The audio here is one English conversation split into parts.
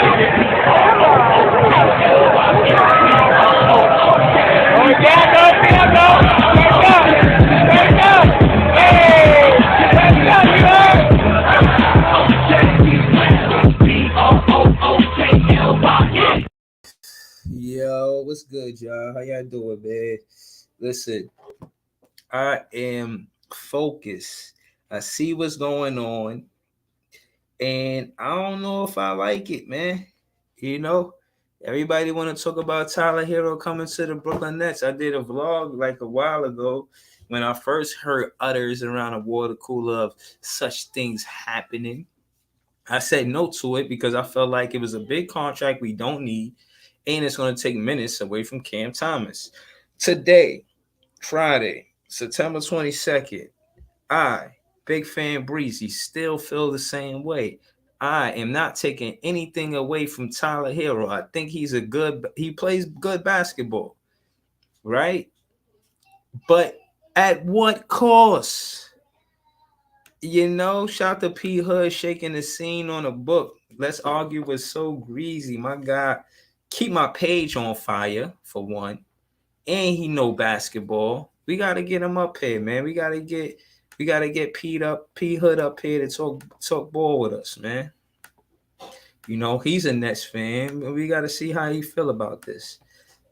Yo, what's good, y'all? How y'all doing, man? Listen, I am focused. I see what's going on, and I don't know if I like it, man. You know, everybody want to talk about Tyler Herro coming to the Brooklyn Nets. I did a vlog like a while ago when I first heard utters around a water cooler of such things happening. I said no to it because I felt like it was a big contract we don't need, and it's going to take minutes away from Cam Thomas. Today, Friday, September 22nd, I, Big Fan Breezy, still feel the same way. I am not taking anything away from Tyler Herro. I think he plays good basketball, right? But at what cost? You know, shout to P Hood shaking the scene on a book. Let's Argue was so greasy. My God, keep my page on fire for one. And he know basketball. We gotta get him up here, man. We gotta get P Hood up here to talk ball with us, man. You know, he's a Nets fan. We gotta see how he feel about this.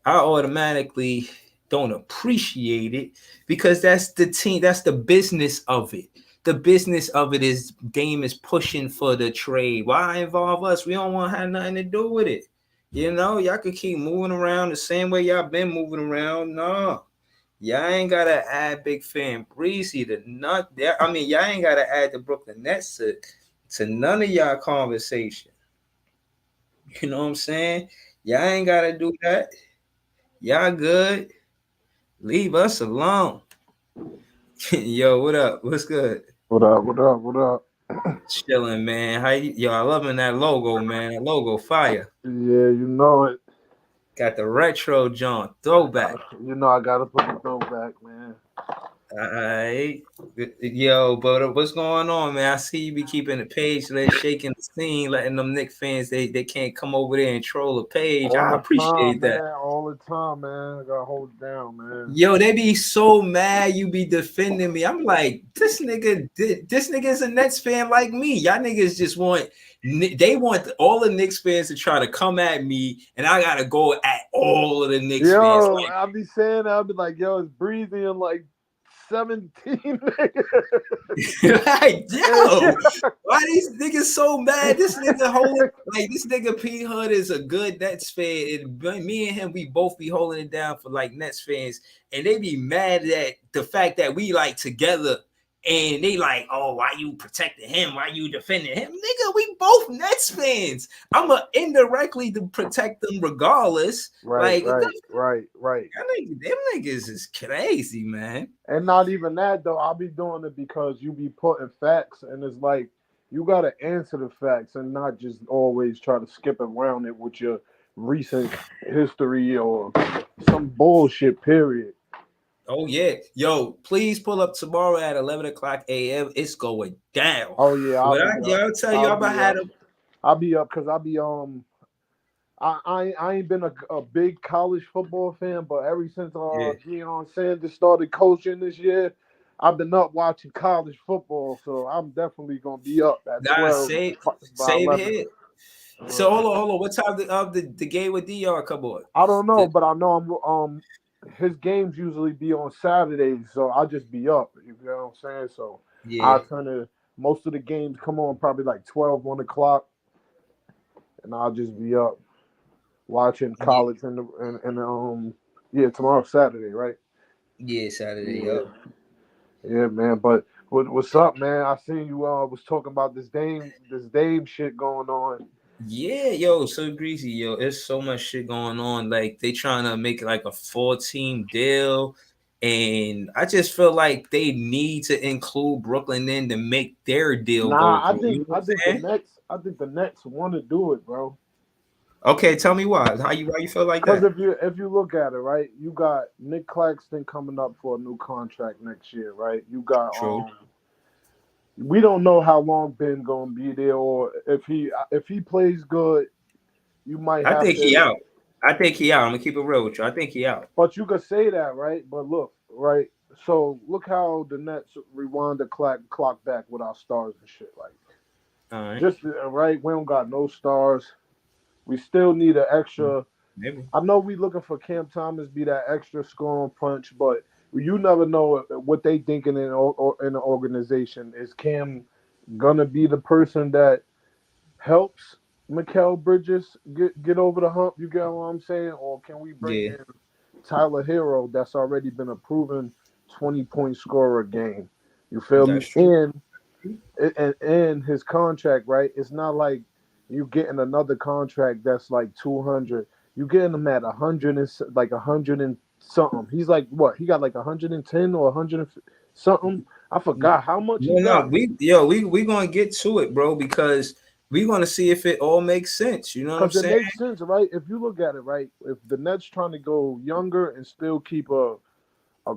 I automatically don't appreciate it because that's the team, that's the business of it. The business of it is Dame is pushing for the trade. Why involve us? We don't want to have nothing to do with it. You know, y'all could keep moving around the same way y'all been moving around. No, y'all ain't gotta add Big Fan Breezy to not there. I mean, y'all ain't gotta add the Brooklyn Nets to none of y'all conversation. You know what I'm saying? Y'all ain't gotta do that. Y'all good. Leave us alone. Yo, what up? What's good? What up? What up? What up? Chilling, man. Yo, I loving that logo, man. That logo fire. Yeah, you know it. Got the retro John throwback. I gotta put the throwback, man. All right. Yo, but what's going on, man? I see you be keeping the page, shaking the scene, letting them Knicks fans they can't come over there and troll the page. All I the time, appreciate that. man. All the time, man. I gotta hold it down, man. Yo, they be so mad you be defending me. I'm like, this nigga is a Nets fan like me. Y'all niggas just want all the Knicks fans to try to come at me, and I gotta go at all of the Knicks fans. Yo, I'll be saying that. I'll be like, yo, it's breezy and like 17 like, yo, why these niggas so mad? This nigga P Hood is a good Nets fan. And me and him, we both be holding it down for like Nets fans, and they be mad at the fact that we like together. And they like, oh, why you protecting him? Why you defending him? Nigga, we both Nets fans. I'm going to indirectly to protect them regardless. Right. Them niggas is crazy, man. And not even that, though. I'll be doing it because you be putting facts, and it's like, you got to answer the facts and not just always try to skip around it with your recent history or some bullshit, period. Oh, yeah. Yo, please pull up tomorrow at 11 o'clock a.m. It's going down. Oh, yeah. I'll tell you, I'm about to I'll be up because I'll be, I ain't been a big college football fan, but ever since Deion Sanders started coaching this year, I've been up watching college football, so I'm definitely going to be up at 12. Same here. So, hold on. What time the game with Deion come on? I don't know, but I know his games usually be on Saturdays, so I'll just be up. You know what I'm saying? So I'll turn to most of the games come on probably like 12, 1 o'clock, and I'll just be up watching college and tomorrow's Saturday, right? Yeah, Saturday. Yeah, man. But what's up, man? I seen you was talking about this Dame shit going on. Yeah, yo, so greasy, yo. There's so much shit going on. Like they trying to make it like a 4-team deal, and I just feel like they need to include Brooklyn in to make their deal go through. I think the Nets want to do it, bro. Okay, tell me why. Why you feel like that? Because if you look at it, right, you got Nick Claxton coming up for a new contract next year, right? You got we don't know how long Ben gonna be there, or if he plays good, you might I have think he to. out. I think he out. I'm gonna keep it real with you. I think he out. But you could say that, right? But look, right? So look how the Nets rewind the clock back with our stars and shit. Like, All right. just right, we don't got no stars. We still need an extra. Maybe. I know we looking for Cam Thomas be that extra scoring punch, but you never know what they thinking in the organization. Is Cam gonna be the person that helps Mikal Bridges get over the hump? You get what I'm saying? Or can we bring Yeah, in Tyler Herro that's already been a proven 20-point scorer a game? You feel me? that's true. And his contract, right? It's not like you getting another contract that's like 200. You getting him at 100 and like 100 and something. He's like what? He got like 110 or 100 and something. I forgot how much he No, got. we gonna get to it, bro, because we gonna see if it all makes sense. You know what I'm Because it saying? makes sense, right? If you look at it, right? If the Nets trying to go younger and still keep a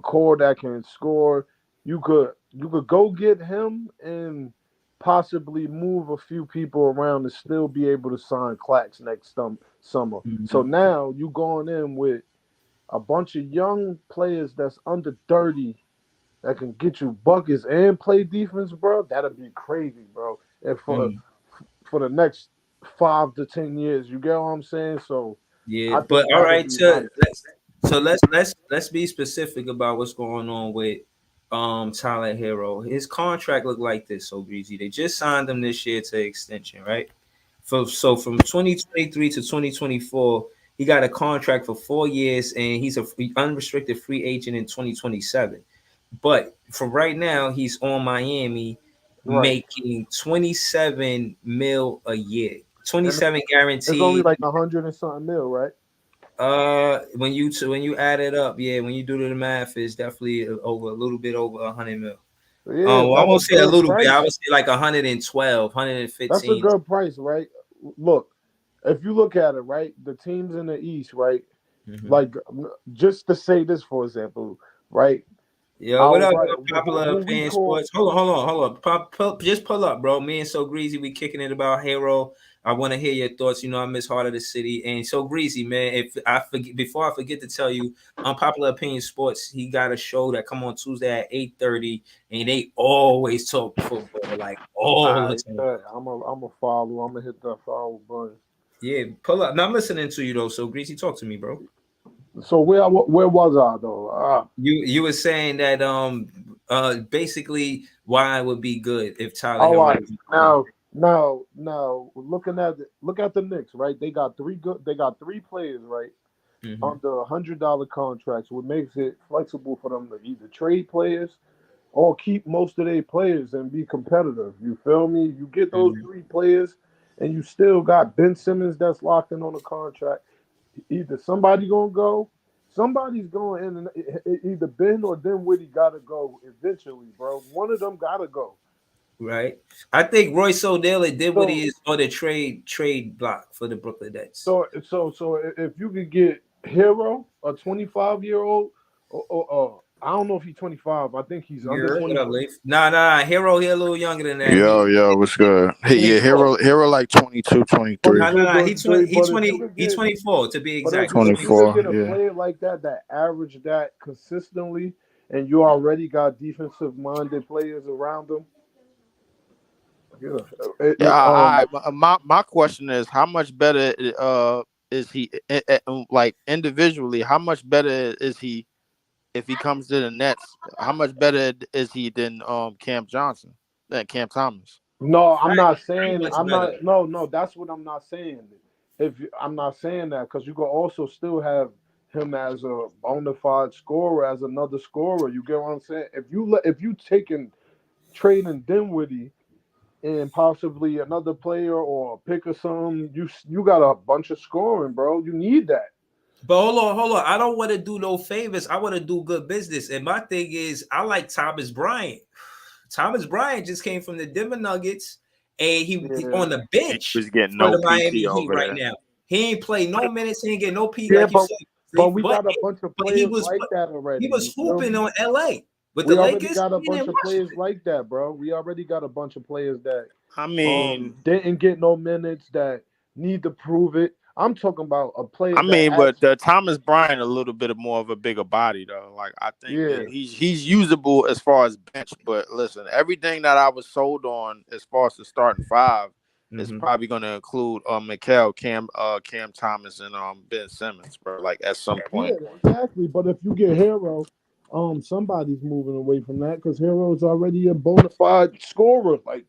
core that can score, you could go get him and possibly move a few people around to still be able to sign Clax next summer. So Mhm. now you going in with a bunch of young players that's under 30 that can get you buckets and play defense, bro. That'd be crazy, bro. And Mm. for the next 5 to 10 years, you get what I'm saying? So Yeah, I but think all that'll right. be nice. Let's be specific about what's going on with Tyler Hero. His contract looked like this, so greasy. They just signed him this year to extension, right? From 2023 to 2024, he got a contract for 4 years, and he's a unrestricted free agent in 2027. But for right now, he's on Miami, Right. making 27 mil a year, And 27 it's only guaranteed. like 100 and something mil, right? When you add it up, yeah, when you do the math, it's definitely over a little bit over 100 mil. Yeah, Well, I that's a won't say a good little bit. I price. would say like 112, That's a 115. good price, right? Look, if you look at it, right, the teams in the East, right, Mm-hmm. like just to say this for example, right, Yo, what our up, right, Popular who we Opinion call Sports? Hold on. Just pull up, bro. Me and So Greasy, we kicking it about Hero. I want to hear your thoughts. You know, I miss Heart of the City and So Greasy, man. If I forget, before I forget to tell you, Unpopular Opinion Sports, he got a show that come on Tuesday at 8:30, and they always talk football, like all the time. I'm a follow. I'm gonna hit that follow button. Yeah, pull up. Now I'm listening to you though. So Greasy, talk to me, bro. So where was I though? You were saying that basically why it would be good if Tyler All Hero right. was in Now, look at the Knicks, right? They got three players, right, the team. under $100 contracts, what makes it flexible for them to either trade players or keep most of their players and be competitive. You feel me? You get those Hmm. three players, and you still got Ben Simmons that's locked in on a contract. Either somebody gonna go, somebody's going in, and either Ben or Dinwiddie gotta go eventually, bro. One of them gotta go. Right. I think Royce O'Neal did what So he is on the trade block for the Brooklyn Nets. so if you could get Hero, a 25-year-old, or I don't know if he's 25. I think he's under Yeah, what 20. up, Leif? Nah. Hero, he a little younger than that. Yo, yo, what's good? Hey, yeah, 24. Hero like 22, But 23. He but if you could he get 24 to be but exact. He if you could 24, get 24. a yeah. player like that average that consistently, and you already got defensive minded players around them, yeah. Yeah, my question is how much better is he like individually, how much better is he if he comes to the Nets? How much better is he than Cam Thomas? No, I'm Very, not very saying much I'm better. not. No. That's what I'm not saying. I'm not saying that because you could also still have him as a bona fide scorer, as another scorer. You get what I'm saying? If you taking trading Dinwiddie and possibly another player or a pick or something, you got a bunch of scoring, bro. You need that. But hold on. I don't want to do no favors. I want to do good business. And my thing is, I like Thomas Bryant. Thomas Bryant just came from the Denver Nuggets, and he Yeah. on the He bench was getting for no the Miami PT Heat over right there. now. He ain't play no minutes. He ain't get no P Yeah, like you but said. we got a bunch of But he players was like that he already. was You feel hooping me? on LA with the We already Lakers got a and in bunch of players Washington. like that, bro. We already got a bunch of players that I mean, didn't get no minutes that need to prove it. I'm talking about a player. I mean, that but Thomas Bryant a little bit more of a bigger body though. Like I think that he's usable as far as bench. But listen, everything that I was sold on as far as the starting five is probably going to include Mikal, Cam Thomas, and Ben Simmons, bro. Like at some point. Yeah, exactly. But if you get Herro, somebody's moving away from that because Herro's already a bona fide scorer. Like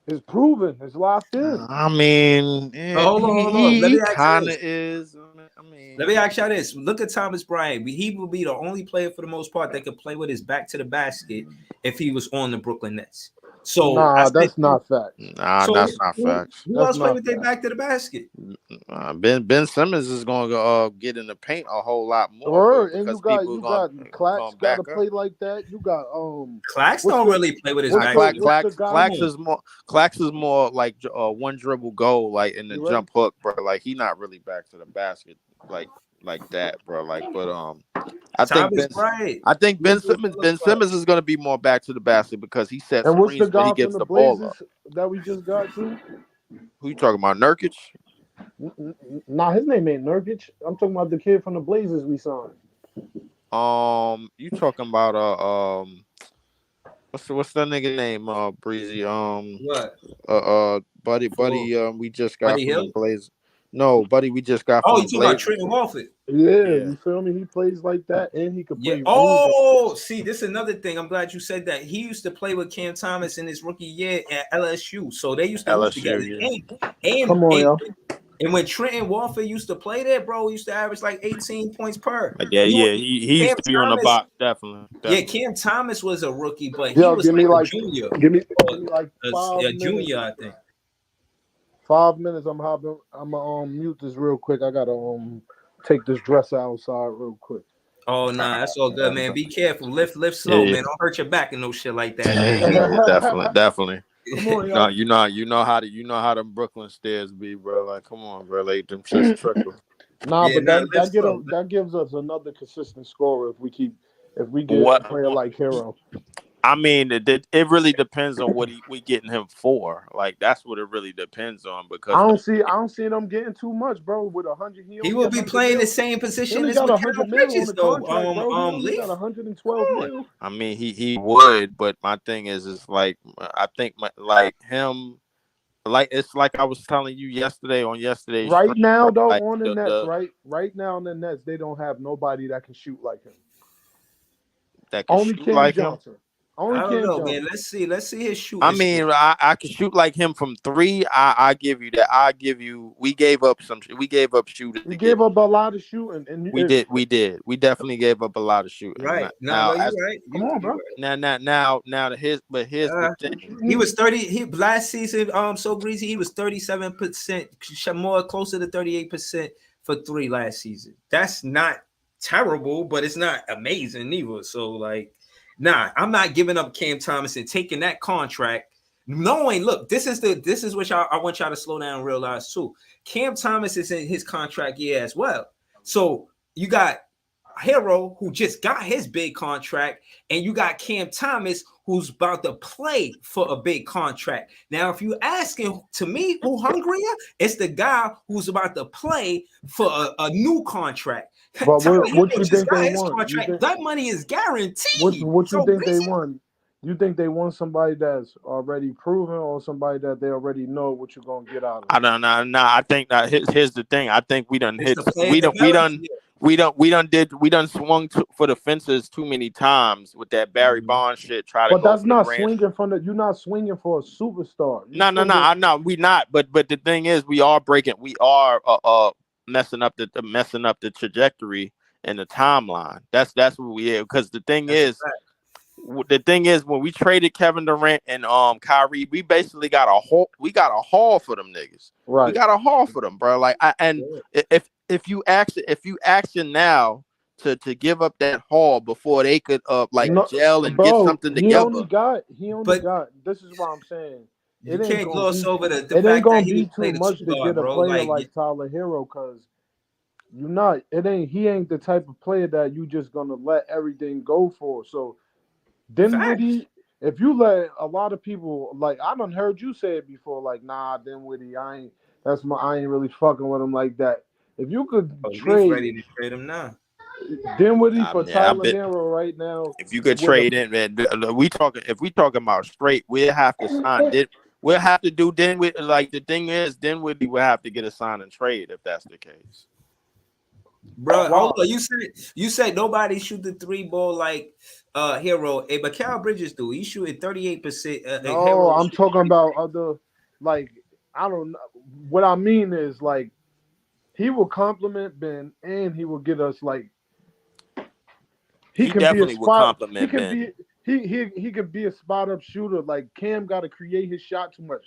it's proven, it's locked in. I mean, hold on. Let he me ask you kind of this. is. I mean, Let me ask you this. Look at Thomas Bryant. He will be the only player for the most part that could play with his back to the basket if he was on the Brooklyn Nets. So That's not facts. Nah, so that's not facts. Who else play with their back to the basket? Ben Simmons is going to get in the paint a whole lot more. And you got Clax got to play like that. You got Clax don't really play with his back. Clax is more like one dribble goal, like in the jump hook, bro. Like he not really back to the basket, like that, bro. Like, but I think Ben Simmons is going to be more back to the basket because he sets screens, but he gives the ball up. That we just got to. Who you talking about, Nurkic? Nah, his name ain't Nurkic. I'm talking about the kid from the Blazers we signed. You talking about what's that nigga name? Breezy. What? Buddy. We just got Buddy from Hill? the Blazers. No, buddy, we just got from the Blazers. Oh, you talking about Trenton Warford? Yeah, you feel me? He plays like that, and he could play. Yeah. Oh, see, this is another thing. I'm glad you said that. He used to play with Cam Thomas in his rookie year at LSU, so they used to hoop together. Yeah. Come on, y'all. And when Trenton Warford used to play there, bro, he used to average like 18 points per. Yeah, he used to be on the box, definitely. Yeah, Cam Thomas was a rookie, but he was like a junior. Give me like 5 a minutes. junior, I think. 5 minutes. I'm gonna mute this real quick. I gotta take this dresser outside real quick. Oh nah, that's all good, man. Be careful. Lift slow, man. Don't hurt your back and no shit like that. Definitely. Come on, y'all. No, you know how them Brooklyn stairs be, bro. Like, come on, bro. Like them shits trickle. That gives us another consistent scorer if we get a player like Herro. I mean, it really depends on what we getting him for. Like that's what it really depends on because I don't see them getting too much, bro. With 100, he will be playing the same position as 100 million though. He got 112 million. I mean, he would, but my thing is like I think him. Like it's like I was telling you yesterday on yesterday's right stream, now though like on the Nets, right now on the Nets they don't have nobody that can shoot like him. That can only shoot Cam like Johnson. him. Only I don't Cam know, Johnson. Man. Let's see his shoot. I mean, I can shoot like him from 3. I give you that. I give you. We gave up shooting. We gave up a lot of shooting, and we did. We definitely gave up a lot of shooting. Right. You're right. Come on, bro. Now here's the thing. He was 30. He last season. So Breezy. He was 37%, more closer to 38% for 3 last season. That's not terrible, but it's not amazing either. So like. Nah, I'm not giving up Cam Thomas and taking that contract. Knowing, look, this is what I want y'all to slow down and realize too. Cam Thomas is in his contract year as well. So you got Herro who just got his big contract, and you got Cam Thomas who's about to play for a big contract. Now, if you asking to me who hungrier, it's the guy who's about to play for a new contract. But what you think they want? That money is guaranteed. What you think they want? You think they want somebody that's already proven, or somebody that they already know what you're gonna get out of? I don't know. No, I think that here's the thing. I think we done swung for the fences too many times with that Barry Bonds shit. But that's not swinging you're not swinging for a superstar. No, we not. But the thing is, we are messing up the trajectory and the timeline. That's what we are. Because the thing is when we traded Kevin Durant and Kyrie, we basically got a haul for them niggas. Right. We got a haul for them, bro. Like if you action now to give up that haul before they could gel and get something together. He only got this is what I'm saying. You can't gloss over the fact it ain't gonna that he be too much to get a player like Tyler Herro, because he ain't the type of player that you just gonna let everything go for. So Dinwiddie, if you let a lot of people, like I done heard you say it before, like nah, Dinwiddie, I ain't I ain't really fucking with him like that. If you could Leaf trade ready to trade him now. Dinwiddie I for mean, I Tyler bet Hero right now, if you could with a trade in, man, if we talking about straight, we'll have to sign. We'll have to do Dinwiddie. Like the thing is, Dinwiddie will have to get a sign and trade if that's the case. Bro, hold wow. on. You said nobody shoot the three ball like Hero. Hey, but Cal Bridges do. He's shooting 38%. No, Hero I'm shooting talking about other, like, I don't know. What I mean is, like, he will compliment Ben, and he will get us, like, he He can be a definitely would spot. He compliment can Ben. be he can be a spot up shooter. Like Cam got to create his shot too much.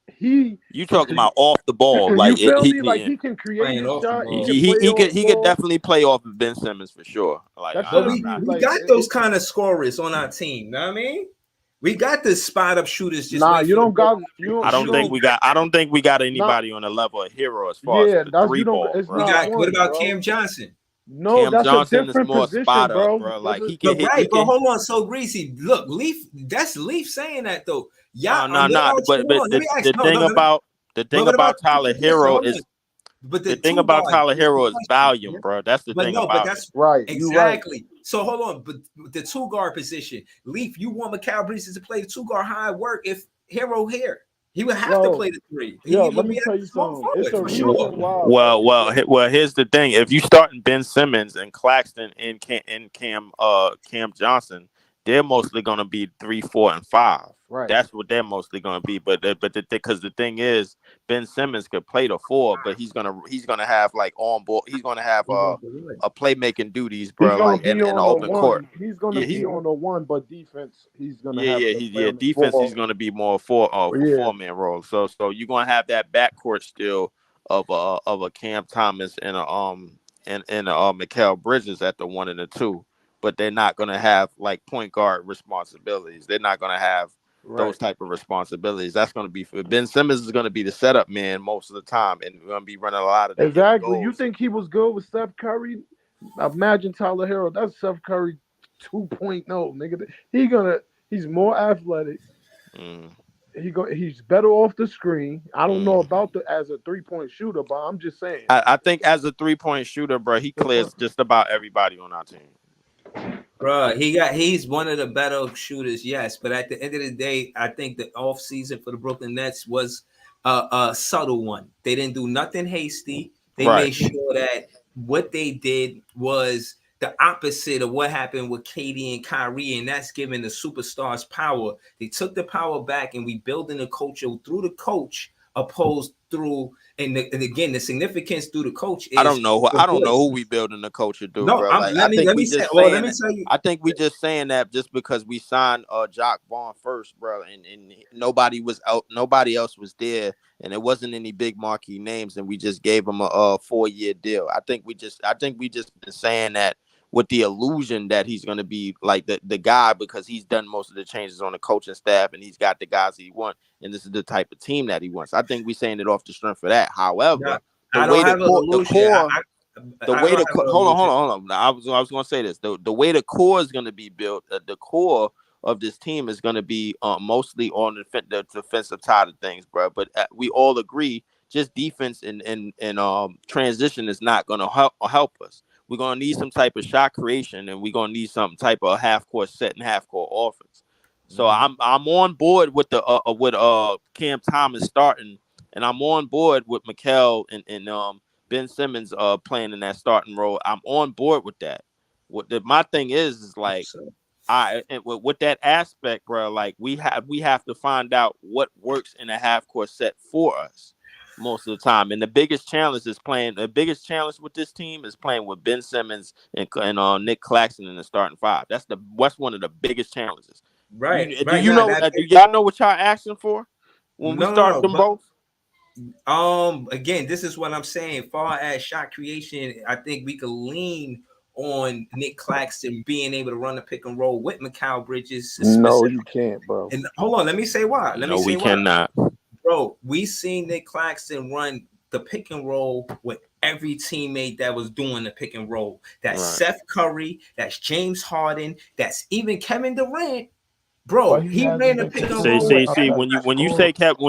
He You can talking about off the ball, you like feel me? Like he he can create playing his off the shot. He ball. can play off he could ball. definitely play off of Ben Simmons for sure. Like That But shouldn't I'm we be not. we like got those kind of scorers on our team. Know what I mean? We got the spot up shooters. Just nah. wait You for the don't ball got to you pick and I don't you don't shoot. think don't we got. I don't think we got not anybody on the level of Hero as far as yeah. the That's three you don't. ball, It's We bro. not got. Like What one, about bro. Cam Johnson? No, Cam that's a Johnson is different more position, spot up, bro. bro. That's Like a, he can But hit. He right, but can. hold on. So Greasy, look, Leaf. That's Leaf saying that though. Yeah, No, no, let no. me ask you. But Hold on, let me ask. the No, thing no, let me. about But what about Tyler listen? Hero Hold on. is But the the thing two about guard Tyler is the Hero is question. Yeah? volume, bro. That's the But thing no, but about it. that's right. You right. exactly. So hold on. But the two guard position, Leaf, you want Mikal Bridges to play the two guard high work if Hero here. He would have to Well, play the three. yo, He let would me be at tell the you small something. It's forward a for reason sure. why. Well. Here's the thing. If you starting Ben Simmons and Claxton and Cam Johnson, they're mostly gonna be 3, 4, and 5. Right. That's what they're mostly gonna be. Because the thing is, Ben Simmons could play the 4, but he's gonna have like on ball. He's gonna have He going for what? a playmaking duties, He's bro. gonna Like be in the on the open court. one. He's gonna Yeah, be on the one, but defense, he's gonna Yeah, have yeah, to play on the defense. He's four. going to be more But for yeah, 4-man role. So you're going to have that backcourt still of a Cam Thomas and a Mikal Bridges at the 1 and the 2, but they're not going to have like point guard responsibilities. They're not going to have those right. type of responsibilities. That's going to be for Ben Simmons is going to be the setup man most of the time, and we're going to be running a lot of the give and Exactly. You goes. think he was good with Steph Curry? Imagine Tyler Hero. That's Steph Curry 2.0, nigga. He's more athletic. Mm, He's better off the screen. I don't know mm. about the as a 3-point shooter, but I'm just saying. I think as a 3-point shooter, bro, he clears just about everybody on our team. Bro, he's one of the better shooters, yes. But at the end of the day, I think the off season for the Brooklyn Nets was a subtle one. They didn't do nothing hasty. They Right. made sure that what they did was the opposite of what happened with KD and Kyrie, and that's giving the superstars power. They took the power back, and we building a culture through the coach, opposed through and again the significance through the coach I is don't know. the I don't know who voice. we building the culture do, No, bro. Like I think let me we say. just Well, let saying me that. tell you. I think we just saying that just because we signed Jock Vaughn first, bro, and nobody was out, nobody else was there, and it wasn't any big marquee names, and we just gave him a 4-year deal. I think we just been saying that with the illusion that he's gonna be like the guy because he's done most of the changes on the coaching staff and he's got the guys he wants, and this is the type of team that he wants. I think we're saying it off the strength of that. No, However, the I don't way have an the illusion. core the I way don't the have an hold on, illusion. I was going to say this. The way the core is going to be built, the core of this team is going to be mostly on the defensive side of things, bro. But we all agree, just defense and transition is not going to help us. We're going to need some type of shot creation, and we're going to need some type of half court set and half court offense. So Mhm. I'm on board with the with Cam Thomas starting, and I'm on board with Mikal and Ben Simmons playing in that starting role. I'm on board with that. My thing is like So, with that aspect, bro. Like we have to find out what works in a half court set for us most of the time. And the biggest challenge is playing. The biggest challenge with this team is playing with Ben Simmons and Nick Claxton in the starting 5. That's one of the biggest challenges. right, Do right you now know? that Do y'all know what y'all asking for when we start no, them but both? again, this is what I'm saying. Far as shot creation, I think we could lean on Nick Claxton being able to run the pick and roll with Mikal Bridges No, specific. you can't, bro. And hold on, let me say why. Let me No, we say why. cannot. Bro, we seen Nick Claxton run the pick and roll with every teammate that was doing the pick and roll. That's Right. Seth Curry, that's James Harden, that's even Kevin Durant. Bro, he he hasn't ran the been pick and consistent roll with See, enough when to you score. said Kevin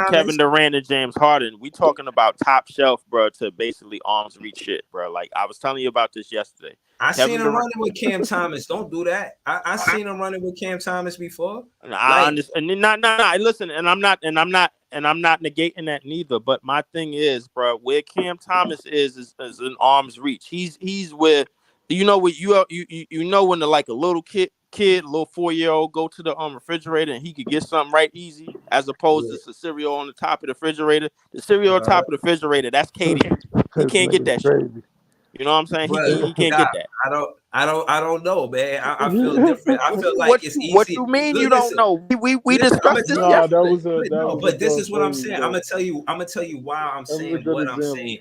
Thomas. Durant and James Harden, we talking about top shelf, bro, to basically arms reach shit, bro. Like I was telling you about this yesterday. I seen Kevin him Durant. running with Cam Thomas. Don't do that. I seen him running with Cam Thomas before. I Like, understand. Not. Listen, and I'm not negating that neither. But my thing is, bro, where Cam Thomas is in arm's reach. He's where, you know what you know when the like a little kid, a little 4-year-old go to the refrigerator and he could get something right easy, as opposed yeah, to the cereal on the top of the refrigerator. The cereal on top of the refrigerator, that's KD. He This can't get nigga's that shit. crazy. You know what I'm saying? but He can't nah, get that. I don't know, man. I feel different. I feel like What it's you easy. mean you don't Listen, know? We I'm gonna discussed this tell you. Nah, yesterday. that No, was a but this good is what I'm phrase saying. though. I'm gonna tell you why I'm That was a saying good what I'm example. saying.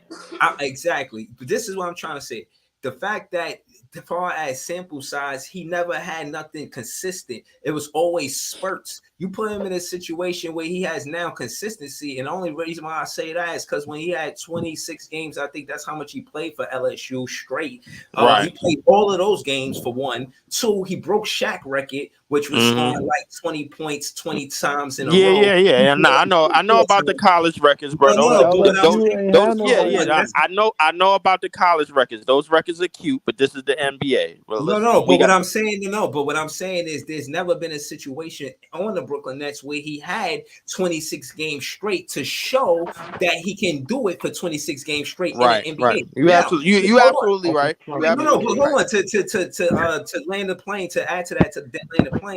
Exactly. But this is what I'm trying to say. The fact that, as far as sample size, he never had nothing consistent. It was always spurts. You put him in a situation where he has now consistency, and the only reason why I say that is because when he had 26 games, I think that's how much he played for LSU straight. Right. He played all of those games for one. Two, he broke Shaq record, which was scoring like 20 points 20 times in a row. Yeah. Nah, I know about the college records, bro. No, Those are no, but good. what I'm LSU saying, ain't Those, had yeah, nobody hold like on, yeah. that's I know about the college records. Those records are cute, but this is the NBA. Well, listen, no, we but what got I'm saying, but what I'm saying is there's never been a situation on the Brooklyn Nets where he had 26 games straight to show that he can do it for 26 games straight in the right. NBA. You Now, absolutely you hold on. absolutely right. You No, absolutely but right. hold on to land the plane, to add to that, to land the plane.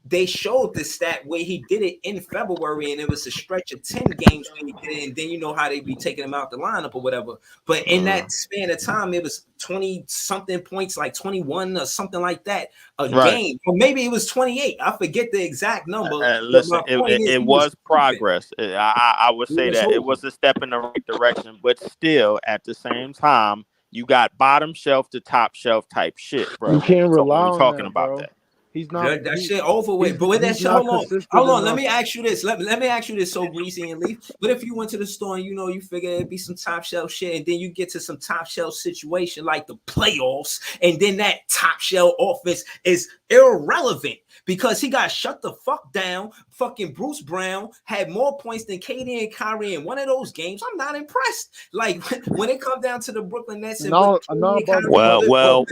They showed the stat where he did it in February, and it was a stretch of 10 games when he did it, and then you know how they be taking him out the lineup or whatever. But in that span of time, it was 20 something points, like 21 or something like that a Right. game, or maybe it was 28. I forget the exact number, but Listen, my point is it he was was hooping. progress. I would He say was that it hooping. was a step in the right direction, but still, at the same time, you got bottom shelf to top shelf type shit, You bro. can't When rely we on talking that, about bro. that. He's not. That shit over with. But with that He's shit, not consistent hold on. Let enough. me ask you this. Let me ask you this, so greasy and leaf. But if you went to the store and you figure it'd be some top shelf shit, and then you get to some top shelf situation like the playoffs, and then that top shelf offense is irrelevant because he got shut the fuck down. Fucking Bruce Brown had more points than KD and Kyrie in one of those games. I'm not impressed. Like when it comes down to the Brooklyn Nets and what No, KD no, and Kyrie but do, Well.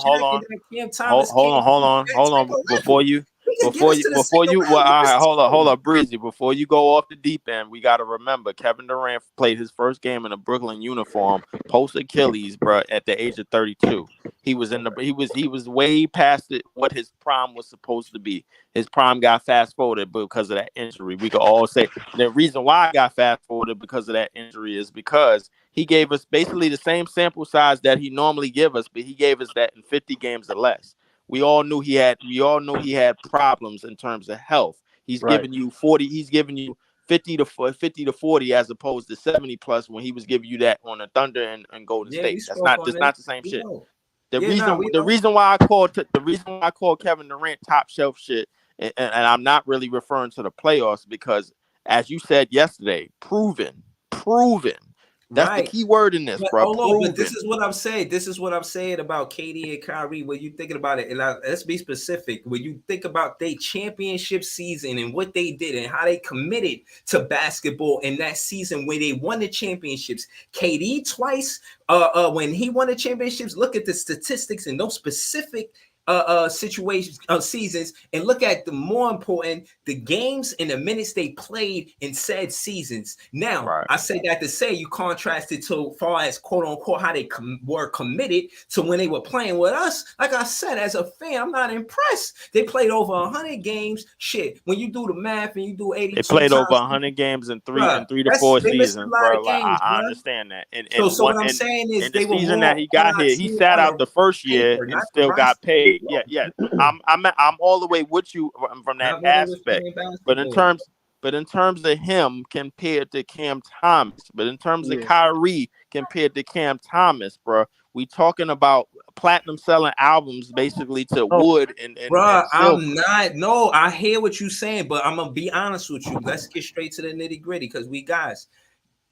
Hold on, Cam Thomas hold can't on, that type of Before level. you, We can get us to the second well, round. all right, hold on, Breezy. Before you go off the deep end, we got to remember Kevin Durant played his first game in a Brooklyn uniform, post Achilles, bro, at the age of 32. He was way past it, what his prime was supposed to be. His prime got fast forwarded because of that injury. We could all say the reason why I got fast forwarded because of that injury is because he gave us basically the same sample size that he normally give us, but he gave us that in 50 games or less. We all knew he had problems in terms of health. He's right. giving you 40, he's giving you 50 to 40 as opposed to 70 plus when he was giving you that on the Thunder and Golden Yeah, we State. That's spoke not on that's this. not the same We shit. know. The Yeah, nah, reason we the know. reason why I call Kevin Durant top shelf shit, and I'm not really referring to the playoffs because, as you said yesterday, proven. That's the Right. key word in this, But bro. hold on, but this Proven. is what I'm saying. This is what I'm saying about KD and Kyrie. When you thinking about it, and let's be specific. When you think about their championship season and what they did and how they committed to basketball in that season where they won the championships, KD twice. When he won the championships, look at the statistics and those specific situations seasons, and look at the more important the games and the minutes they played in said seasons. Now Right. I say that to say you contrasted to far as quote unquote how they were committed to when they were playing with us. Like I said, as a fan, I'm not impressed. They played over 100 games. Shit, when you do the math and you do 82 They played times, over 100 games in bruh, 3 to 4 they missed a seasons, lot bro. of Like games, I bruh. understand that. So what I'm saying is In the they were season more that he on got our here, he team sat on out a the first year paper, and not the still got roster. paid. Yeah. I'm all the way with you from that Not when they was aspect. playing But in basketball. terms of him compared to Cam Thomas, but in terms of Yeah. Kyrie compared to Cam Thomas, bro, we talking about platinum selling albums basically to Oh, wood and Bruh, silver. I'm not. No, I hear what you're saying, but I'm gonna be honest with you. Let's get straight to the nitty gritty because we guys.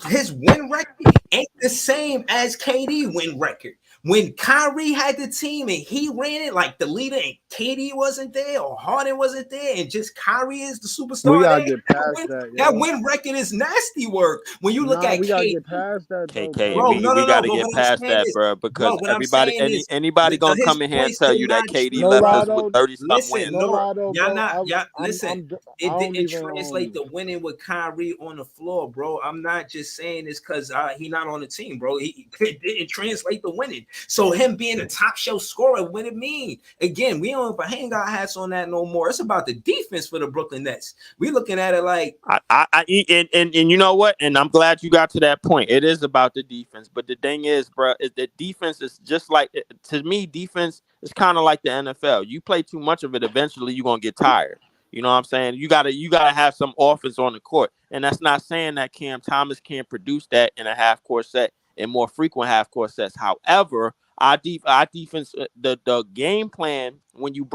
His win record ain't the same as KD win record. When Kyrie had the team and he ran it like the leader, and KD wasn't there or Harden wasn't there, and just Kyrie is the We superstar gotta there, get past that, that yo. win record is nasty work. When you look Nah, at we gotta KD, get past that though, KK, bro, bro. no, we no, no. got to But get what I'm past saying that, is, bro, bro, because what I'm everybody, saying is, anybody gonna his come in here and points tell do you that not KD No left lie us bro. with though. 30-something Listen, wins, No no, bro. lie though, y'all bro. not, y'all listen. I It don't didn't even translate the winning with Kyrie on the floor, bro. I'm not just saying this because he not on the team, bro. It didn't translate the winning. So him being a top show scorer, what it mean? Again, we don't hang our hats on that no more. It's about the defense for the Brooklyn Nets. We looking at it like And you know what? And I'm glad you got to that point. It is about the defense, but the thing is, bro, is that defense is just like, to me, defense is kind of like the NFL. You play too much of it, eventually you're gonna get tired. You know what I'm saying? You gotta have some offense on the court, and that's not saying that Cam Thomas can't produce that in a half court set and more frequent half court sets. However, our defense, the game plan when you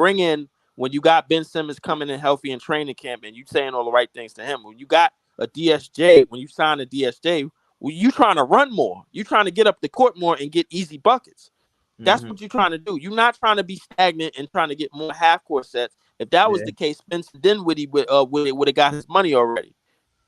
got Ben Simmons coming in healthy in training camp and you saying all the right things to him, when you got a DSJ, when you sign a DSJ, well, you trying to run more. You trying to get up the court more and get easy buckets. That's what you're trying to do. You're not trying to be stagnant and trying to get more half court sets. If that was yeah, the case, Spencer Dinwiddie would have got his money already.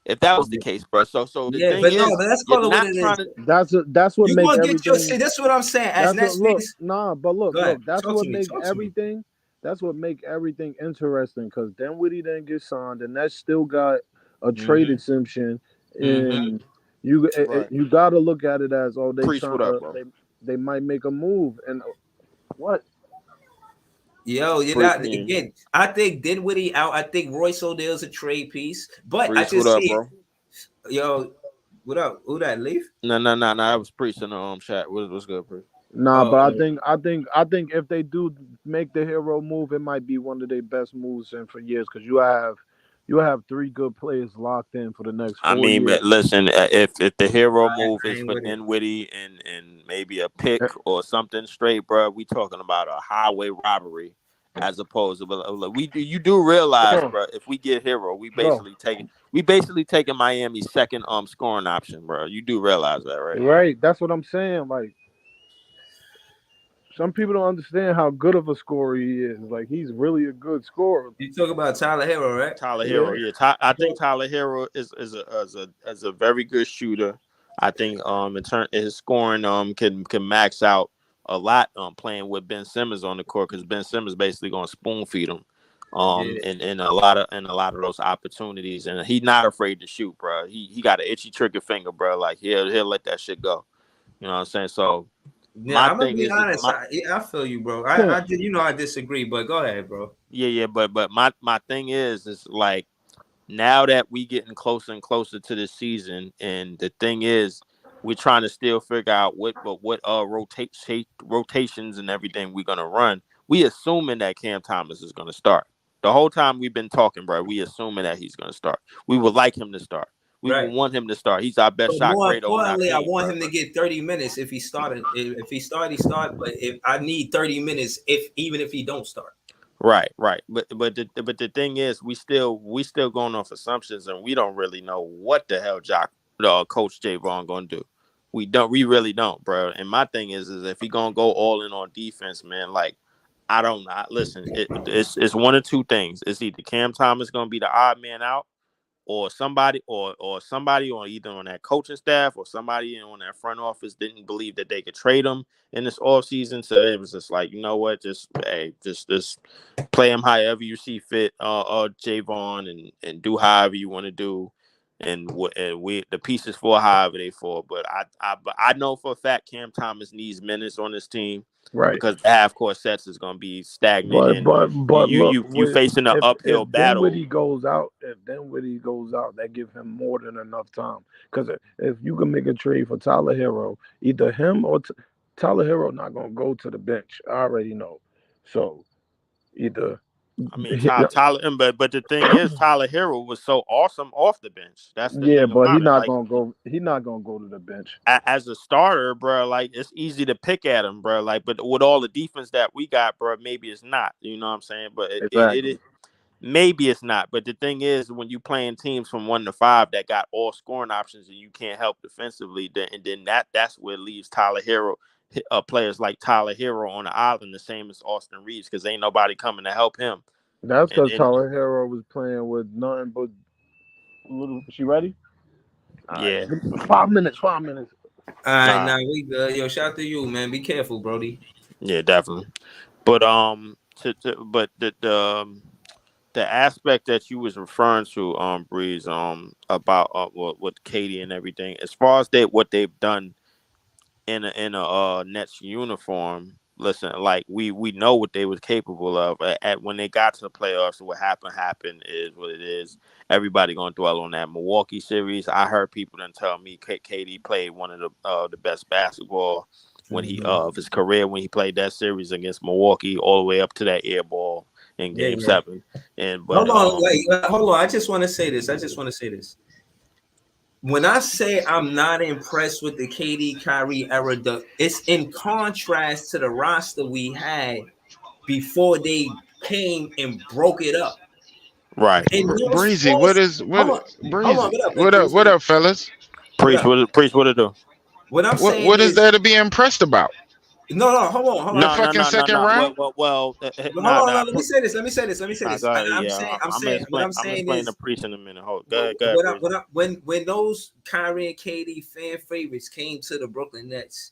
If that was the case, bro. So the yeah, thing but no, is, but let's you're call it what not it trying is. to. that's what You make gonna get your everything. see. That's what I'm saying. As That's what Nets look, fans, nah, but go ahead, that's talk what to me, make talk to me. everything. That's what make everything interesting. Because Dinwiddie didn't get signed, and that still got a trade Mm-hmm. exemption, Mm-hmm. and you got to look at it as, oh, they Priest, trying what up, to bro? they might make a move, and what? Yo, you Priest, got again. I think Dinwiddie out. I think Royce O'Neal's a trade piece, but I Priest, what just up, see it. bro? Yo, what up? Who that leave? No. That was Priest in the chat. What's good, Priest? Nah, Oh, but oh, I think if they do make the hero move, it might be one of their best moves in for years. Because you have three good players locked in for the next I 4 mean, years. but listen, if the hero move I is ain't for with it. Dinwiddie and maybe a pick or something straight, bro, we talking about a highway robbery as opposed to you do realize, bro, if we get hero, Bro, we basically taking Miami's second scoring option, bro. You do realize that, right? right? That's what I'm saying. Like some people don't understand how good of a scorer he is. Like he's really a good scorer. You talk about Tyler Hero, right? Tyler Yeah. Herro, yeah. I think Tyler Herro is a very good shooter. I think in turn his scoring can max out a lot playing with Ben Simmons on the court because Ben Simmons basically gonna spoon feed him Yeah. in a lot of those opportunities, and he's not afraid to shoot, bro. He got an itchy trigger finger, bro. Like he'll let that shit go. You know what I'm saying? So Yeah, my I'm gonna thing be is honest. my I feel you, bro. Huh. I disagree, but go ahead, bro. yeah, but my thing is like now that we getting closer and closer to the season, and the thing is, we're trying to still figure out what rotations and everything we're gonna run. We assuming that Cam Thomas is gonna start. The whole time we've been talking, bro, we assuming that he's gonna start. We would like him to start. We would Right. want him to start. He's our best But shot more creator on our importantly, I team, want bro. him to get 30 minutes if he started. If he start, he start. But if I need 30 minutes, if even if he don't start. Right. But the thing is, we still going off assumptions, and we don't really know what the hell Coach J Vaughn gonna do. We really don't, bro. And my thing is if he gonna go all in on defense, man, like I don't know. Listen, it's one of two things. It's either Cam Thomas gonna be the odd man out, or somebody on either on that coaching staff or somebody on that front office didn't believe that they could trade him in this offseason. So it was just like, you know what, just play him however you see fit, Javon, and do however you want to do. And we the pieces for however they fall. But I know for a fact Cam Thomas needs minutes on this team Right. because the half court sets is gonna be stagnant, and But look, you facing an uphill battle. If Dinwiddie goes out, that give him more than enough time. Because if you can make a trade for Tyler Hero, either him or Tyler Hero not gonna go to the bench. I already know. So either I mean, Tyler, but the thing is, Tyler Herro was so awesome off the bench. That's the yeah, thing but about it. Like He not gonna go to the bench. as a starter, bro, like it's easy to pick at him, bro. Like, but with all the defense that we got, bro, maybe it's not. You know what I'm saying? But Exactly. maybe it's not. But the thing is, when you playing teams from 1 to 5 that got all scoring options and you can't help defensively, then that's where it leaves Tyler Herro. players like Tyler Herro on the island, the same as Austin Reeves, because ain't nobody coming to help him. That's because And Tyler Herro was playing with nothing but little. She ready? All right, yeah, 5 minutes. 5 minutes. All right, nah, now we good. Yo, shout out to you, man. Be careful, Brody. yeah, definitely. But but the aspect that you was referring to, Breeze, about with Katie and everything, as far as what they've done in a Nets uniform. Listen, like we know what they was capable of. At when they got to the playoffs, what happened is what it is. Everybody gonna dwell on that Milwaukee series. I heard people then tell me KD played one of the best basketball when he Mm-hmm. of his career when he played that series against Milwaukee all the way up to that air ball in Yeah, Game yeah. 7. And but Hold on, like, hold on. I just want to say this. When I say I'm not impressed with the KD Kyrie era, it's in contrast to the roster we had before they came and broke it up. right, And those Breezy, four, hold on, Breezy? what up, What up? Priest? What up, fellas? What preach up? what it do. What I'm saying What is is, there to be impressed about? no, hold The on. No, no, fucking no, no, second no. round? Hold on, Nah. let me say this. Let me say Nah, this. go And ahead. I'm Yeah, saying, I'm gonna what explain. I'm I'm gonna saying explain the is, priest in a minute. Hold, go ahead, priest. when those Kyrie and KD fan favorites came to the Brooklyn Nets,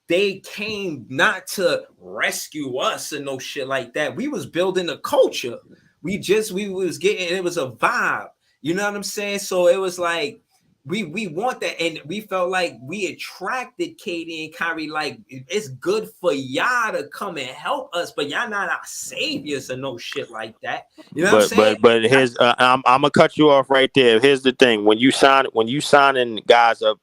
they came not to rescue us and no shit like that. We was building a culture. We was getting, it was a vibe. You know what I'm saying? So it was like we want that, and we felt like we attracted Katie and Kyrie. Like, it's good for y'all to come and help us, but y'all not our saviors or no shit like that. You know what I'm But saying? but but here's I'm gonna cut you off right there. Here's the thing: when you sign in guys of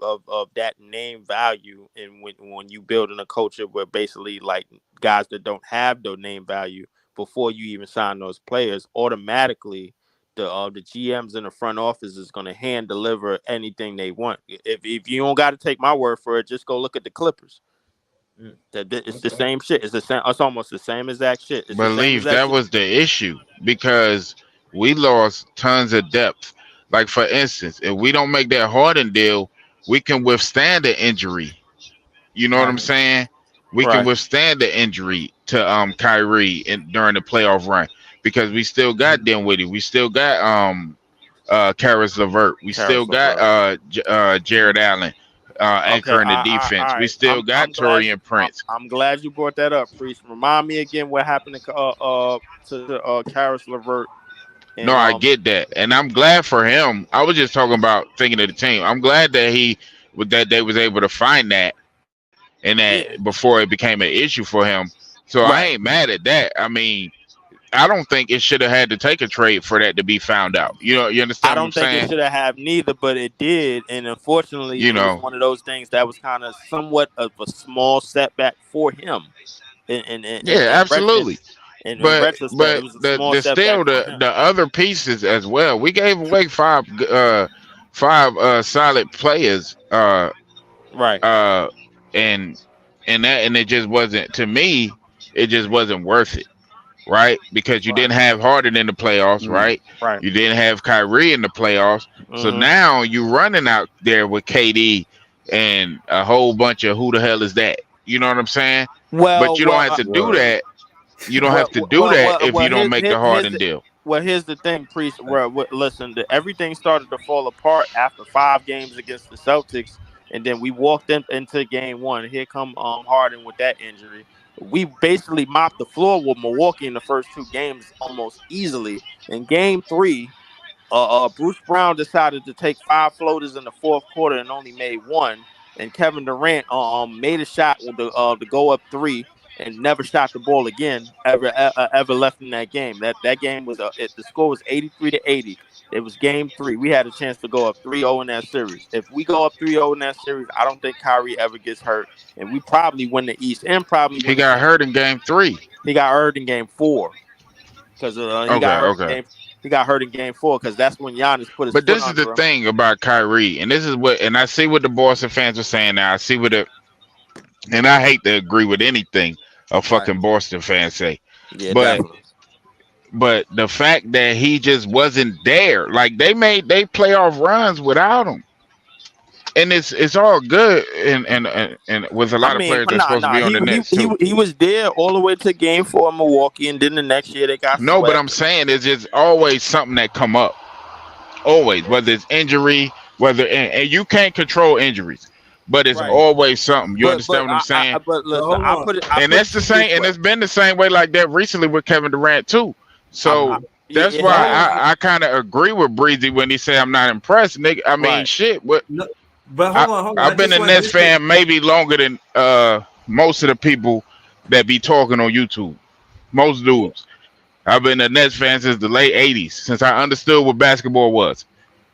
that name value, and when you building a culture where basically like guys that don't have the name value before you even sign those players, automatically the GMs in the front office is gonna hand deliver anything they want. If you don't got to take my word for it, just go look at the Clippers. Mm, It's the okay. same shit. It's the same. It's almost the same exact shit. It's the same Believe exact that shit. was the issue because we lost tons of depth. Like for instance, if we don't make that Harden deal, we can withstand the injury. You know what I'm Right. saying? We can Right. withstand the injury to Kyrie during the playoff run because we still got Dinwiddie, we still got Karis LeVert, we still Caris got LeVert. Jared Allen Okay, anchoring the all defense. We right. still got Torian Prince. I'm glad you brought that up, Priest. Remind me again what happened to Karis LeVert No, and I get that, and I'm glad for him. I was just talking about thinking of the team. I'm glad that that they was able to find that and that yeah, before it became an issue for him. So I ain't right. mad at that. I mean, I don't think it should have had to take a trade for that to be found out. You I understand what I'm don't think it saying? should have neither, but it did, and unfortunately, You it was know, one of those things that was kind of somewhat of a small setback for him. yeah, absolutely. In retrospect, it But was a small the setback still for him. the other pieces as well. We gave away five solid players Right, uh and and it just wasn't, to me, it just wasn't worth it, right? Because you right, didn't have Harden in the playoffs, Mm. right? right. You didn't have Kyrie in the playoffs. So hmm now you running out there with KD and a whole bunch of who the hell is that? You know what I'm saying? But Well, you don't well, have to do Word. that. You don't have to do that if you don't make the Harden deal. Here's the thing, Priest. Listen, everything started to fall apart after 5 games against the Celtics, and then we walked into Game 1. Here come Harden with that injury. We basically mopped the floor with Milwaukee in the first 2 games almost easily. In Game 3, Bruce Brown decided to take 5 floaters in the fourth quarter and only made one. And Kevin Durant made a shot to go up 3 and never shot the ball again ever left in that game. That game was the score was 83-80. It was Game 3. We had a chance to go up 3-0 in that series. If we go up 3-0 in that series, I don't think Kyrie ever gets hurt, and we probably win the East and probably He win the got hurt in championship. game 3. He got hurt in Game 4 because Okay, okay. he got hurt in Game 4 because that's when Giannis put his But foot this is the under him. thing about Kyrie, and this is what, and I see what the Boston fans are saying now. I see what the, and I hate to agree with anything a Right. fucking Boston fan say, Yeah, but definitely. the fact that he just wasn't there, like they made they playoff runs without him. and it's all good, and with a I lot of mean, players that's nah, supposed to nah. be on He the he Nets he too. he was there all the way to game 4 in Milwaukee, and then the next year they got No, but I'm swept. saying it's just always something that come up. Always, whether it's injury, and you can't control injuries, but it's Right. always something. You But understand but what I'm saying? but But listen, hold on. I And put that's it to the you this same, and way. it's been the same way like that recently with Kevin Durant too. I So yeah, that's it But why hold has. on. I kind of agree with Breezy when he say I'm not impressed, nigga. I mean, Right. shit. What No, but I hold on. I I've been just a want Nets this thing. fan maybe longer than most of the people that be talking on YouTube. Most Yeah. dudes. I've been a Nets fan since the late '80s, since I understood what basketball was.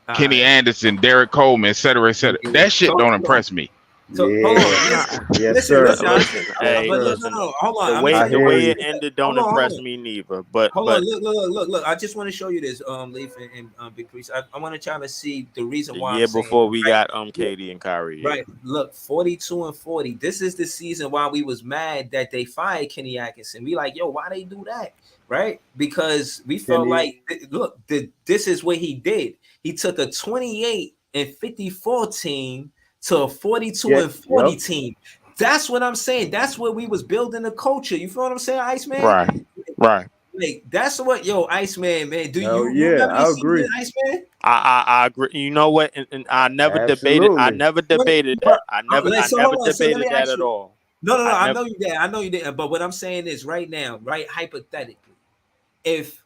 All Kenny right. Anderson, Derek Coleman, et cetera, et cetera. Yeah. That So shit don't hold on. impress me. So hold on. Yeah. Nah, Yes, sir. listen. Yes, Hey, But look, sir. no, listen. no, hold on. The I'm gonna way I show the you. hear way you. it ended don't Hold on, hold impress on. me neither. But Hold on, but look. I just want to show you this, Leaf and Big Priest. I want to try to see the reason the why I'm year saying before we right. got Yeah, Katie and Kyrie, right. Look, 42 and 40. This is the season why we was mad that they fired Kenny Atkinson. We like, yo, why they do that? Right? Because we felt Kenny. like, look, this is what he did. He took a 28 and 54 team to a 42 Yeah. and 40 Yep. team. That's what I'm saying. That's where we was building the culture. You feel what I'm saying, Iceman? right? Right. Like that's what yo, Iceman, man. Do Hell you yeah. remember the I season, agree. Iceman? I agree. You know what? And I never debated. I Absolutely. never debated But that. I so never hold on. So let me debated that ask at you. all. No. I I never. know you did. I know you didn't. But what I'm saying is right now, right? Hypothetically, if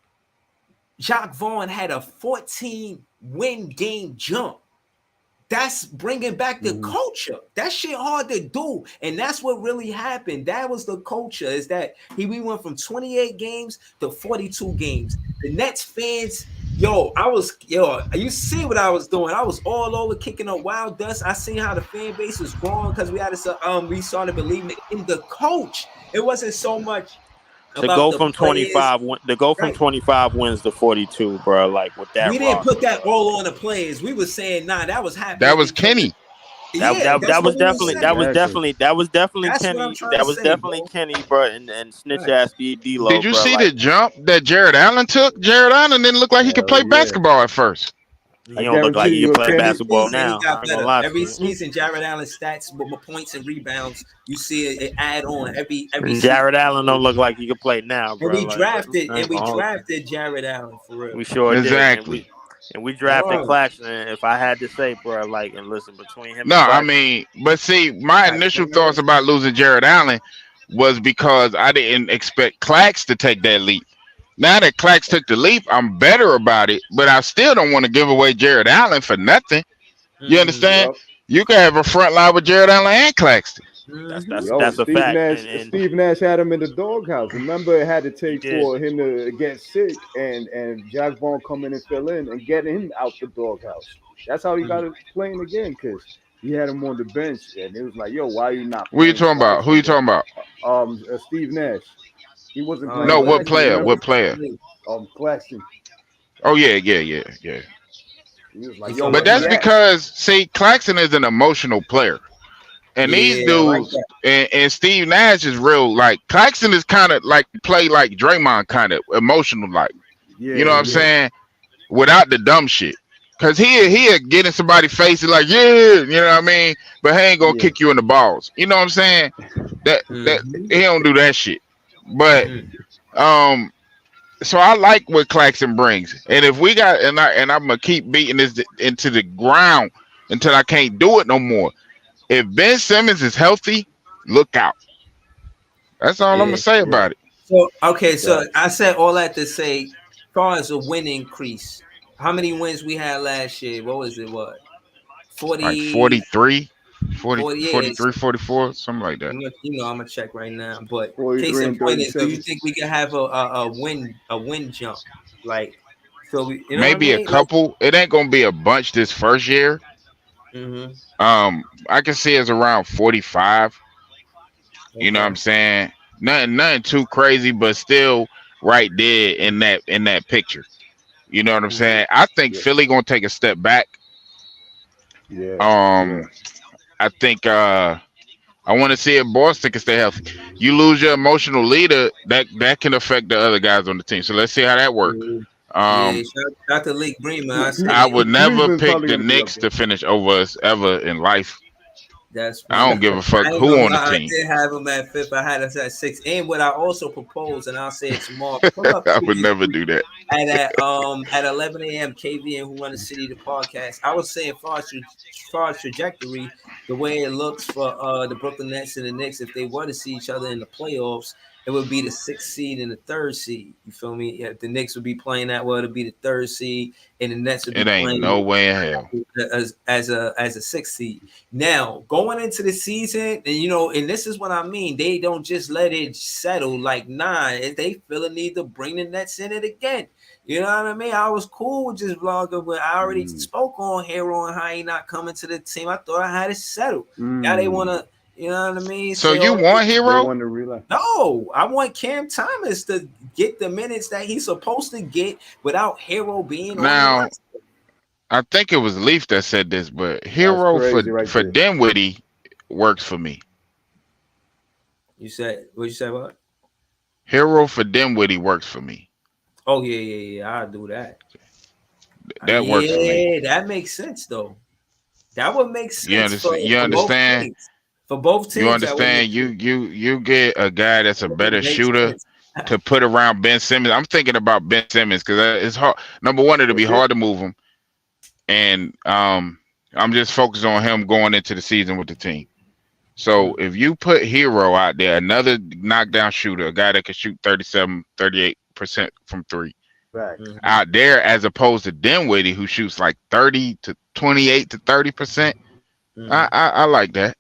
Jacques Vaughn had a 14 win game jump, that's bringing back the Mhm. culture. That shit hard to do, and that's what really happened. That was the culture. Is that we went from 28 games to 42 games. The Nets fans, you see what I was doing? I was all over kicking up wild dust. I seen how the fan base was growing because we started believing in the coach. It wasn't so much To about go the from players, 25 to go from right? 25 wins to 42, bro, like with that We didn't put roster, that bro. all on the players. We were saying, nah, that was That happening was because Kenny. yeah, that's That what was we were definitely saying. Exactly. That's what I'm Kenny. trying to That was say, definitely bro. Kenny, bro, and snitch Right. ass D'Lo, Did you bro. see the Like jump that Jared Allen took? Jared Allen didn't look like he could Hell play yeah. basketball at first. he I don't look like guarantee he can you, play Every Kenny. basketball season he now. got I ain't gonna better. lie to Every you. season, Jared Allen stats, more points and rebounds. You see it add on every And season. Jared Allen don't look like he can play now, And bro. we Like drafted I ain't and we gonna hold you. drafted Jared Allen for real. We sure did, Exactly. and we drafted Word. Claxton. And if I had to say, bro, like and listen between him No, and I Claxton, mean, but see, my Facts, initial thoughts man. about losing Jared Allen was because I didn't expect Clax to take that leap. Now that Clax took the leap, I'm better about it, but I still don't want to give away Jared Allen for nothing. You Mm-hmm. understand? Yup. You can have a front line with Jared Allen and Claxton. Mm-hmm. Yo, that's a Steve fact, Nash. and Steve Nash had him in the doghouse. Remember, it had to he take did. for him to get sick, and Jack Vaughn come in and fill in and get him out the doghouse. That's how he got it playing again, because he had him on the bench, and it was like, yo, why are you not What you playing talking about? Who you Claxton? talking about? Steve Nash. He wasn't No, playing What what is Claxton. player? Remember? What player? Claxton. Oh yeah. He was You like, yo, talking But where about that's he Clay? at? because see, Claxton is an emotional player. And these Yeah, I like dudes that. and Steve Nash is real. Like Claxton is kind of like play like Draymond, kind of emotional. Like you know Yeah, what I'm Mm-hmm. yeah, saying? Without the dumb shit. Cause he'll get in somebody's face and like yeah, you know what I mean. But he ain't gonna yeah, kick you in the balls. You know what I'm saying? That Mm-hmm. he don't do that shit. But Mm-hmm. um, so I like what Claxton brings. And if we got I'm gonna keep beating this into the ground until I can't do it no more. If Ben Simmons is healthy, look out. That's all I'm gonna Yeah. say yeah. about it. So okay, so Facts. I said all that to say, as far as a win increase, how many wins we had last year? What was it? What Like 40, 43, 40 years? 43, 44, something like that. I'm gonna check right now. But case 43 in and point is, do you 37. think we can have a win jump? Like, so you know what I Maybe a mean? Like, couple. It ain't gonna be a bunch this first year. mm-hmm. I can see it's around 45. You know what Okay. I'm saying? Nothing too crazy, but still right there in that picture. You know what I'm Mm-hmm. saying? I think Yeah, Philly gonna take a step back. yeah, yeah, Um, I think I want to see if Boston can stay healthy. You lose your emotional leader, that can affect the other guys on the team. So let's see how that works. Yeah, Um, shout out to Lake Bremer. I said I would never Cleveland's pick probably the gonna be up Knicks there. to finish over us ever in life. that's I don't funny. give a fuck I ain't who gonna on the lie, I team. did have him at fifth. I had us at six. And what I also proposed, and I'll say it tomorrow. Pull up I would trees never do that. at 11 a.m. KV and Who Run the City the podcast. I was saying far as trajectory, the way it looks for the Brooklyn Nets and the Knicks, if they were to see each other in the playoffs, it would be the sixth seed and the third seed. You feel me? Yeah, the Knicks would be playing that well to be the third seed, and the Nets would be It ain't playing no way in hell. as a sixth seed. Now going into the season, and and this is what I mean. They don't just let it settle. Like they feel a need to bring the Nets in it again. You know what I mean? I was cool with just vlogging, but I already spoke on Herro and how he not coming to the team. I thought I had it settled. Now they want to, you know what I mean? So Say you all want They Herro? want to relax. no, I want Cam Thomas to get the minutes that he's supposed to get without Herro being on the Now, roster. I think it was Leaf that said this, but That's Herro crazy right for there. Dinwiddie works for me. You said what? You said what? Herro for Dinwiddie works for me. Oh yeah. I'll do that. That works for me. Yeah, that makes sense though. That would make You sense understand? You for both understand? teams. For both You teams, that would make understand? You get a guy that's a better makes shooter sense. to put around Ben Simmons. I'm thinking about Ben Simmons because it's hard. Number one, it'll be hard to move him, and I'm just focused on him going into the season with the team. So if you put Herro out there, another knockdown shooter, a guy that can shoot 37, 38% from three Facts. Mhm. out there, as opposed to Dinwiddie who shoots like 30 to 28 to 30%, Mhm. I like that.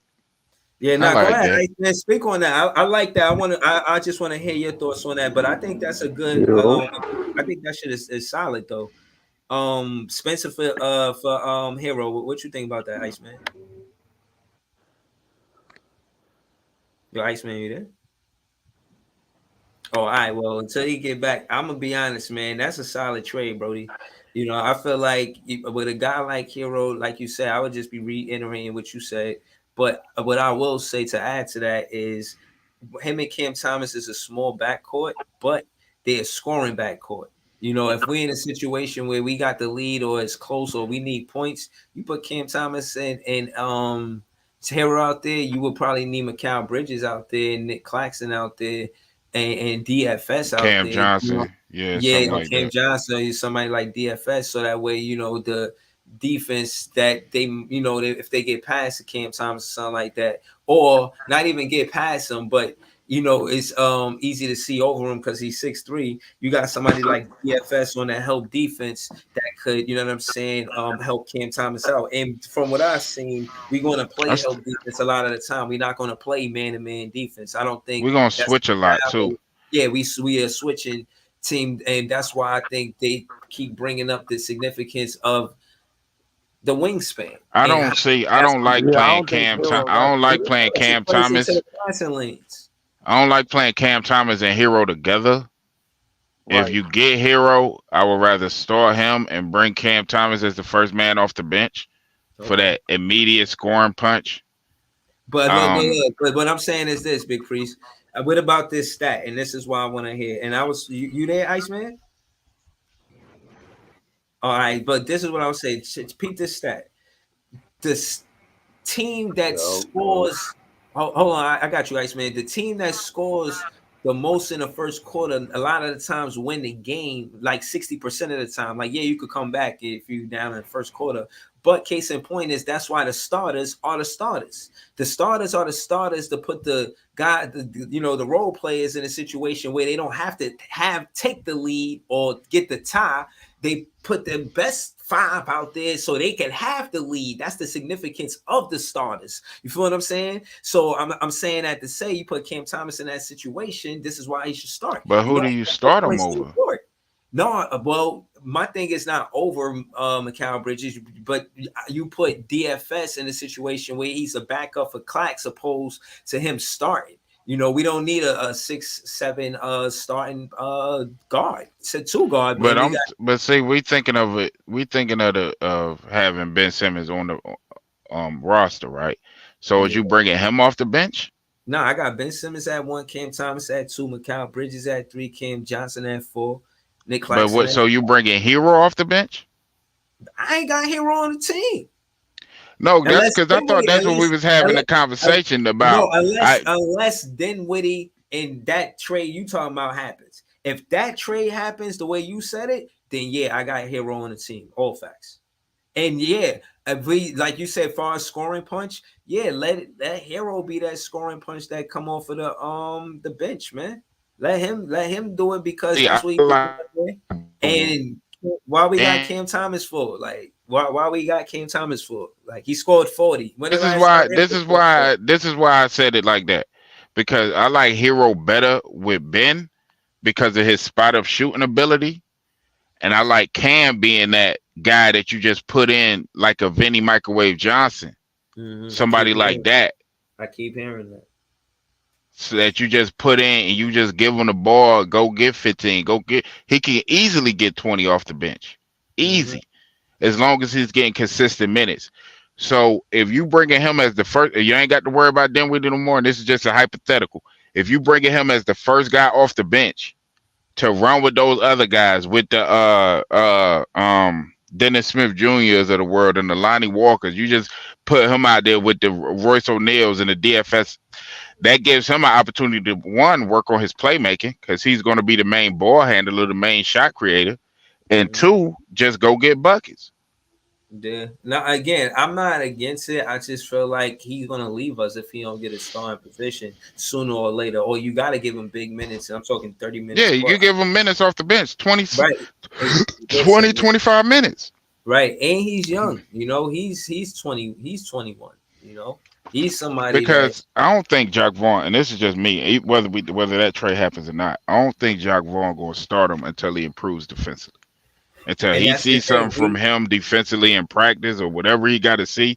Yeah, I now go like ahead, that. man. Speak on that. I like that. I just want to hear your thoughts on that. But I think that's a good. Yo. I think that shit is solid though. Spencer for Herro. What you think about that, Iceman? Yo, Iceman, you there? Oh, all right. Well, until you get back, I'm gonna be honest, man. That's a solid trade, Brody. I feel like with a guy like Herro, like you said, I would just be reiterating what you said. But what I will say to add to that is him and Cam Thomas is a small backcourt, but they're a scoring backcourt. If we're in a situation where we got the lead or it's close or we need points, you put Cam Thomas and Herro out there, you would probably need Mikal Bridges out there, Nick Claxton out there, and DFS out Cam there. Johnson, yeah, Yeah, something or like Cam that. Johnson, or somebody like DFS, so that way the defense that if they get past the Cam Thomas or something like that, or not even get past him, but it's easy to see over him because he's 6'3". You got somebody like DFS on that help defense that could, you know what I'm saying, help Cam Thomas out. And from what I've seen, we're going to play That's, help defense a lot of the time. We're not going to play man-to-man defense. I don't think we're gonna that's switch a lot too. yeah, we are switching team, and that's why I think they keep bringing up the significance of the wingspan. I And don't see. I that's don't like Yeah, I playing don't think Cam. Hero I like don't like playing Cam place into Thomas. the passing lanes. I don't like playing Cam Thomas and Herro together. If right. you get Herro, I would rather start him and bring Cam Thomas as the first man off the bench for Okay. that immediate scoring punch. But Um, but what I'm saying is this, Big Priest. What about this stat? And this is why I want to hear. And I was you there, Iceman? All right, but this is what I was saying. Peep this stat. This team that Yo. scores. Hold on, I got you, Iceman. The team that scores the most in the first quarter, a lot of the times win the game, like 60% of the time. Like, yeah, you could come back if you down in the first quarter. But case in point is that's why the starters are the starters. The starters are the starters to put the guy, the role players in a situation where they don't have to take the lead or get the tie. They put their best five out there so they can have the lead. That's the significance of the starters. You feel what I'm saying? So I'm saying that to say you put Cam Thomas in that situation, this is why he should start. but who do you start him Points to over? the court. No, well, my thing is not over Mikal Bridges, but you put DFS in a situation where he's a backup for Clax opposed to him starting. We don't need a 6'7" starting guard. It's a two guard, But and we got but see, we thinking of it. We thinking of having Ben Simmons on the roster, right? So is yeah. you bringing him off the bench? No, I got Ben Simmons at 1, Cam Thomas at 2, Mikal Bridges at 3, Cam Johnson at 4. Nick But Claxton. what? So you bringing Herro off the bench? I ain't got Herro on the team. No, that's Unless because I thought Dinwiddie, that's what we was having a conversation about. unless Dinwiddie and that trade you talking about happens. If that trade happens the way you said it, then yeah, I got Herro on the team. All facts. And yeah, if we like you said, far as scoring punch, yeah, let Herro be that scoring punch that come off of the bench, man. Let him do it because See, that's I what he was like doing. And why we got and Cam Thomas for? Like, why we got Cam Thomas for? Like, he scored 40. When the this is last time why Herro this is scored 40? why this is why I said it like that, because I like Herro better with Ben because of his spot up shooting ability, and I like Cam being that guy that you just put in like a Vinny Microwave Johnson, somebody like that. I keep hearing that. So that you just put in and you just give him the ball, go get 15, he can easily get 20 off the bench. Easy. As long as he's getting consistent minutes. So if you bringing him as the first, you ain't got to worry about Dinwiddie no more. And this is just a hypothetical. If you bringing him as the first guy off the bench to run with those other guys, with the Dennis Smith Jr.'s of the world and the Lonnie Walkers, you just put him out there with the Royce O'Neals and the DFS. That gives him an opportunity to, one, work on his playmaking because he's going to be the main ball handler, the main shot creator, and two, just go get buckets. Yeah. Now again, I'm not against it. I just feel like he's gonna leave us if he don't get a starting position sooner or later. Or you got to give him big minutes. I'm talking 30 minutes. Yeah, you give him minutes off the bench, 20, right. 20, 25 minutes. Right, and he's young. You know, he's 20. He's 21. You know, he's somebody because I don't think Jacque Vaughn, and this is just me, whether that trade happens or not, I don't think Jacque Vaughn going to start him until he improves defensively. Until he sees something from him defensively in practice or whatever he got to see,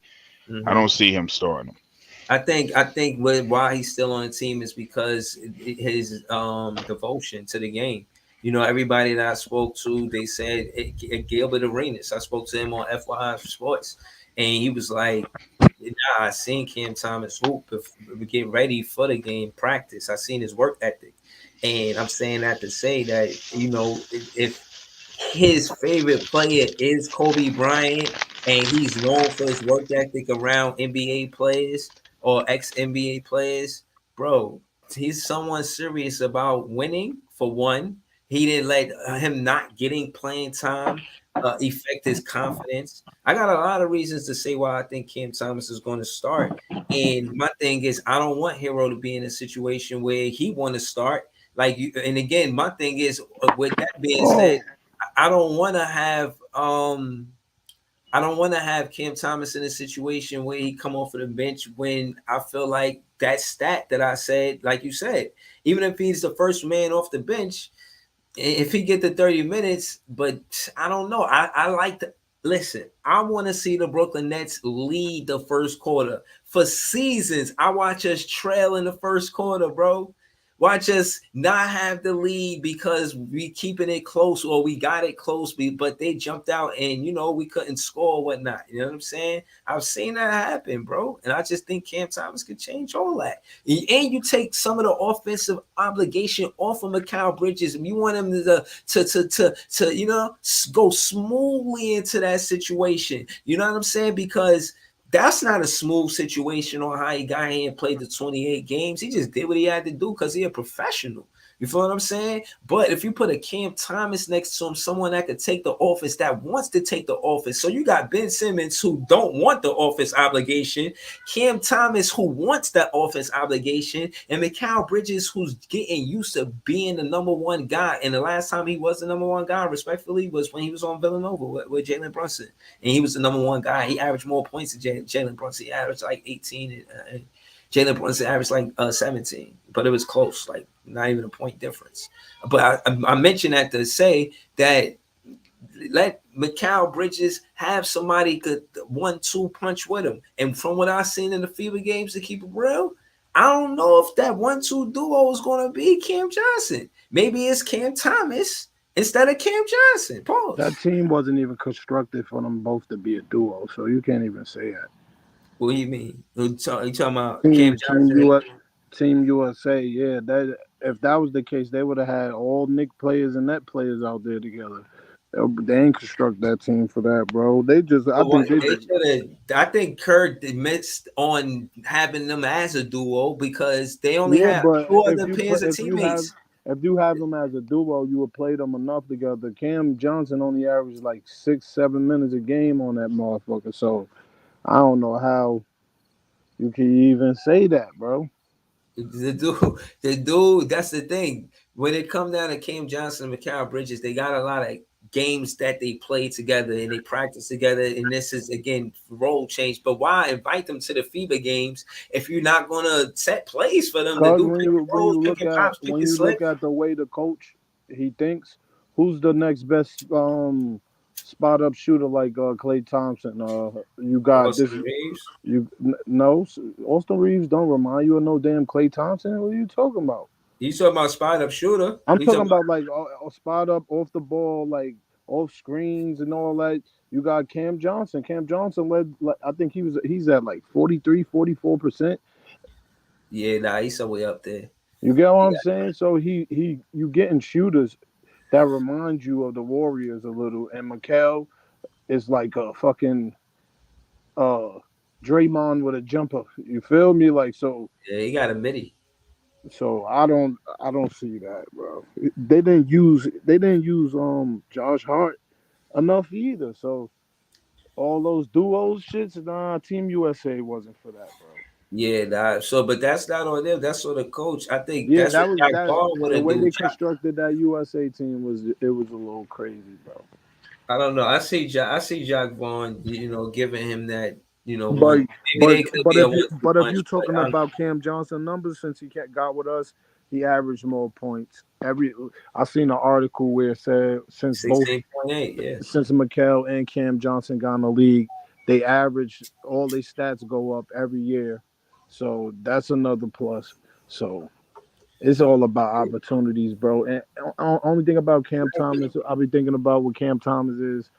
I don't see him starting him. I think why he's still on the team is because his devotion to the game. You know, everybody that I spoke to, they said Gilbert Arenas. I spoke to him on FYI Sports, and he was like, "Nah, I seen Cam Thomas hoop get ready for the game practice. I seen his work ethic, and I'm saying that to say that if his favorite player is Kobe Bryant, and he's known for his work ethic around NBA players or ex-NBA players, bro, he's someone serious about winning. For one, he didn't let him not getting playing time affect his confidence. I got a lot of reasons to say why I think Cam Thomas is going to start. And my thing is, I don't want Herro to be in a situation where he want to start. Like you, and again, my thing is, with that being said, I don't want to have Cam Thomas in a situation where he come off of the bench when I feel like that stat that I said, like you said, even if he's the first man off the bench, if he get the 30 minutes, but I don't know. I like to listen. I want to see the Brooklyn Nets lead the first quarter. For seasons, I watch us trail in the first quarter, bro. Watch us not have the lead because we keeping it close or we got it close, but they jumped out and we couldn't score or whatnot. You know what I'm saying? I've seen that happen, bro. And I just think Cam Thomas could change all that. And you take some of the offensive obligation off of Mikal Bridges. You want him to go smoothly into that situation. You know what I'm saying? Because that's not a smooth situation on how he got here and played the 28 games. He just did what he had to do because he's a professional. You feel what I'm saying? But if you put a Cam Thomas next to him, someone that could take the office, that wants to take the office. So you got Ben Simmons who don't want the office obligation, Cam Thomas who wants that office obligation, and Mikal Bridges who's getting used to being the number one guy. And the last time he was the number one guy, respectfully, was when he was on Villanova with Jalen Brunson. And he was the number one guy. He averaged more points than Jalen Brunson. He averaged like 18 and Jalen Brunson averaged like 17, but it was close, like not even a point difference. But I mentioned that to say that let Mikal Bridges have somebody could 1-2 punch with him. And from what I've seen in the FIBA games, to keep it real, I don't know if that 1-2 duo is going to be Cam Johnson. Maybe it's Cam Thomas instead of Cam Johnson. Pause. That team wasn't even constructed for them both to be a duo, so you can't even say that. What do you mean? You talking about Cam Johnson? Team USA, yeah. if that was the case, they would have had all Nick players and net players out there together. They ain't construct that team for that, bro. They just, I But what think they they just. should have, I think Kurt missed on having them as a duo because they only Yeah, have but two if other you play, pairs of teammates. if you have them as a duo, you would play them enough together. Cam Johnson only averaged like 6, 7 minutes a game on that motherfucker. So I don't know how you can even say that, bro. The dude, that's the thing. When it comes down to Cam Johnson and Mikal Bridges, they got a lot of games that they play together and they practice together. And this is again role change. But why invite them to the FIBA games if you're not gonna set plays for them to Cause do pick and rolls, pick and pops, pick when and you slip? look at the way the coach he thinks, who's the next best spot up shooter like Klay Thompson? You got this. Austin Reeves. No, Austin Reeves don't remind you of no damn Klay Thompson. What are you talking about? You talking about spot up shooter? I'm We talking talking about like a spot up off the ball, like off screens and all that. You got Cam Johnson. Cam Johnson led. Like, I think he's at like 43, 44%. yeah, nah, he's somewhere up there. You get what I'm Yeah, saying? So you getting shooters that remind you of the Warriors a little, and Mikal is like a fucking uh Draymond with a jumper. You feel me? Like yeah, he got a midi. so I don't see that, bro. They didn't use Josh Hart enough either. So all those duos shits, nah, Team USA wasn't for that, bro. Yeah, nah, so but that's not on them. That's on the coach. I think Yeah, that's what that was Jack that Vaughn would the have way do. they constructed that USA team was it was a little crazy, bro. I don't know. I see Jack Vaughn, giving him that, But one. Maybe they could but be a if you 1-2 but if punch, you but talking I don't about Cam Johnson numbers since he got with us, he averaged more points. I seen an article where it said 16.8. Yeah, since Mikal and Cam Johnson got in the league, they average all their stats go up every year. So that's another plus. So it's all about opportunities, bro. And only thing about Cam Thomas, I'll be thinking about what Cam Thomas is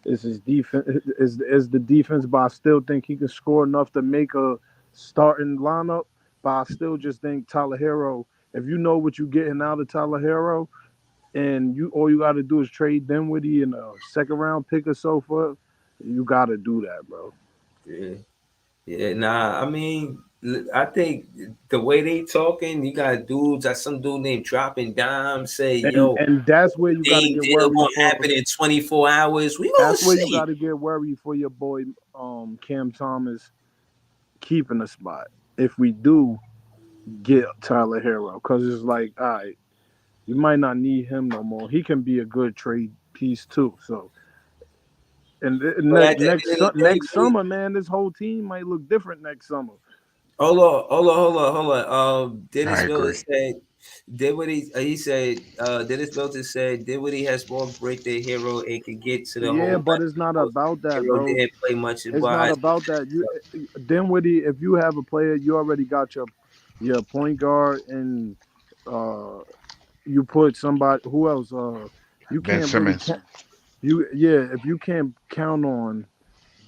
his defense is the defense, but I still think he can score enough to make a starting lineup. But I still just think Tyler Herro, if you know what you're getting out of Tyler Herro, and you all you got to do is trade Dinwiddie in a second round pick or so for, you got to do that, bro. yeah, yeah. Nah, I mean, I think the way they talking, you got dudes. Like some dude named Dropping Dime say, "Yo, And that's where you got to dang get deal worried gonna for. happen in 24 hours. We gonna That's where you got see." to get worried for your boy Cam Thomas keeping a spot. If we do get Tyler Herro, because it's like, all right, you might not need him no more. He can be a good trade piece too. So, and But at the end of the day, next summer, man, this whole team might look different next summer. Dennis I Miller agree. said, did what he said, Dennis Milton said, did what he has more birthday hero and could get to the Yeah, hole. but it's not about that, Hero bro. didn't play much, It's but not about that. You Dinwiddie, if you have a player, you already got your point guard, and uh, you put somebody who else. You Ben can't really Simmons. count. If you can't count on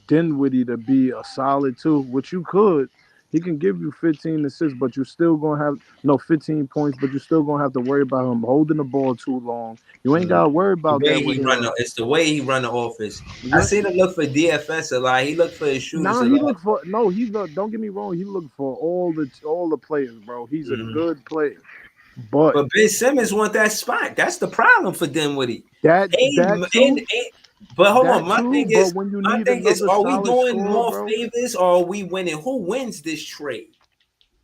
Dinwiddie to be a solid two, which you could. He can give you 15 assists, but you still gonna have no 15 points, but you still gonna have to worry about him holding the ball too long. You ain't gotta worry the about way that with he run Hero. it's the way he run the offense. I You seen him look for DFS a lot. He looked for his shooters Nah, a he lot. looked for no. He look. Don't get me wrong. He looked for all the players, bro. He's a Mhm. good player, but But Ben Simmons want that spot. That's the problem for Dinwiddie. that too, But hold on. that too. But when you My need thing is, another are we solid doing scorer, more bro, favors or are we winning? Who wins this trade?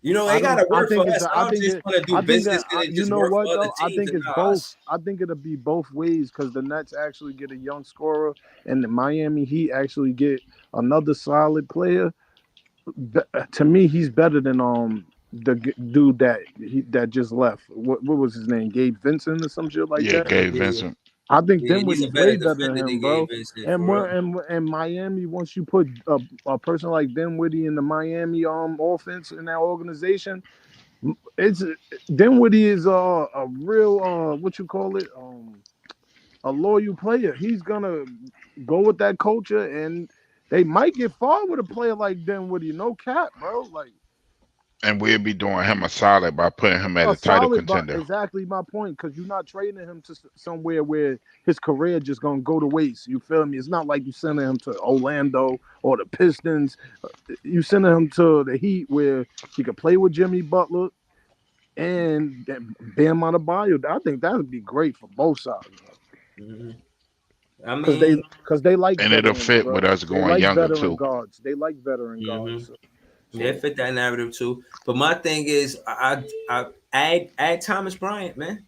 I They don't. gotta I work for think it's. us. I don't just want to do I think business that. and it You just know work what for other though? I teams think and it's not both. us. I think it'll be both ways because the Nets actually get a young scorer, and the Miami Heat actually get another solid player. To me, he's better than dude that just left. What was his name? Gabe Vincent or some shit like Yeah, that. Gabe Yeah, Vincent. I think yeah, he's a Dinwiddie's better way better than defender him, than Gabe bro. Vincent And for more real. and Miami, once you put a person like Dinwiddie in the Miami offense in that organization, it's Dinwiddie is a real what you call it a loyal player. He's gonna go with that culture, and they might get far with a player like Dinwiddie. No cap, bro. Like And we'll be doing him a solid by putting him at a title solid, but contender. exactly my point. Because you're not trading him to somewhere where his career just gonna go to waste. You feel me? It's not like you sending him to Orlando or the Pistons. You sending him to the Heat where he could play with Jimmy Butler and Bam Adebayo. I think that would be great for both sides. Mm-hmm. I Because mean, they like And it'll veterans, fit with bro. us They going like younger veteran too. guards. They like veteran guards. mm-hmm. So, They fit that narrative too. But my thing is, I add Thomas Bryant, man,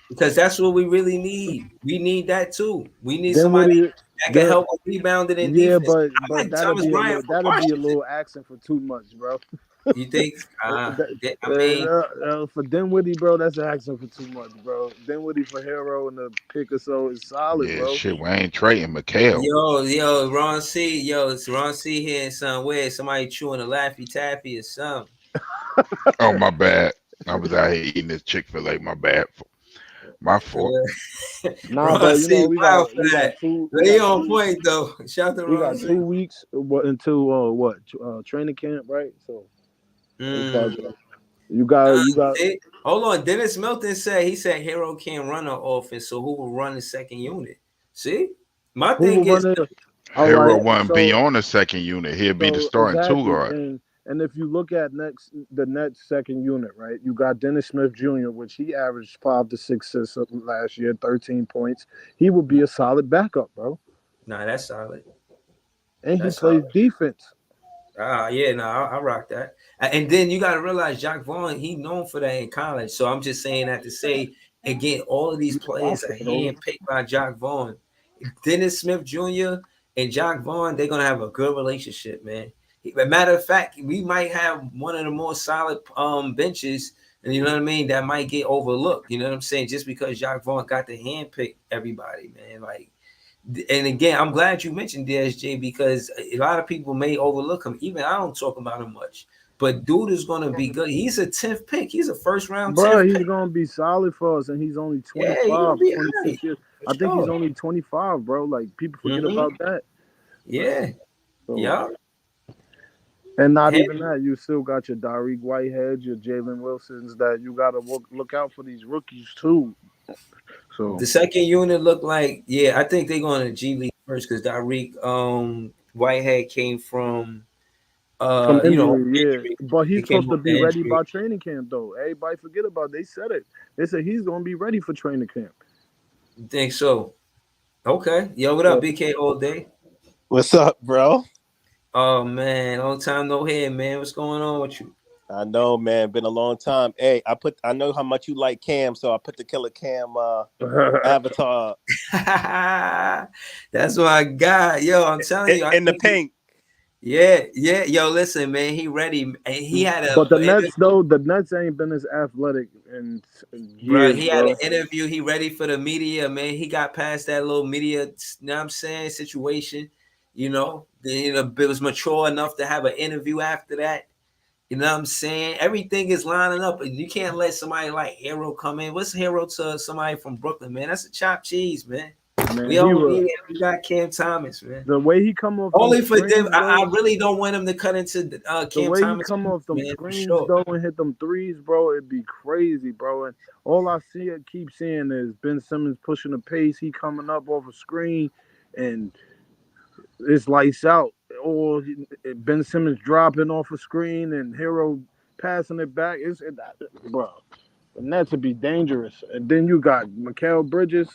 because that's what we really need. We need that too. We need then what somebody do you? that can Then, help us rebounding in yeah, defense. but I like that'll Thomas be a Bryant little for Washington. asking for too much, bro. You think? I mean, For Dinwiddie, bro, that's asking for too much, bro. Dinwiddie for Herro and the pick or so is solid, Yeah, bro. shit, we ain't trading Mikhail. Ron C, it's Ron C here in some way. Somebody chewing a Laffy Taffy or something. Oh, my bad. I was out here eating this Chick-fil-A. My bad. My fault. Nah, Ron but C, wow for we got that. He on two point though. Shout out to we Ron got C. 2 weeks until training camp, right? So you got Hold on. Dennis Milton said Herro can't run an offense, so who will run the second unit? See, my who thing will is, run it? All right, Herro wouldn't be so on the second unit. He'll be the so starting two exactly, guard. and if you look at the Nets second unit, right? You got Dennis Smith Jr., which he averaged 5 to 6 assists last year, 13 points. He would be a solid backup, bro. nah, that's solid. And he That's plays solid. defense. Yeah, no, I rock that. And then you got to realize Jacques Vaughn, he known for that in college. So I'm just saying that to say again, all of these players are handpicked by Jacques Vaughn. Dennis Smith Jr. and Jacques Vaughn, they're gonna have a good relationship, man. Matter of fact, we might have one of the more solid benches, and you know what I mean, that might get overlooked. You know what I'm saying? Just because Jacques Vaughn got to handpick everybody, man. Like, and again, I'm glad you mentioned DSJ because a lot of people may overlook him. Even I don't talk about him much. But dude is going to be good. He's a 10th pick. He's a first round 10th Bro, he's pick. going to be solid for us, and he's only Yeah, he's going 25, to be 26 right. years. I think he's only 25, bro. Like, people forget about that. Yeah. So, yeah. And not even that. You still got your Dariq Whitehead, your Jalen Wilsons that you got to look out for these rookies, too. So the second unit looked like, I think they're going to G League first because Dariq Whitehead came from injury, but he's He came supposed to from be the ready injury. by training camp, though. Everybody forget about it. They said it. They said he's going to be ready for training camp. You think so? Okay. Yo, what up, BK all day? What's up, bro? Oh, man. Long time no hear, man. What's going on with you? I know, man. Been a long time. Hey, I know how much you like Cam, so I put the Killer Cam avatar. That's what I got. Yo, I'm telling you. In the pink. Yeah. Yo, listen, man. He ready. He had But the Nets, though, the Nets ain't been as athletic in years, He had an interview. He ready for the media, man. He got past that little media, you know what I'm saying, situation. You know, it was mature enough to have an interview after that. You know what I'm saying? Everything is lining up. You can't let somebody like Herro come in. What's Herro to somebody from Brooklyn, man? That's a chopped cheese, man. We don't need it. We got Cam Thomas, man. The way he come off only for screens, them, I really don't want him to cut into Cam the way Thomas. He come off them screens, sure. though, and hit them threes, bro, it'd be crazy, bro. And all I keep seeing is Ben Simmons pushing the pace. He coming up off a screen, and it's lights out. Or Ben Simmons dropping off a screen, and Herro passing it back. Bro, the Nets would be dangerous. And then you got Mikal Bridges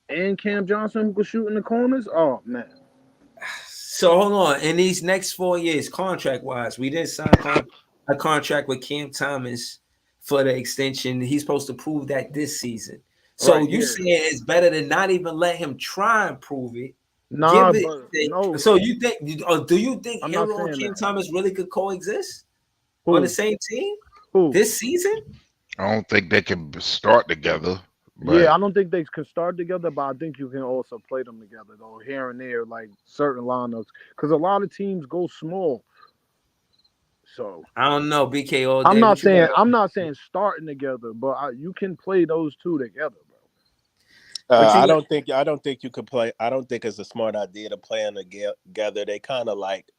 and Cam Johnson who could shoot in the corners. Oh, man. So hold on. In these next 4 years, contract-wise, we didn't sign a contract with Cam Thomas for the extension. He's supposed to prove that this season. So Right, saying it's better to not even let him try and prove it. Nah, no. So you think, or do you think Herro and Cam that. Thomas really could coexist Who? on the same team Who? this season? I don't think they can start together. Yeah, I don't think they can start together, but I think you can also play them together, though, here and there, like certain lineups. Because a lot of teams go small. So I don't know, BK all day. I'm not saying starting together, but you can play those two together, bro. I don't think you could play. I don't think it's a smart idea to play them together. They kind of like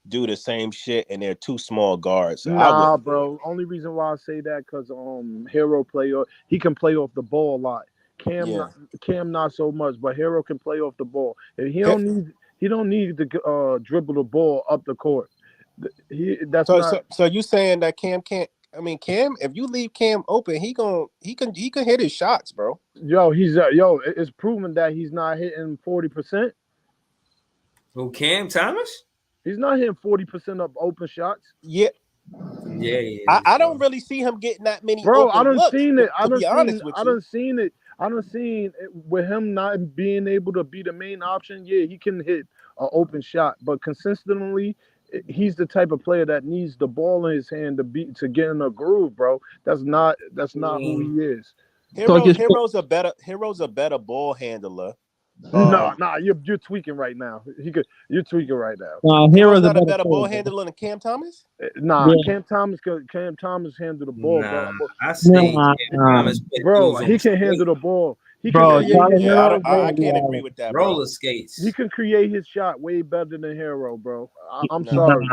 do the same shit, and they're two small guards. So nah, bro. Only reason why I say that because Herro he can play off the ball a lot. Cam not so much, but Herro can play off the ball. And he don't need to dribble the ball up the court. So you saying that Cam can't? I mean, Cam, if you leave Cam open, he can hit his shots, bro. It's proven that he's not hitting 40%. Who, Cam Thomas? He's not hitting 40% of open shots. Yeah. I don't really see him getting that many. Bro, open I done looks, seen it. to be honest with you. I done seen it with him not being able to be the main option. Yeah, he can hit an open shot, but consistently, he's the type of player that needs the ball in his hand to get in a groove, bro. That's not who he is. Herro's a better ball handler. Nah, you're tweaking right now. You're tweaking right now. Herro's not a better ball handler than Cam Thomas. Nah, yeah. Cam Thomas handle the ball, bro. I see Cam Thomas, bro. He can handle the ball. I can't agree with that. Roller skates. He can create his shot way better than Herro, bro. I'm sorry.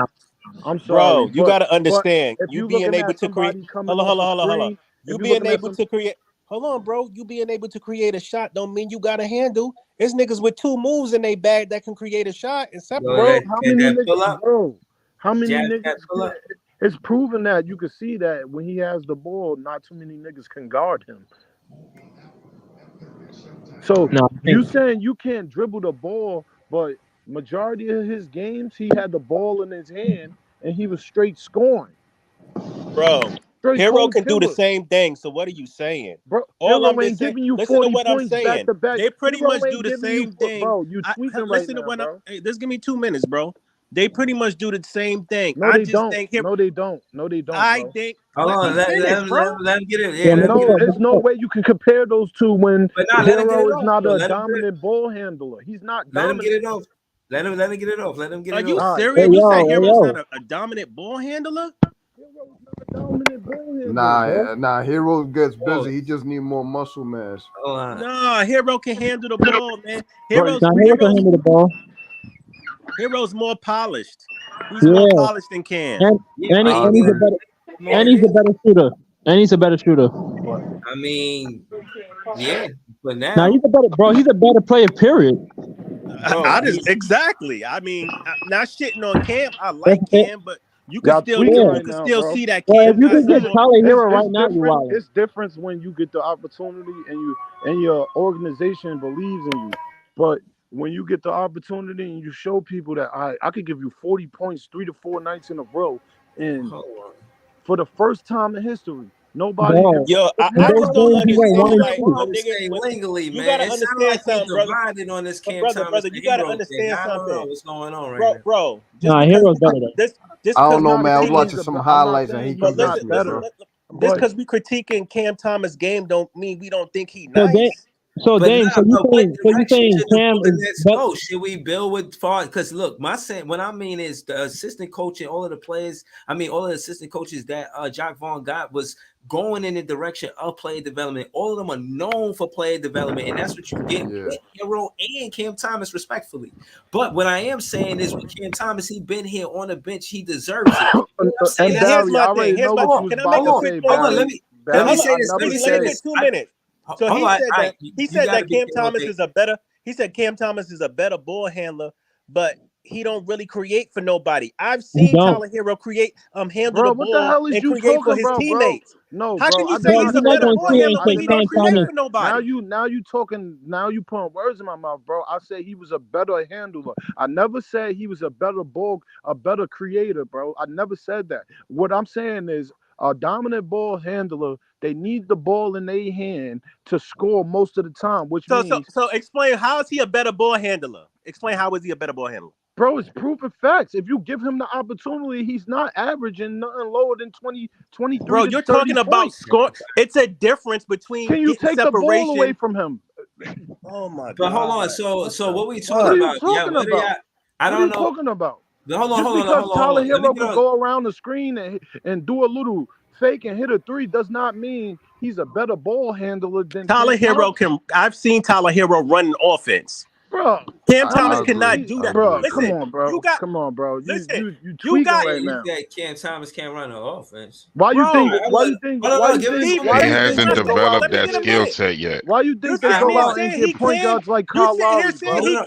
Bro, you got to understand. You being able to create. Hold on. You being able to create. Hold on, bro. You being able to create a shot don't mean you got a handle. There's niggas with two moves in their bag that can create a shot and separate. How many niggas? It's proven that you can see that when he has the ball, not too many niggas can guard him. So you saying you can't dribble the ball, but majority of his games he had the ball in his hand and he was straight scoring. Bro, Herro can do the same thing. So what are you saying? Bro, all I'm saying, giving you 40 points I'm saying. Back to back. They pretty much do the same thing. Bro, you tweaking right now, bro. Just give me 2 minutes, bro. They pretty much do the same thing. No, they don't. No, they don't. I think. Hold on, let him get it. Yeah, there's no way you can compare those two when Herro is not a dominant ball handler. He's not dominant. Let him get it off. Let him get it off. Are you serious? You say Herro's not a dominant ball handler? Nah, Herro gets busy. He just need more muscle mass. Nah, Herro can handle the ball, man. Herro can handle the ball. Herro's more polished. He's more polished than Cam. And he's a better shooter. And he's a better shooter. I mean, yeah, but now he's a better player, period. Exactly. I mean, not shitting on Cam. I like Cam, but you can still see that Cam. Well, if you can get Tyler Herro right now, you're it's different when you get the opportunity and your organization believes in you. But when you get the opportunity and you show people that I could give you 40 points 3 to 4 nights in a row, and for the first time in history, nobody. I just don't understand. Like, legally, man. You gotta understand something, brother. On this Cam Thomas, you gotta understand something. What's going on right now, bro? Herro's better though. I don't know, man. I was watching some highlights and he convinced me, bro. Just because we critiquing Cam Thomas' game don't mean we don't think he nice. So Dame, so you saying Cam is better? Should we build with far? Because look, what I mean is the assistant coach and all of the players. I mean, all of the assistant coaches that Jacques Vaughn got was going in the direction of player development. All of them are known for player development, and that's what you get with Herro and Cam Thomas, respectfully. But what I am saying is, with Cam Thomas, he been here on the bench. He deserves it. Here's my thing. Can I make a quick point? Let me say this. Let me say this. 2 minutes. So he said that Cam Thomas is a better. He said Cam Thomas is a better ball handler, but he don't really create for nobody. I've seen Tyler Herro handle the ball and create for his teammates. No, how can you say he's a better ball handler when he don't create for nobody? Now you putting words in my mouth, bro. I said he was a better handler. I never said he was a better creator, bro. I never said that. What I'm saying is a dominant ball handler. They need the ball in their hand to score most of the time, which means... So explain, how is he a better ball handler? Explain how is he a better ball handler? Bro, it's proof of facts. If you give him the opportunity, he's not averaging nothing lower than 23. Bro, you're talking about score. It's a difference between. Can you take separation. The ball away from him? Oh my god! But hold on. So what we talking about? I don't know. What are you talking about? Hold on. Because Tyler Herro can go around the screen and do a little fake and hit a three does not mean he's a better ball handler than Tyler Herro can. I've seen Tyler Herro run an offense. bro. Cam Thomas cannot do that, bro. Listen, Come on, bro. You got, come on, bro. Listen, You tweaking right now. Cam Thomas can't run the offense. Why you think? Why you think? Why you think? He hasn't developed that skill set yet. Why you think they go out and get point guards like Kyle Lowry, bro?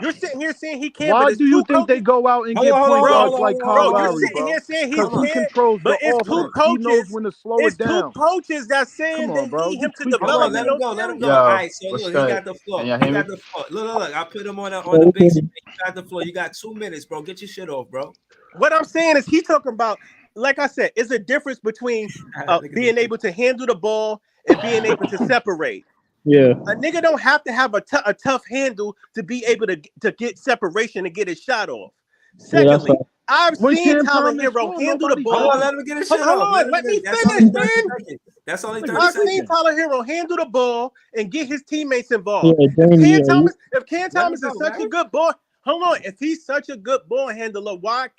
You're sitting here saying he can't. Why do you think they go out and get point guards like Kyle Lowry, You're sitting here saying he he controls the offense. He knows when to slow it down. It's two coaches that's saying they need him to develop. Let him go. Let him go. All right, so look, he got the floor. He got the floor. Look. I put him on the big screen. He got the floor. You got 2 minutes, bro. Get your shit off, bro. What I'm saying is he talking about, like I said, is a difference between being able to handle the ball and being able to separate. Yeah, a nigga don't have to have a tough handle to be able to get separation and get his shot off. Secondly, I've seen Tyler Herro handle the ball. Hold on, let him get his shot off. Let me finish, man. That's only 30 I've seconds. seen Tyler Herro handle the ball and get his teammates involved. If Cam Thomas is such a good ball, hold on. If he's such a good ball handler, why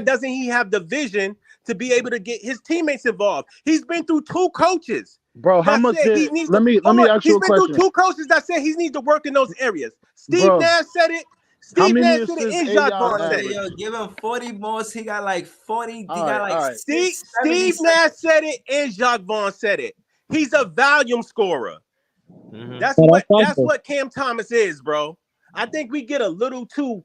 doesn't he have the vision to be able to get his teammates involved? He's been through 2 coaches. Bro, how much let me ask you a question. He's been through 2 coaches that said he needs to work in those areas. Steve Nash said it. Steve Nash said it. And Jacques Vaughn said it. Yo, give him 40 more. He got like 40. Steve Nash said it and Jacques Vaughn said it. He's a volume scorer. Mm-hmm. That's what Cam Thomas is, bro. I think we get a little too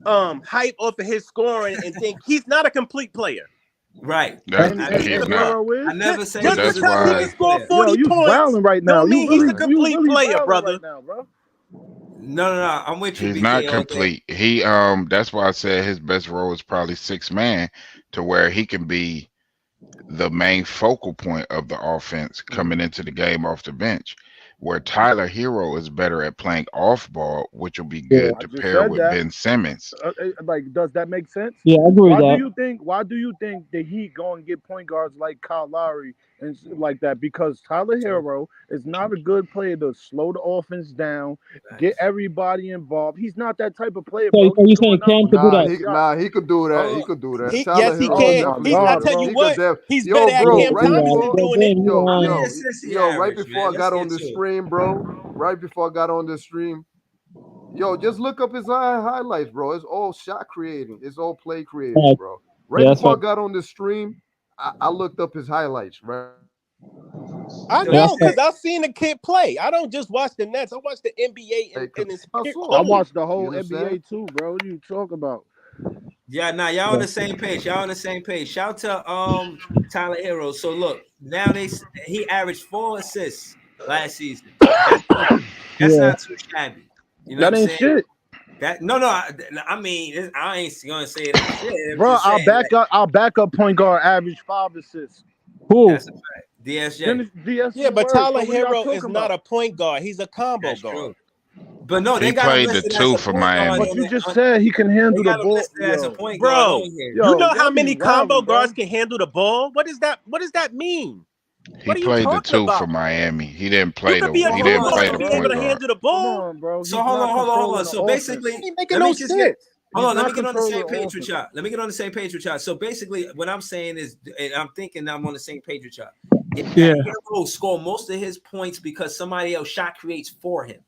hype off of his scoring and think he's not a complete player. Right. I never said just because he can score 40 points right now. Don't mean he's a complete player, brother. Right now, bro. No, I'm with you. He's not complete. He that's why I said his best role is probably 6 man, to where he can be the main focal point of the offense coming into the game off the bench. Where Tyler Herro is better at playing off ball, which will be good to pair with Ben Simmons. Does that make sense? Yeah, I agree with that. Why do you think the Heat go and get point guards like Kyle Lowry and like that? Because Tyler Herro is not a good player to slow the offense down, get everybody involved. He's not that type of player. So you saying Cam could do that? He could do that. He could do that. Yes, he can. I tell you what, he's better at Cam Thomas than doing it. Yo, right before I got on the stream, bro. Right before I got on the stream, yo, just look up his highlights, bro. It's all shot creating. It's all play creating, bro. Right before I got on the stream, I looked up his highlights, right? I know, because I've seen the kid play. I don't just watch the Nets. I watch the NBA and it's I watched the whole NBA too, bro. What are you talking about? Yeah, y'all on the same page. Shout out to Tyler Herro. So look, now he averaged 4 assists last season. That's not too shabby. You know that what ain't I'm saying? shit. I mean, I ain't gonna say that shit. Bro, our backup point guard averaged 5 assists. Who? That's a fact. DSJ. Yeah, but Tyler Herro is not a point guard. He's a combo guard. True. But no, he played the 2 for Miami. But you just said he can handle the ball. As a point bro, guard you know how many combo guards can handle the ball? What does that mean? He played the 2 for Miami. He didn't play the. He didn't play the point guard. Handle the ball. On, bro. So hold on. So basically, making no sense. Hold on, let me get on the same page with y'all. So basically, what I'm saying is, and I'm thinking I'm on the same page with y'all. If Herro score most of his points because somebody else shot creates for him.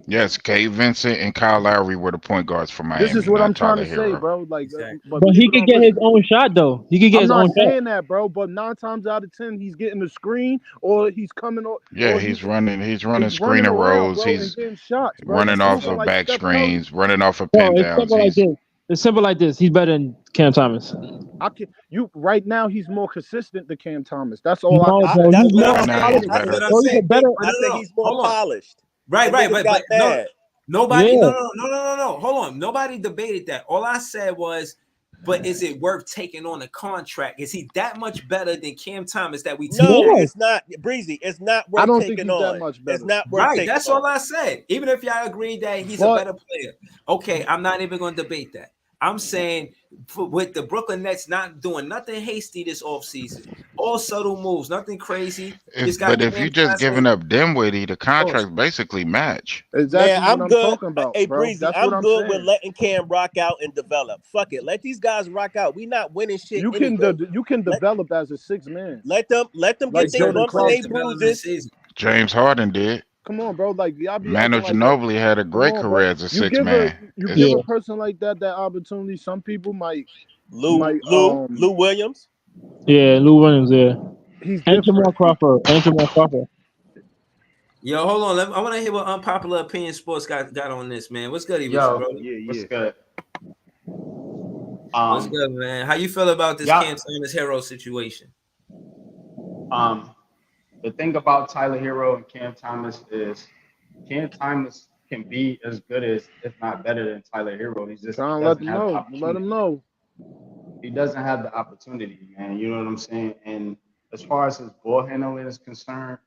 Yes, Gabe Vincent and Kyle Lowry were the point guards for Miami. This is what I'm trying to say, bro. Like, but he could get his own shot though. He could get his own shot. I'm not saying that, bro. But 9 times out of 10, he's getting the screen or he's coming on. Yeah, he's running screen and rolls. He's shots, running off of back screens, running off of pin downs. It's simple like this. He's better than Cam Thomas. Right now he's more consistent than Cam Thomas. That's all. I say he's more polished. Right, but nobody. No. Hold on. Nobody debated that. All I said was, but is it worth taking on a contract? Is he that much better than Cam Thomas that we? No, it's not, Breezy. It's not worth taking on. I don't think he's that much better. It's not worth taking on. That's all I said. Even if y'all agree that he's a better player, okay, I'm not even going to debate that. I'm saying with the Brooklyn Nets not doing nothing hasty this offseason, all subtle moves, nothing crazy. But if you're just giving up Dinwiddie, the contracts basically match. Exactly. Man, I'm good. Talking about, hey, Breezy, I'm good with letting Cam rock out and develop. Fuck it, let these guys rock out. We not winning shit. You can develop as a 6 man. Let them get their bumps and their bruises. James Harden did. Come on, bro. Like y'all be Manu acting like Ginobili had a come great on, bro. career as a You six give man. a person like that opportunity. Some people might Lou Williams. Yeah, Lou Williams. Yeah. He's and different. Jamal Crawford. Yo, hold on. I want to hear what Unpopular Opinion Sports got on this, man. What's good, Yo, bro? What's good? What's good, man? How you feel about this Cam Thomas Herro situation? The thing about Tyler Herro and Cam Thomas is Cam Thomas can be as good as, if not better than Tyler Herro. He's just trying to let them know. Let him know. He doesn't have the opportunity, man. You know what I'm saying? And as far as his ball handling is concerned,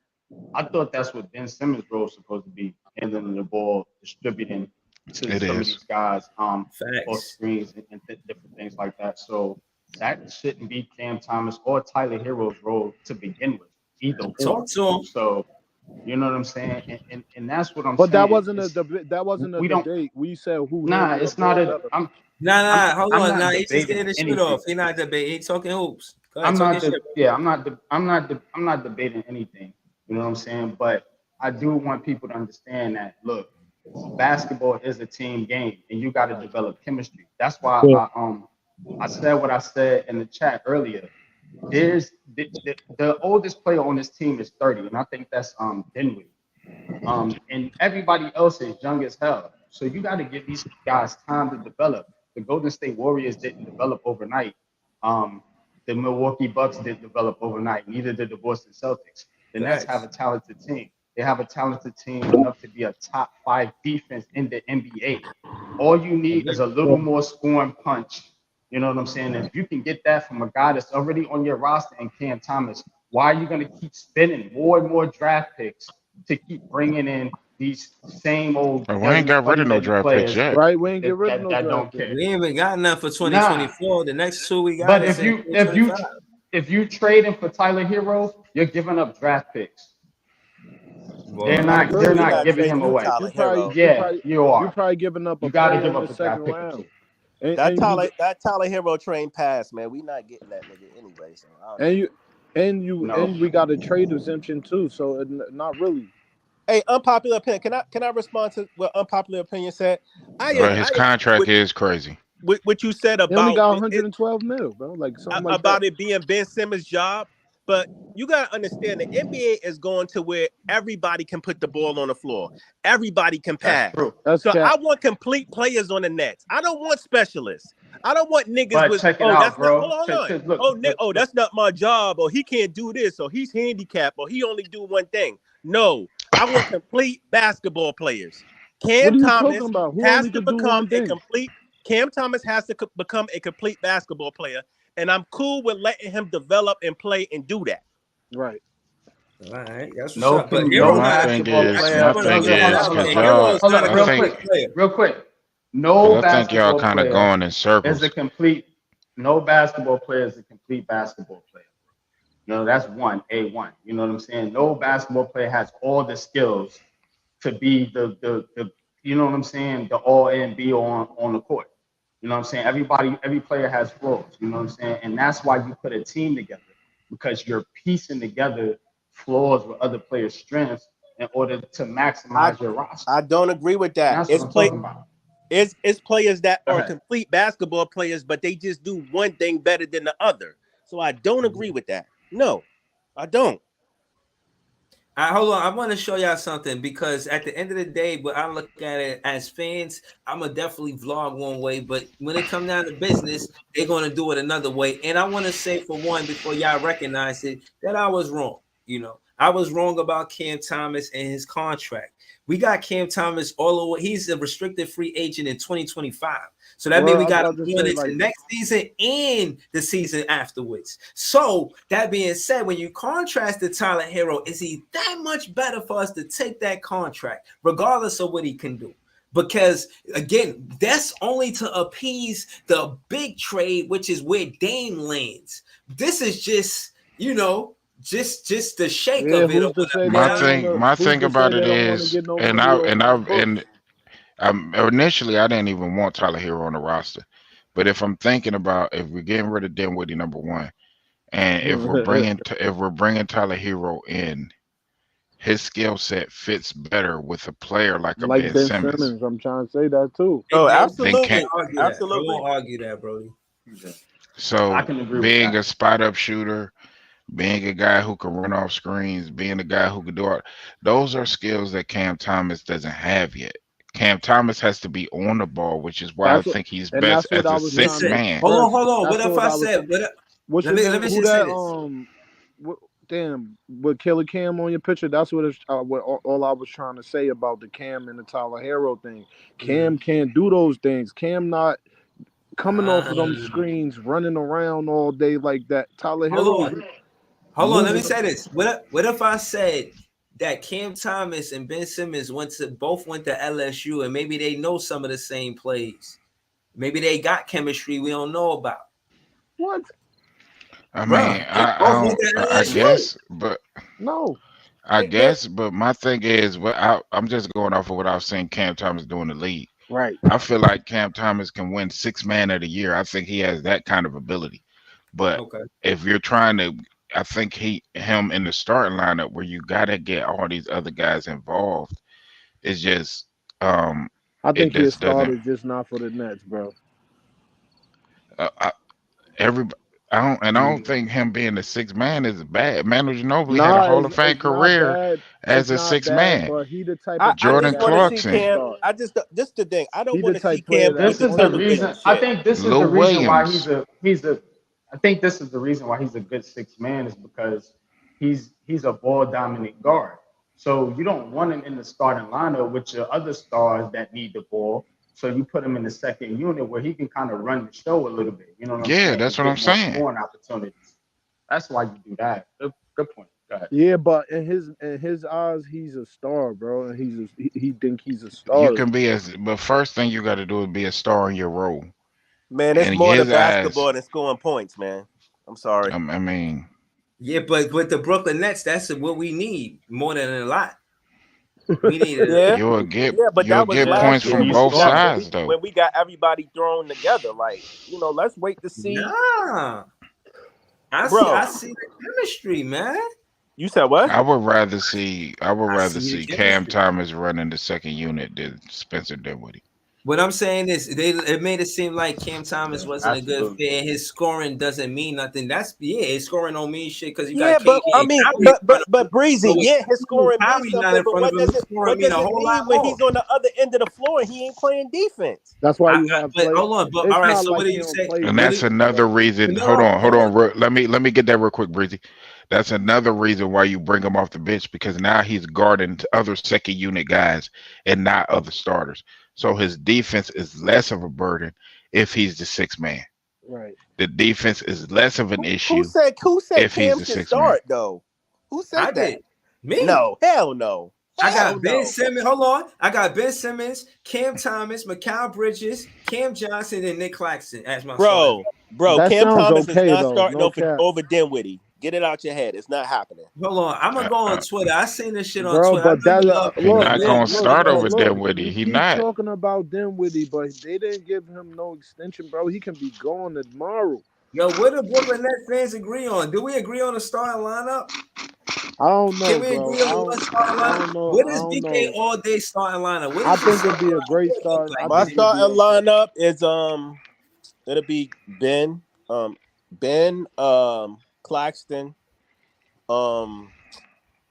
I thought that's what Ben Simmons' role was supposed to be, handling the ball, distributing to some of these guys, off screens and different things like that. So that shouldn't be Cam Thomas or Tyler Herro's role to begin with, either Talk to him. So you know what I'm saying, and that's what I'm saying. But that wasn't a debate. We said who. Nah, it's not a. Nah. Hold on. Nah, he's just getting the shit off. He's not debating. He's talking hoops. Go ahead, I'm not debating anything. You know what I'm saying? But I do want people to understand that. Look, basketball is a team game, and you got to develop chemistry. That's why I said what I said in the chat earlier. There's the oldest player on this team is 30, and I think that's Dinwiddie. And everybody else is young as hell. So you got to give these guys time to develop. The Golden State Warriors didn't develop overnight. The Milwaukee Bucks didn't develop overnight. Neither did the Boston Celtics. The Nets have a talented team. They have a talented team enough to be a top 5 defense in the NBA. All you need is a little more scoring punch. You know what I'm saying? If you can get that from a guy that's already on your roster and Cam Thomas, why are you going to keep spending more and more draft picks to keep bringing in these same old? We ain't got rid of no draft picks yet, right? We ain't get rid of no draft picks. We ain't even got enough for 2024. The next 2 we got. But if you trading for Tyler Herro, you're giving up draft picks. Well, they're not giving him away. You are. You're probably giving up. You got to give up a draft pick round. That Tyler Herro train passed, man. We not getting that nigga anyway. So and we got a trade exemption too. So not really. Hey, unpopular opinion. Can I respond to what unpopular opinion said? His contract is crazy. What you said about he only got 112 mil, bro. Like something like about that. It being Ben Simmons' job. But you gotta understand the NBA is going to where everybody can put the ball on the floor. Everybody can pass. I want complete players on the Nets. I don't want specialists. I don't want niggas with that's not my job, or he can't do this, or he's handicapped, or he only do one thing. No, I want complete basketball players. Cam Thomas has to become a complete. Cam Thomas has to become a complete basketball player. And I'm cool with letting him develop and play and do that. Right. All right. That's my thing is, real quick. No basketball y'all kind of going in circles. No basketball player is a complete basketball player. No, that's A1. You know what I'm saying? No basketball player has all the skills to be the you know what I'm saying, the all and be on the court. You know what I'm saying? Every player has flaws, you know what I'm saying? And that's why you put a team together, because you're piecing together flaws with other players' strengths in order to maximize your roster. I don't agree with that. It's players that are complete basketball players, but they just do one thing better than the other. So I don't agree with that. No, I don't. Hold on, I want to show y'all something, because at the end of the day, but I look at it as fans, I'm gonna definitely vlog one way, but when it comes down to business, they're gonna do it another way. And I want to say, for one, before y'all recognize it, that I was wrong. You know, I was wrong about Cam Thomas and his contract. We got Cam Thomas all over. He's a restricted free agent in 2025. So that means we got him going into next season and the season afterwards. So that being said, when you contrast to Tyler Herro, is he that much better for us to take that contract, regardless of what he can do? Because again, that's only to appease the big trade, which is where Dame lands. This is just, you know, just the shake of it. My thing about it is, initially I didn't even want Tyler Herro on the roster, but if I'm thinking about, if we're getting rid of Dinwiddie, number one, and if we're bringing Tyler Herro in, his skill set fits better with a player like a Like Ben Ben Simmons. Simmons, I'm trying to say that too. Oh, I absolutely, won't argue that, Brody. So I can agree with being that. a spot up shooter, being a guy who can run off screens, being a guy who can do it, those are skills that Cam Thomas doesn't have yet. Cam Thomas has to be on the ball, which is why I That's what, think he's and best that's what as I a was sixth trying to Listen, man. express. hold on. What That's if what I I was. said? What's Let your me name? Who just say that? this. Damn, with Killer Cam on your picture. That's what all I was trying to say about the Cam and the Tyler Herro thing. Cam can't do those things. Cam not coming off of them screens, running around all day like that. Tyler Herro. Hold on. Let me say this. What if I said that Cam Thomas and Ben Simmons both went to LSU, and maybe they know some of the same plays. Maybe they got chemistry we don't know about. What? I Bruh, mean, they both went I, to I LSU. guess, but No. but my thing is, I'm just going off of what I've seen Cam Thomas do in the league. Right. I feel like Cam Thomas can win six man of the year. I think he has that kind of ability. But Okay. if you're trying to, I think him in the starting lineup where you gotta get all these other guys involved, it's just I it think he just doesn't. started just not for the Nets, bro. I, every I don't think him being the sixth man is bad. Manu Ginobili had a Nah, Hall of Fame it's not career bad. as It's a not sixth bad, man. but he the type I, of I player Jordan just that want to don't see need to Clarkson, Cam. start. This is the thing. I don't He the want to see type player Cam that with This the is only the need television to. reason. I shit. think this is Lou the reason why Williams. he's a. I think this is the reason why he's a good sixth man is because he's a ball dominant guard. So you don't want him in the starting lineup with your other stars that need the ball. So you put him in the second unit where he can kind of run the show a little bit. You know what I'm Yeah, saying? that's And what I'm get more saying. scoring opportunities. That's why you do that. Good point. Go ahead. Yeah, but in his eyes, he's a star, bro, and he think he's a You star. can be as, but first thing you got to do is be a star in your role. Man, it's And more to his eyes, basketball than scoring points, man. I'm sorry. I mean, Yeah, but with the Brooklyn Nets, that's what we need more than a lot. We need a Yeah, but you'll that was get Yeah, last points you year from need when we both got scoring. sides though. when we got everybody thrown together. Like, let's wait to see. nah. Bro, I see the chemistry, man. you said what? I would I rather see the see Cam chemistry. Thomas running the second unit than Spencer Dinwiddie. What I'm saying is, it made it seem like Cam Thomas wasn't a good Absolutely. fit, and his scoring doesn't mean nothing. His scoring don't mean shit because you Yeah, got KD but I and mean, Kyrie in front of him. but Breezy, So with yeah, his scoring means Kyrie not something. in But front of him, his scoring what mean does a it whole mean lot when more. he's on the other end of the floor and he ain't playing defense? That's why you have But play. hold on, but all It's right. not So what like do he you don't say? play And What do that's you, defense, another though. reason. no, Hold no, on, hold hold on. on. Let me get that real quick, Breezy. That's another reason why you bring him off the bench because now he's guarding other second unit guys and not other starters. So his defense is less of a burden if he's the sixth man. Right. The defense is less of an Who issue said if he's Cam the should sixth man. start though? Who said I that? did. Me. No, hell no, I hell got Ben no, Simmons. Hold on. I got Ben Simmons, Cam Thomas, Mikal Bridges, Cam Johnson, and Nick Claxton as my starting. bro. That Cam sounds Thomas is okay not though. starting No cap, over Dinwiddie. Get it out your head. It's not happening. Hold on. I'm gonna Uh, go on uh, Twitter. I seen this shit on bro. Twitter. I But that remember y'all he people not real gonna good start over look. intelligent. Dinwiddie. You He keep not. talking about Dinwiddie, but they didn't give him no extension, bro. He can be gone tomorrow. Yo, what do Brooklyn Nets fans agree on? Do we agree on the starting lineup? I don't Can know, we bro. agree on one starting I lineup? don't know. What I is don't BK know. all day starting lineup? What I does your think it'd starting be a great lineup look start. I like, My think BK? it'd be starting okay. lineup is it'll be Ben Claxton,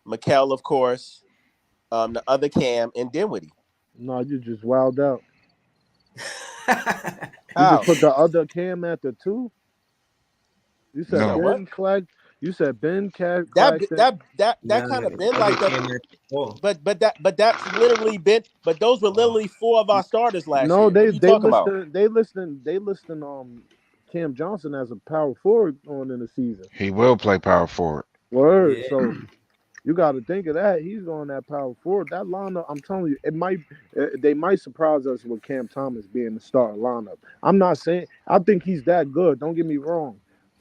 Mikal, of course, the other Cam, and Dinwiddie. No, you just wilded out. You just How? put the other Cam at the two. You You said said No. what? Ben Clack. You said Ben That Claxton. Nah, kind of been other like the, Cam at the four. but that's literally been. But those were literally four of our starters last No, year. What they are you they talking about? listing they listing they listing Cam Johnson as a power forward on in the season. He will play power forward. Word. Yeah. So you got to think of that. He's on that power forward. That lineup, I'm telling you, they might surprise us with Cam Thomas being the starting lineup. I'm not saying I think he's that good. Don't get me wrong,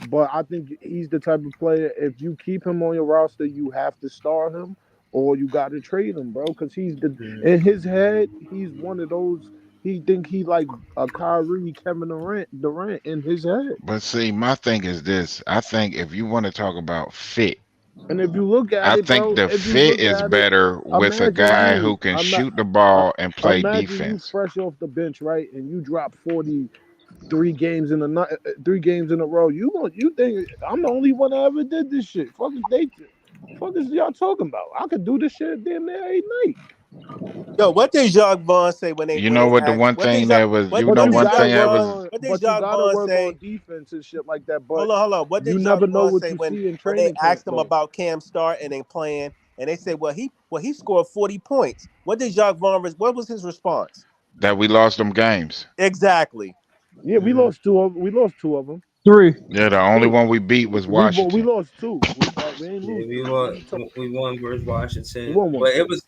but I think he's the type of player. If you keep him on your roster, you have to start him, or you got to trade him, bro. Because in his head, he's one of those. He think he like a Kyrie, Kevin Durant in his head. But see, my thing is this. I think if you want to talk about fit, And if you look at I it, think bro, the if you fit look is at it, better with a imagine guy you, who can ima- shoot the uh, ball and play imagine you defense. fresh off the bench, right, and you drop 43 games in a night, 3 games in a row. You think I'm the only one that ever did this shit? Fuck is y'all talking about? I could do this shit damn near every night. Yo, what did Jacques Vaughn say when You they know what? The asked? one thing that was, you But know, you one gotta thing that work was, on, What did but you Jacques gotta Vaughn work on say? defense and shit like that. But Hold on. What you did never Jacques know Vaughn what say you when see in they training camp, asked him though. about Cam starting and playing, and they said, well, he scored 40 points. What did Jacques Vaughn? What was his response? that we lost them games. Exactly. Yeah, we lost two of them. 3. Yeah, the only one we beat was We Washington. lost 2. We ain't Yeah, lose we 3. won. We won versus We Washington, won 1. but it was.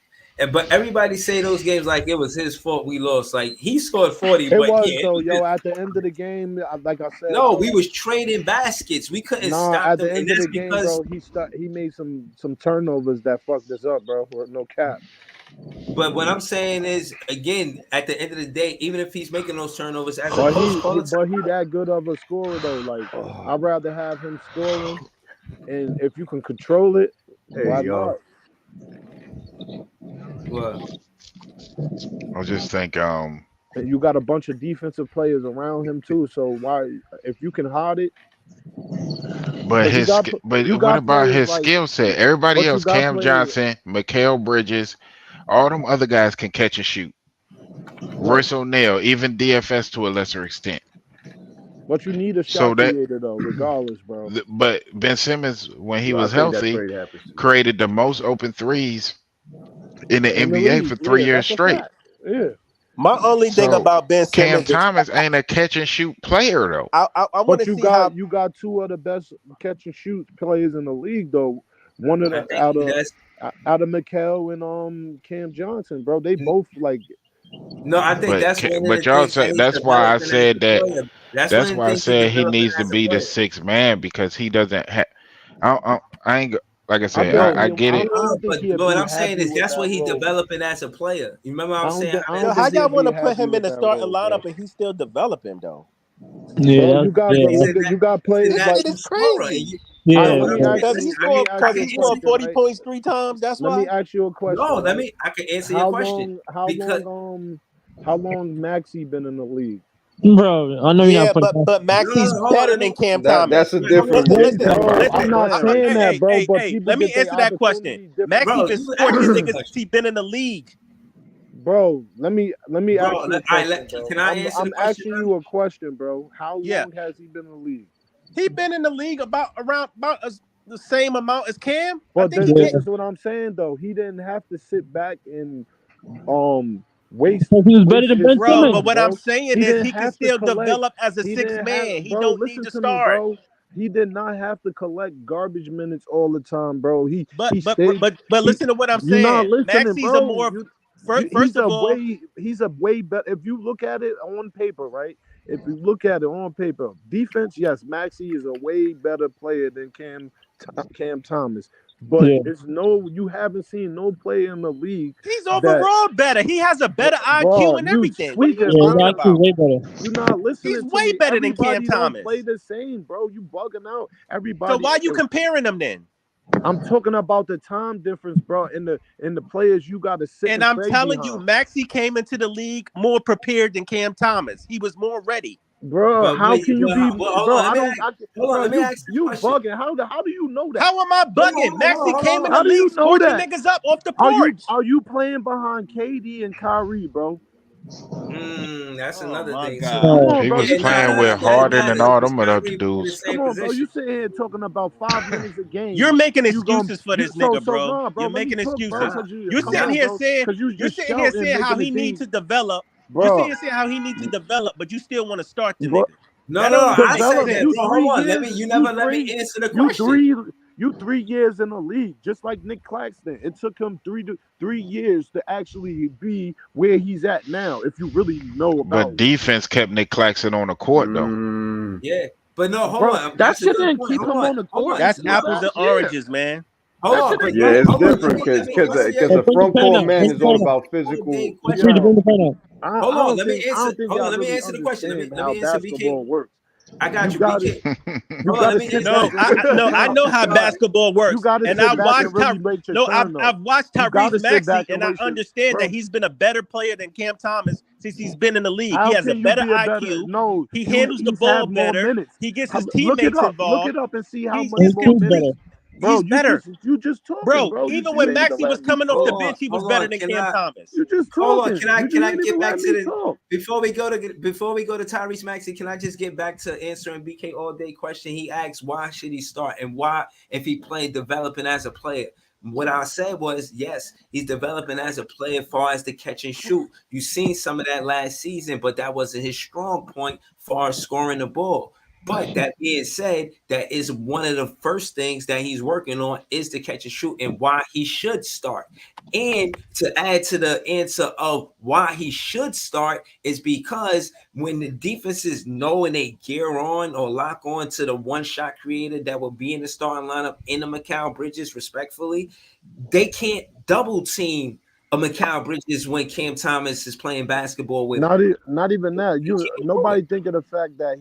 But everybody say those games like it was his fault we lost. Like he scored 40, It but was yeah, though, yo. At the end of the game, like I said, no, bro. we was trading baskets. We couldn't Nah, stop at them, the and end of that's the game, because. bro, he made some turnovers that fucked us up, bro. No cap. But what I'm saying is, again, at the end of the day, even if he's making those turnovers as a But coach, call it. he that good of a scorer though. Like I'd rather have him scoring, and if you can control it, why not? Well, I just think, And you got a bunch of defensive players around him too. So why, if you can hide it, but you what got about players his like, skill set? Everybody but you else, got Cam players. Johnson, Mikal Bridges, all them other guys can catch and shoot. Royce O'Neal, even DFS to a lesser extent. But you need a So shot creator though, regardless, bro. but Ben Simmons, when he I was think that healthy, trade happens too. created the most open threes in the In the NBA league, for 3 years that's a straight. fact. Yeah. My only thing So about Ben Cam Simmons is Thomas ain't a catch and shoot player though. I want But to see how. you got 2 of the best catch and shoot players in the league though. One of I the think out of Mikal and Cam Johnson, bro. They both like. no, I think that's one of the But y'all things that said he's that's why I developing as said a that. player. That's one That's of the why I things he's said he developing needs to as a be the player. 6th man because he doesn't have. I ain't like I I said. think No, I get I it. don't think but he'll what be I'm saying happy is with that's that what he's role. developing as a player. You remember what I'm saying? I Yo, don't how think he'll y'all want be to put happy him in with the that starting role, bro. lineup and he's still developing though? Bro, Yeah, you got He's a you got players This like. shit natural is scorer. crazy. All right, yeah. let me ask Because you. Let me ask you a he scored question, 40 right? points 3 times. That's Let me why. ask you a No, question, right? I can answer your How question long? because How long Maxie been in the league? Bro, I know you're Yeah, not putting but Maxi's hold on. better Let than me. Cam That's Thomas. a different. Listen. Bro, Stop I'm not playing. saying that, bro. But Hey, people let me get their answer that question. opportunity different. Maxie Bro, been you asked scorching me a niggas since question. he been in the league. Bro, let me Bro, ask you a question, bro. can I answer the I'm question? asking you a question, bro. How Yeah, long has he been in the league? he been in the league about the same amount as Cam. I But think he this can't. is what I'm saying though. He didn't have to sit back and waste He was better than his Ben Bro, but Simmons. time, what I'm bro. saying He is didn't he can have to still collect. develop as a He sixth didn't have, man. He bro. don't need Listen to to me, start. bro. He did not have to collect garbage minutes all the time, bro. But He but stayed. but He, listen to what I'm you're not saying. listening, Maxi's a bro. more first of all, He's a way better. If you look at it on paper, right? If you look at it on paper, defense, yes, Maxie is a way better player than Cam Thomas. But Yeah. you haven't seen no player in the league he's that, overall better. He has a better IQ bro, and you everything. What are you tweaking, Yeah, talking bro. exactly. about? Way better. You're not He's listening to way me. better than Cam Everybody don't play Thomas. the same, bro. You bugging out. So Everybody. why you comparing them then? I'm talking about the time difference, bro, in the players you got to sit And and I'm stay telling you, behind. Maxie came into the league more prepared than Cam Thomas. He was more ready. Bro, But how wait, can you be, hold bro? on. Hold on. Bro, Let me ask this you question. bugging. How do you know that? How am I bugging? Maxie came in the How do league you know scorching that? niggas up off the porch. Are you playing behind KD and Kyrie, bro? That's Oh another my thing too. God. Come No, on, He bro. was You sitting playing here with That talking Harden about. and matters all because them other Kyrie playing the dudes. same Come on, bro. You position. sitting here talking about 5 minutes a game. You're making You going excuses for this nigga, bro. nah, bro. You're Let me making cook, bro. excuses. Nah, Cause you You're come sitting nah. on, here bro. saying Cause you you're just sitting here shouting, saying how making he it needs deep, to develop. You're sitting bro. here saying how he needs to develop, but you still want to start the Bro, nigga. That don't even I make said develop that, sense. you bro. Hold 3 on. years. You never let me answer the question. You 3 years in the league, just like Nick Claxton. It took him 3 years to actually be where he's at now. If you really know about But him, defense kept Nick Claxton on the court though. Yeah, but no, hold bro, on. that That's a shit good didn't point. keep him on the court That's this apples and last year. oranges, man. Hold That shit on. But ain't Yeah, no, keep it's him hold on the on. different court. because Let me answer your the bring the front fan court up. man Bring is the all fan up. about all physical. day Bring question. the Yo, fan up. I Hold on. don't Let me think answer. Hold on. y'all Let me really answer the question. understand Let how me answer BK. basketball works. I got you. BK. Hold on, let me I know how basketball works. And I watched I've watched Tyrese Maxey, and I understand that he's been a better player than Cam Thomas since he's been in the league. He has a better IQ. No, he handles the ball better. He gets his teammates involved. Look it up and see how much more minutes. Bro, he's better. You just talking, bro. Even when Maxey was coming off the bench, he was better than Cam Thomas. You just talking. Hold on, can I get back to the before we go to Tyrese Maxey? Can I just get back to answering BK all day question? He asked why should he start and why if he played developing as a player. What I said was yes, he's developing as a player as far as the catch and shoot. You seen some of that last season, but that wasn't his strong point as far as scoring the ball. But that being said, that is one of the first things that he's working on is the catch and shoot and why he should start. And to add to the answer of why he should start is because when the defenses know and they gear on or lock on to the one shot creator that will be in the starting lineup in the Mikal Bridges, respectfully, they can't double team a Mikal Bridges when Cam Thomas is playing basketball with not even that. Nobody think of the fact that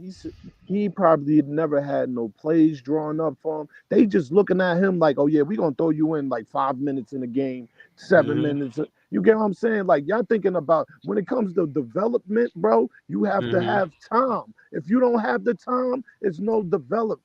he probably never had no plays drawn up for him. They just looking at him like, oh yeah, we're gonna throw you in like 5 minutes in a game, 7 minutes. You get what I'm saying? Like y'all thinking about when it comes to development, bro, you have to have time. If you don't have the time, it's no development.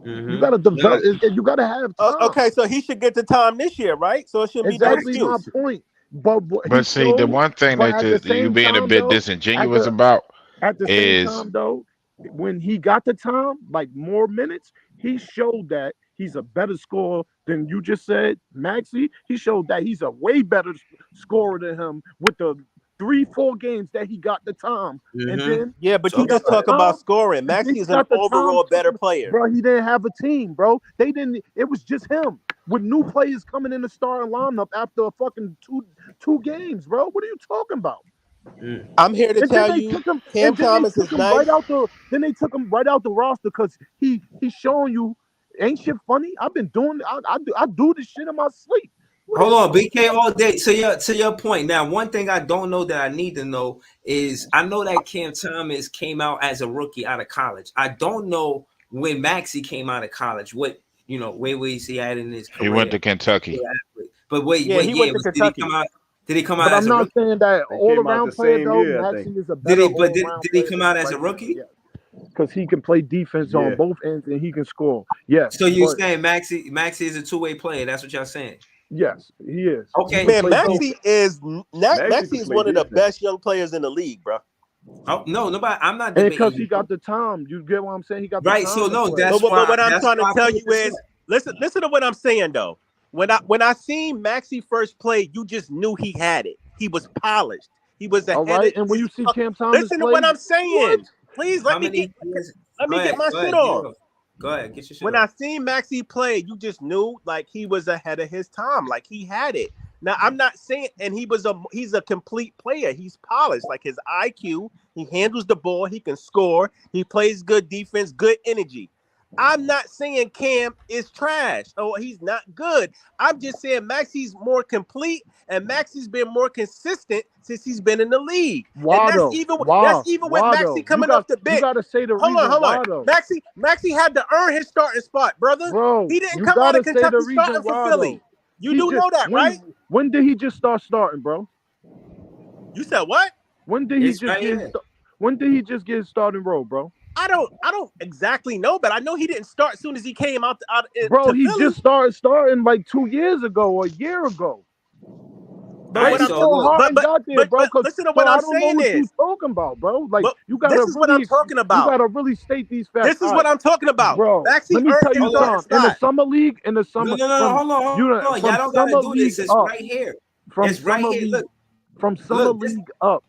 You gotta develop. You gotta have time. Okay, so he should get the time this year, right? So it shouldn't be exactly my point. But see, the one thing that you being a bit disingenuous about at the same time, though, when he got the time, like more minutes, he showed that he's a better scorer than you just said, Maxey. He showed that he's a way better scorer than him with the 3-4 games that he got the time. And then but you just talk about scoring. Maxey is an overall better player. Bro, he didn't have a team, bro. They didn't. It was just him with new players coming in the starting lineup after a fucking two games, bro. What are you talking about? I'm here to tell you, Cam Thomas is nice. Then they took him right out the roster because he's showing you ain't shit funny. I've been doing. I do this shit in my sleep. Hold on, BK all day. To your point. Now, one thing I don't know that I need to know is I know that Cam Thomas came out as a rookie out of college. I don't know when Maxey came out of college. What where was he at in his career? He went to Kentucky. But wait, he went to Kentucky. Did he come out as a rookie? I'm not saying that all around player though. Maxey is a better. Did he come out as a rookie? Yeah. Because he can play defense on both ends and he can score. Yes. So you're saying Maxey is a two-way player? That's what y'all saying? Yes, he is. Okay, man. Maxey is one of the best young players in the league, bro. Oh no, nobody. I'm not. Because he got the time. You get what I'm saying? He got the time. Right. So no, that's why. But what I'm trying to tell you is, listen to what I'm saying though. When I seen Maxey first play, you just knew he had it. He was polished. He was ahead. All right. And when you see Cam Thomas, listen to what I'm saying. Please let me get my shit off. Go ahead, get your shit When I seen Maxey play, you just knew like he was ahead of his time, like he had it. Now I'm not saying, and he's a complete player. He's polished, like his IQ. He handles the ball. He can score. He plays good defense, good energy. I'm not saying Cam is trash or he's not good. I'm just saying Maxey's more complete and Maxey's been more consistent since he's been in the league. Wow, and that's even with Maxey coming off the bench. You gotta say the reason. Hold on. Maxey had to earn his starting spot, brother. Bro, he didn't come out of Kentucky starting for Philly. You do know that, right? When did he just start starting, bro? You said what? When did he just get his starting role, bro? I don't exactly know, but I know he didn't start as soon as he came out. Bro, he just started starting like 2 years ago or a year ago. But listen to what I'm saying is, you talking about, bro. Like you gotta. This is what I'm talking about. You gotta really state these facts. This is what I'm talking about, bro. Let me tell you something. In the summer league, hold on. Y'all don't gotta do this. It's right here. It's right here. Look, from summer league up.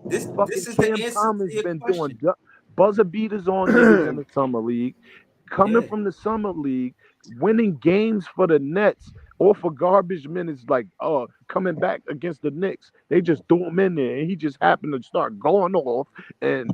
This is Cam the answer Thomas to your been question. doing buzzer beaters on niggas in the summer league, coming from the summer league, winning games for the Nets or for garbage minutes, like coming back against the Knicks. They just threw him in there, and he just happened to start going off. And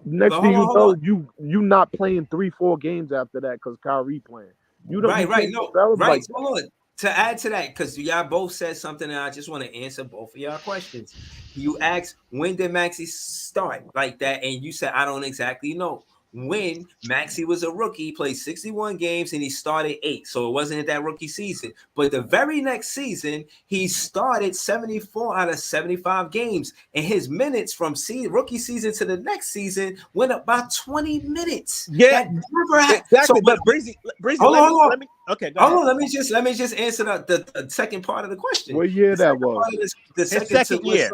next thing you know, you not playing 3-4 games after that because Kyrie playing. You don't right. No, right. Hold on. to add to that, because y'all both said something, and I just want to answer both of y'all questions. You asked, when did Maxey start like that? And you said, I don't exactly know. When Maxey was a rookie, he played 61 games and he started 8. So it wasn't that rookie season. But the very next season, he started 74 out of 75 games. And his minutes from rookie season to the next season went up by 20 minutes. Yeah, exactly. So, but Breezy, hold on. Let me, okay, go hold ahead. on. Let me just answer the second part of the question. What year that was? The second year.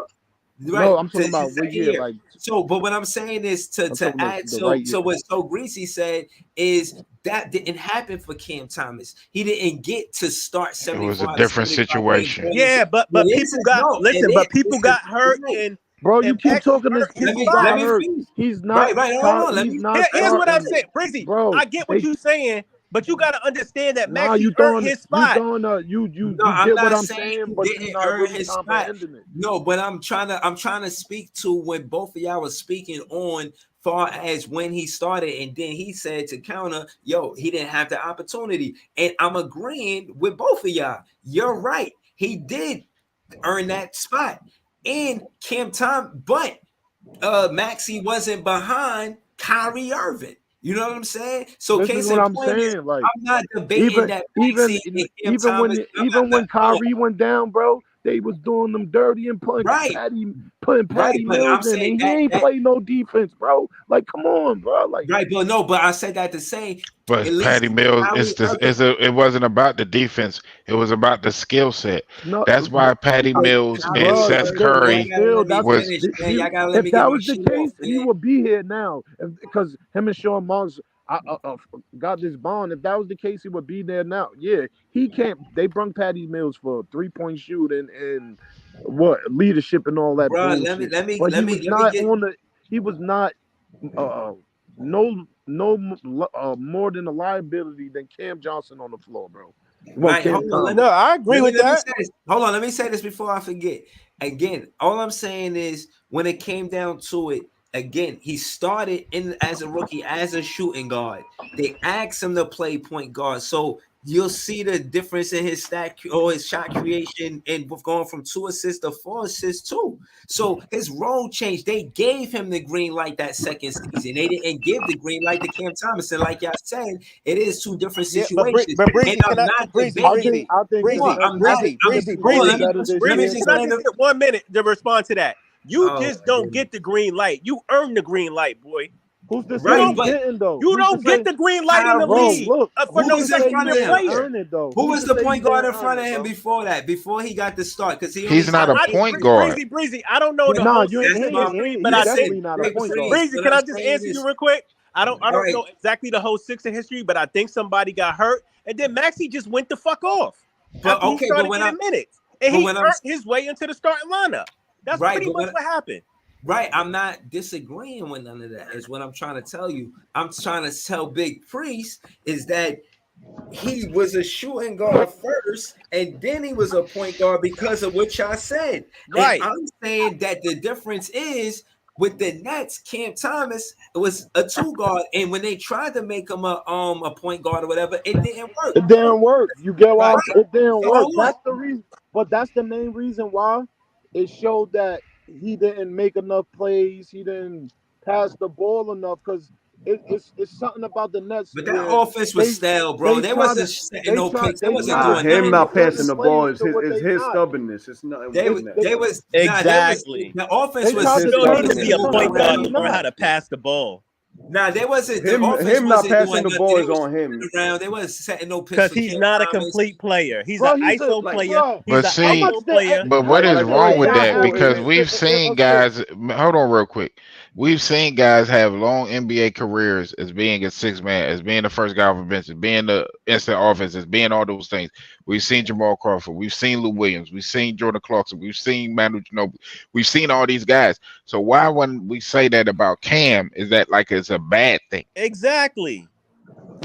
Right. No, I'm talking about what year. Like, so, but what I'm saying is to add so what So Greasy said is that didn't happen for Cam Thomas. He didn't get to start 74. It was a different situation. Yeah, but people got hurt and bro, you keep talking this. He's not. Right. Hold on. Here's what I'm saying, Breezy. Bro, I get what you're saying. But you got to understand that Maxey earned his spot. You get what I'm saying, but you're not really comprehending it. No, but I'm trying to speak to when both of y'all was speaking on far as when he started, and then he said to counter, yo, he didn't have the opportunity. And I'm agreeing with both of y'all. You're right. He did earn that spot. And Cam Thomas, but Maxey wasn't behind Kyrie Irving. You know what I'm saying? So this is what I'm saying. Like, I'm not debating that. Even when Kyrie went down, bro, they was doing them dirty and putting Patty Mills in, and he ain't play no defense, bro. Like, come on, bro. Like, right, but I said that to say. But Patty Mills, it wasn't about the defense. It was about the skill set. No, that's why Patty Mills and Seth Curry was. If that was the case, he would be here now. Because him and Sean Marks got this bond. If that was the case, he would be there now. Yeah, he can't. They brung Patty Mills for 3-point shooting and what leadership and all that. Bro, he was not more than a liability than Cam Johnson on the floor, bro. Right, I agree with that. Hold on, let me say this before I forget. Again, all I'm saying is when it came down to it, again, he started in as a rookie as a shooting guard. They asked him to play point guard, so you'll see the difference in his stat or his shot creation and going from 2 assists to 4 assists too. So his role changed. They gave him the green light that second season. They didn't give the green light to Cam Thomas. And like y'all said, it is 2 different situations. But Breezy, and I'm not debating. Breezy, can I just get 1 minute to respond to that? You just don't get the green light. You earn the green light, boy. Who's this getting though? You don't get the green light in the league. For no second-year player. Who was the point guard in front of him before that? Before he got the start? Because he's not a point guard. Breezy. I don't know the whole history, but I think Breezy. Can I just answer you real quick? I don't know exactly the whole Sixer history, but I think somebody got hurt, and then Maxey just went the fuck off. But he started getting minutes, and he earned his way into the starting lineup. That's pretty much what happened. Right, I'm not disagreeing with none of that. Is what I'm trying to tell you. I'm trying to tell Big Priest is that he was a shooting guard first, and then he was a point guard because of what y'all said. Right, and I'm saying that the difference is with the Nets, Cam Thomas was a 2 guard, and when they tried to make him a point guard or whatever, it didn't work. It didn't work. You get why it didn't work. That's the reason. But that's the main reason why it showed that he didn't make enough plays. He didn't pass the ball enough because it's something about the Nets. But that offense was stale, bro. They wasn't setting no picks. They wasn't doing him not passing the ball is his stubbornness. It's not. They was exactly. The offense was still need to be a point guard to learn how to pass the ball. Nah, they wasn't. Him not passing the ball is on him. They wasn't setting no picks because he's not a complete player. He's an ISO player. He's an ISO player. But what is wrong with that? Because we've seen guys. Hold on, real quick. We've seen guys have long NBA careers as being a 6-man, as being the first guy off the bench, as being the instant offense, as being all those things. We've seen Jamal Crawford. We've seen Lou Williams. We've seen Jordan Clarkson. We've seen Manu Ginobili. We've seen all these guys. So why when we say that about Cam, is that like it's a bad thing? Exactly.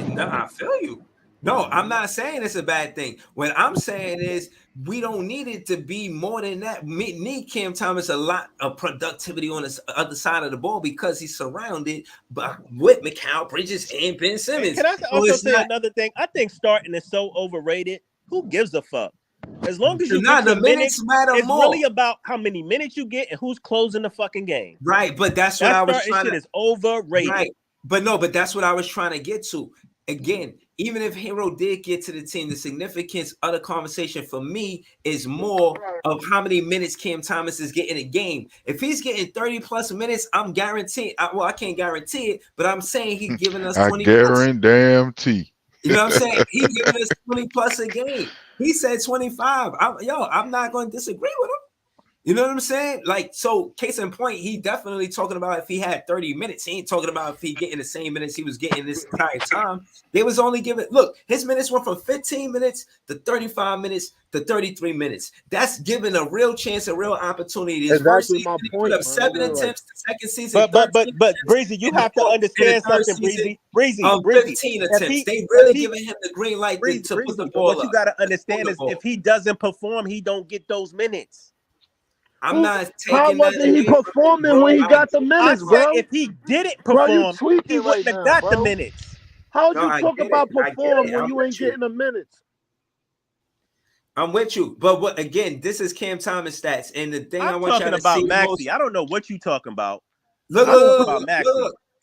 No, I feel you. No, I'm not saying it's a bad thing. What I'm saying is we don't need it to be more than that. We need Cam Thomas a lot of productivity on the other side of the ball because he's surrounded with Mikal Bridges and Ben Simmons. Can I also say another thing? I think starting is so overrated Who gives a fuck? As long as you Nah, get the minutes matter it's more. really about how many minutes you get and who's closing the fucking game. Right, but that's what I was trying shit to. Is overrated. Right, but that's what I was trying to get to. Again, even if Herro did get to the team, the significance of the conversation for me is more of how many minutes Cam Thomas is getting a game. If he's getting 30 plus minutes, I'm guaranteeing. I can't guarantee it, but I'm saying he's giving us 20 guarantee. You know what I'm saying? He's giving us 20 plus a game. He said 25. I'm not going to disagree with him. You know what I'm saying? Like, so case in point, he definitely talking about if he had 30 minutes. He ain't talking about if he getting the same minutes he was getting this entire time. They was only giving, look, his minutes went from 15 minutes to 35 minutes to 33 minutes. That's giving a real chance, a real opportunity. His first season, he put up 7 attempts. The second season, but Breezy, you have to understand something, Breezy. Breezy, 15 attempts. They really giving him the green light to put the ball up. What you got to understand is if he doesn't perform, he don't get those minutes. I'm not taking How wasn't he performing when he got the minutes, bro? If he didn't perform, he wouldn't have got the minutes. How would you talk about perform when you ain't getting the minutes? I'm with you, but what again? This is Cam Thomas stats, and the thing I want y'all to about see Maxey. I don't know what you talking about.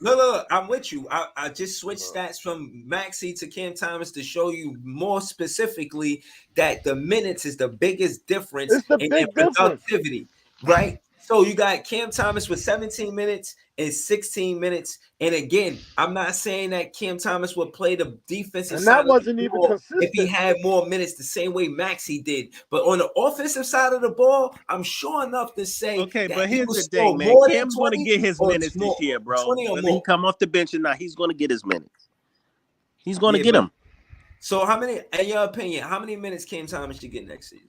Look, I'm with you. I just switched stats from Maxey to Cam Thomas to show you more specifically that the minutes is the biggest difference in productivity, right? So you got Cam Thomas with 17 minutes and 16 minutes. And again, I'm not saying that Cam Thomas would play the defensive and side that wasn't even consistent if he had more minutes the same way Maxey did. But on the offensive side of the ball, I'm sure enough to say, okay, that but here's the thing, man. Cam's going to get his minutes this year, bro. Whether he come off the bench or not, he's going to get his minutes. He's going to get them. So how many, in your opinion, how many minutes Cam Thomas should get next season?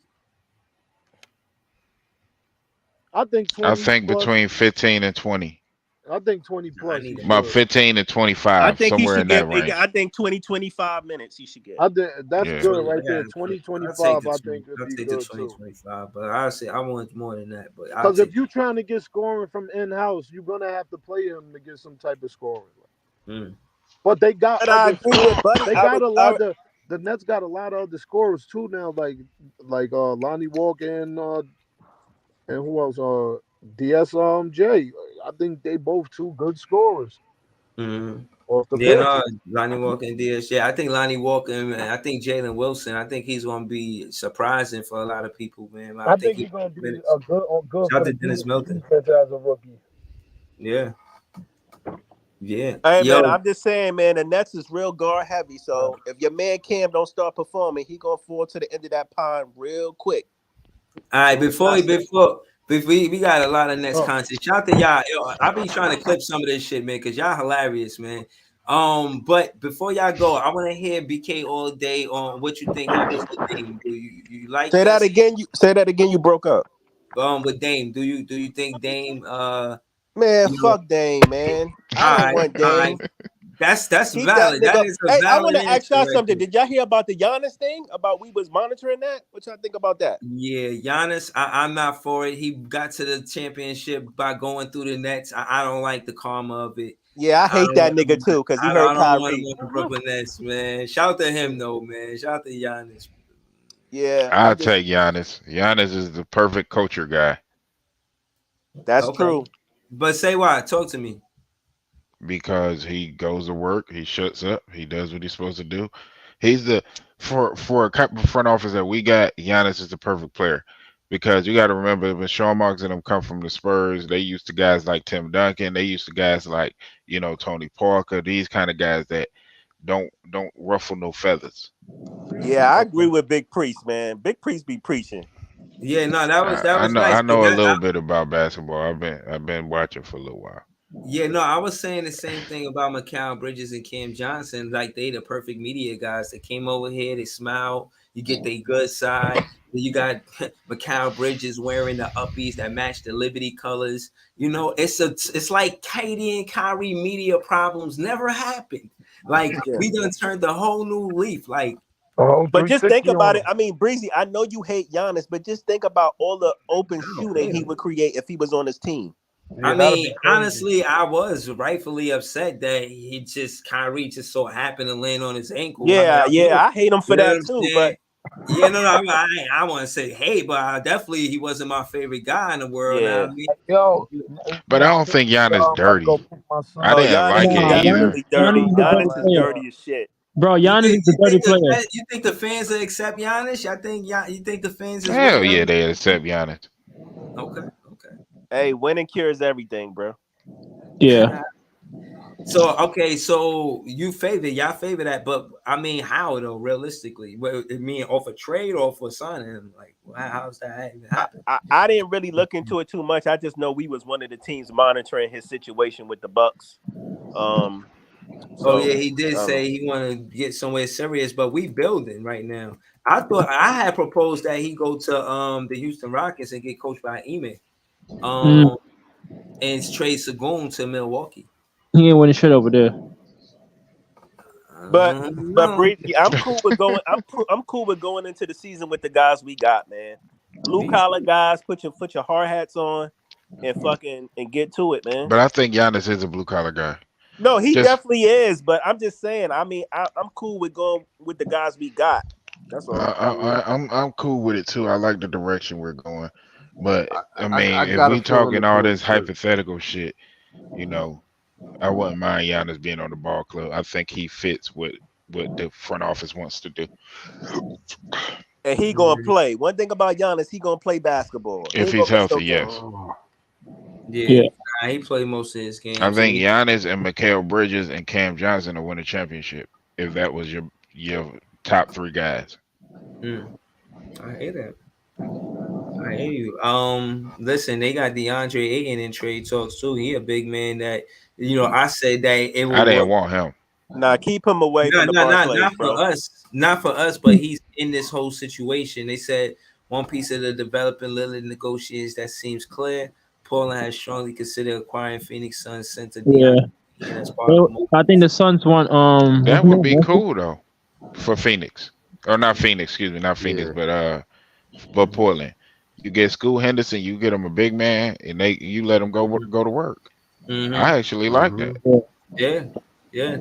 I think between 15 and 20. I think 20 plus. About 15 to 25. I think somewhere he should in get. That range. I think 20, 25 minutes he should get. That's good right there. 20, 25. I think I'll take the 20, 25. But honestly, I want more than that. But because if you're trying to get scoring from in-house, you're gonna have to play him to get some type of scoring. But they got. They got a lot of. The Nets got a lot of other scorers too now, like Lonnie Walker and who else? DSJ. I think they both two good scorers. Lonnie Walker and DSJ. I think Lonnie Walker and I think Jalen Wilson. I think he's going to be surprising for a lot of people, man. I think he's going to be a good shout out to Dennis Milton as a rookie. Yeah. Hey man, I'm just saying, man, the Nets is real guard heavy. So if your man Cam don't start performing, he gonna fall to the end of that pond real quick. All right, before we got a lot of Nets content. Shout out to y'all. I be trying to clip some of this shit, man, because y'all hilarious, man. But before y'all go, I want to hear BK all day on what you think happens with Dame. Do you like say that again? Say that again. You broke up. With Dame, do you think Dame? Man, fuck Dame, man. I don't want Dame. That's valid. That is a valid. I want to ask y'all something. Did y'all hear about the Giannis thing? About we was monitoring that? What y'all think about that? Yeah, Giannis, I'm not for it. He got to the championship by going through the Nets. I don't like the karma of it. Yeah, I hate that nigga too because he hurt Kyrie. The Brooklyn Nets, man. Shout out to him though, man. Shout out to Giannis. Yeah, I'll take Giannis. Giannis is the perfect culture guy. That's true. But say why? Talk to me. Because he goes to work, he shuts up, he does what he's supposed to do. He's for a couple of front office that we got, Giannis is the perfect player. Because you got to remember when Sean Marks and them come from the Spurs, they used to guys like Tim Duncan, they used to guys like, Tony Parker, these kind of guys that don't ruffle no feathers. Yeah, I agree with Big Priest, man. Big Priest be preaching. Yeah, no, that was nice. I know a little bit about basketball. I've been watching for a little while. Yeah, no, I was saying the same thing about Mikal Bridges and Cam Johnson. Like they the perfect media guys that came over here. They smile. You get their good side. You got Mikal Bridges wearing the uppies that match the Liberty colors. It's like KD and Kyrie media problems never happened. Like we done turned the whole new leaf. Like. But just think about it. I mean, Breezy, I know you hate Giannis, but just think about all the open shooting he would create if he was on his team. I mean, honestly, I was rightfully upset that Kyrie just so happened to land on his ankle. Yeah, I hate him for that too. But Yeah, no, I want to say hate, but definitely he wasn't my favorite guy in the world. Now, Yeah. I mean, Yo, But I don't think Giannis I'm about to go dirty. pick my son I Oh, up. didn't Giannis like is it Nah, either. definitely dirty. Giannis is a better Giannis is player, dirty as shit. bro. you Giannis think is a better player. you think the fans will accept Giannis? You think the fans is with Hell yeah, him? they accept Giannis. Okay. Hey, winning cures everything, bro. Yeah. So y'all favor that, but I mean, how though? Realistically, I mean, off a trade or for signing? Like, how's that even happen? I didn't really look into it too much. I just know we was one of the teams monitoring his situation with the Bucks. Oh yeah, he did say he want to get somewhere serious, but we building right now. I thought I had proposed that he go to the Houston Rockets and get coached by Ime, and trade Sagoon to Milwaukee. He ain't winning shit over there. But No. Brady, I'm cool with going. I'm cool with going into the season with the guys we got, man. Blue collar guys, put your hard hats on and get to it, man. But I think Giannis is a blue collar guy. No, he definitely is. But I'm just saying. I mean, I'm cool with going with the guys we got. That's all. I'm cool with it too. I like the direction we're going. But I mean, I if got a we feeling talking it's all going this to fit. hypothetical shit, you know, I wouldn't mind Giannis being on the ball club. I think he fits what the front office wants to do. And he gonna play. One thing about Giannis, he gonna play basketball. If he's healthy, yes. Yeah. He played most of his games. I think Giannis and Mikal Bridges and Cam Johnson will win a championship if that was your top three guys. I hear that. I hear you. Listen, they got DeAndre Ayton in trade talks too. He a big man that I said that it will I didn't work. want him. Nah, keep him away from the Barclays, not bro. for us. Not for us, but he's in this whole situation. They said one piece of the developing Lillard negotiations that seems clear. Portland has strongly considered acquiring Phoenix Suns center DeAndre Ayton as part of the I think the Suns want that would be cool though for Phoenix. Or not Phoenix, excuse me, not Phoenix, but Portland. You get Scoot Henderson, you get him a big man, and you let him go to work. I actually like that. Yeah.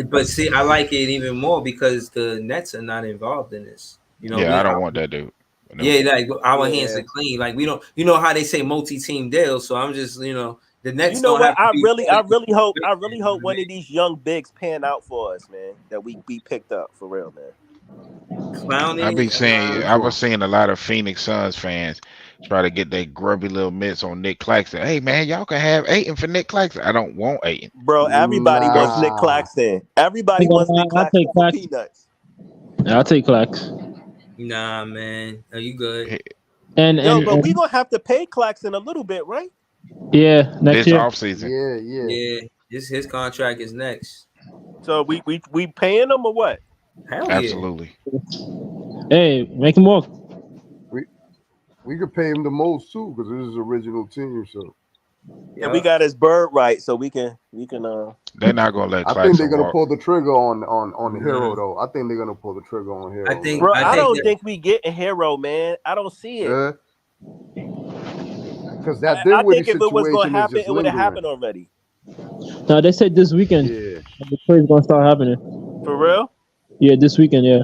But see, I like it even more because the Nets are not involved in this. I don't want that dude. No. Yeah, like our hands are clean. Like we don't, how they say multi-team deals. So I'm just, the Nets. You know what? I really hope one of these young bigs pan out for us, man. That we picked up for real, man. Clowning. I was seeing a lot of Phoenix Suns fans try to get their grubby little mitts on Nick Claxton. Hey man, y'all can have Ayton for Nick Claxton. I don't want Ayton. Bro, everybody wants Nick Claxton. Everybody wants Nick Claxton for peanuts. Yeah, I'll take Clax. Nah, man. Are you good? But we gonna have to pay Claxton a little bit, right? Yeah, next year. Off season. Yeah. His contract is next. So we paying him or what? Hell absolutely. Hey, make him walk. We could pay him the most too because this is his original team. So yeah, we got his bird right, so we can. They're not gonna let. I think they're gonna pull the trigger on Herro though. I think they're gonna pull the trigger on Herro. I don't think we get a Herro, man. I don't see it. Because that I think if it was gonna happen, it would have happened already. No, they said this weekend. Yeah, the trade's gonna start happening. For real? Yeah, this weekend. Yeah.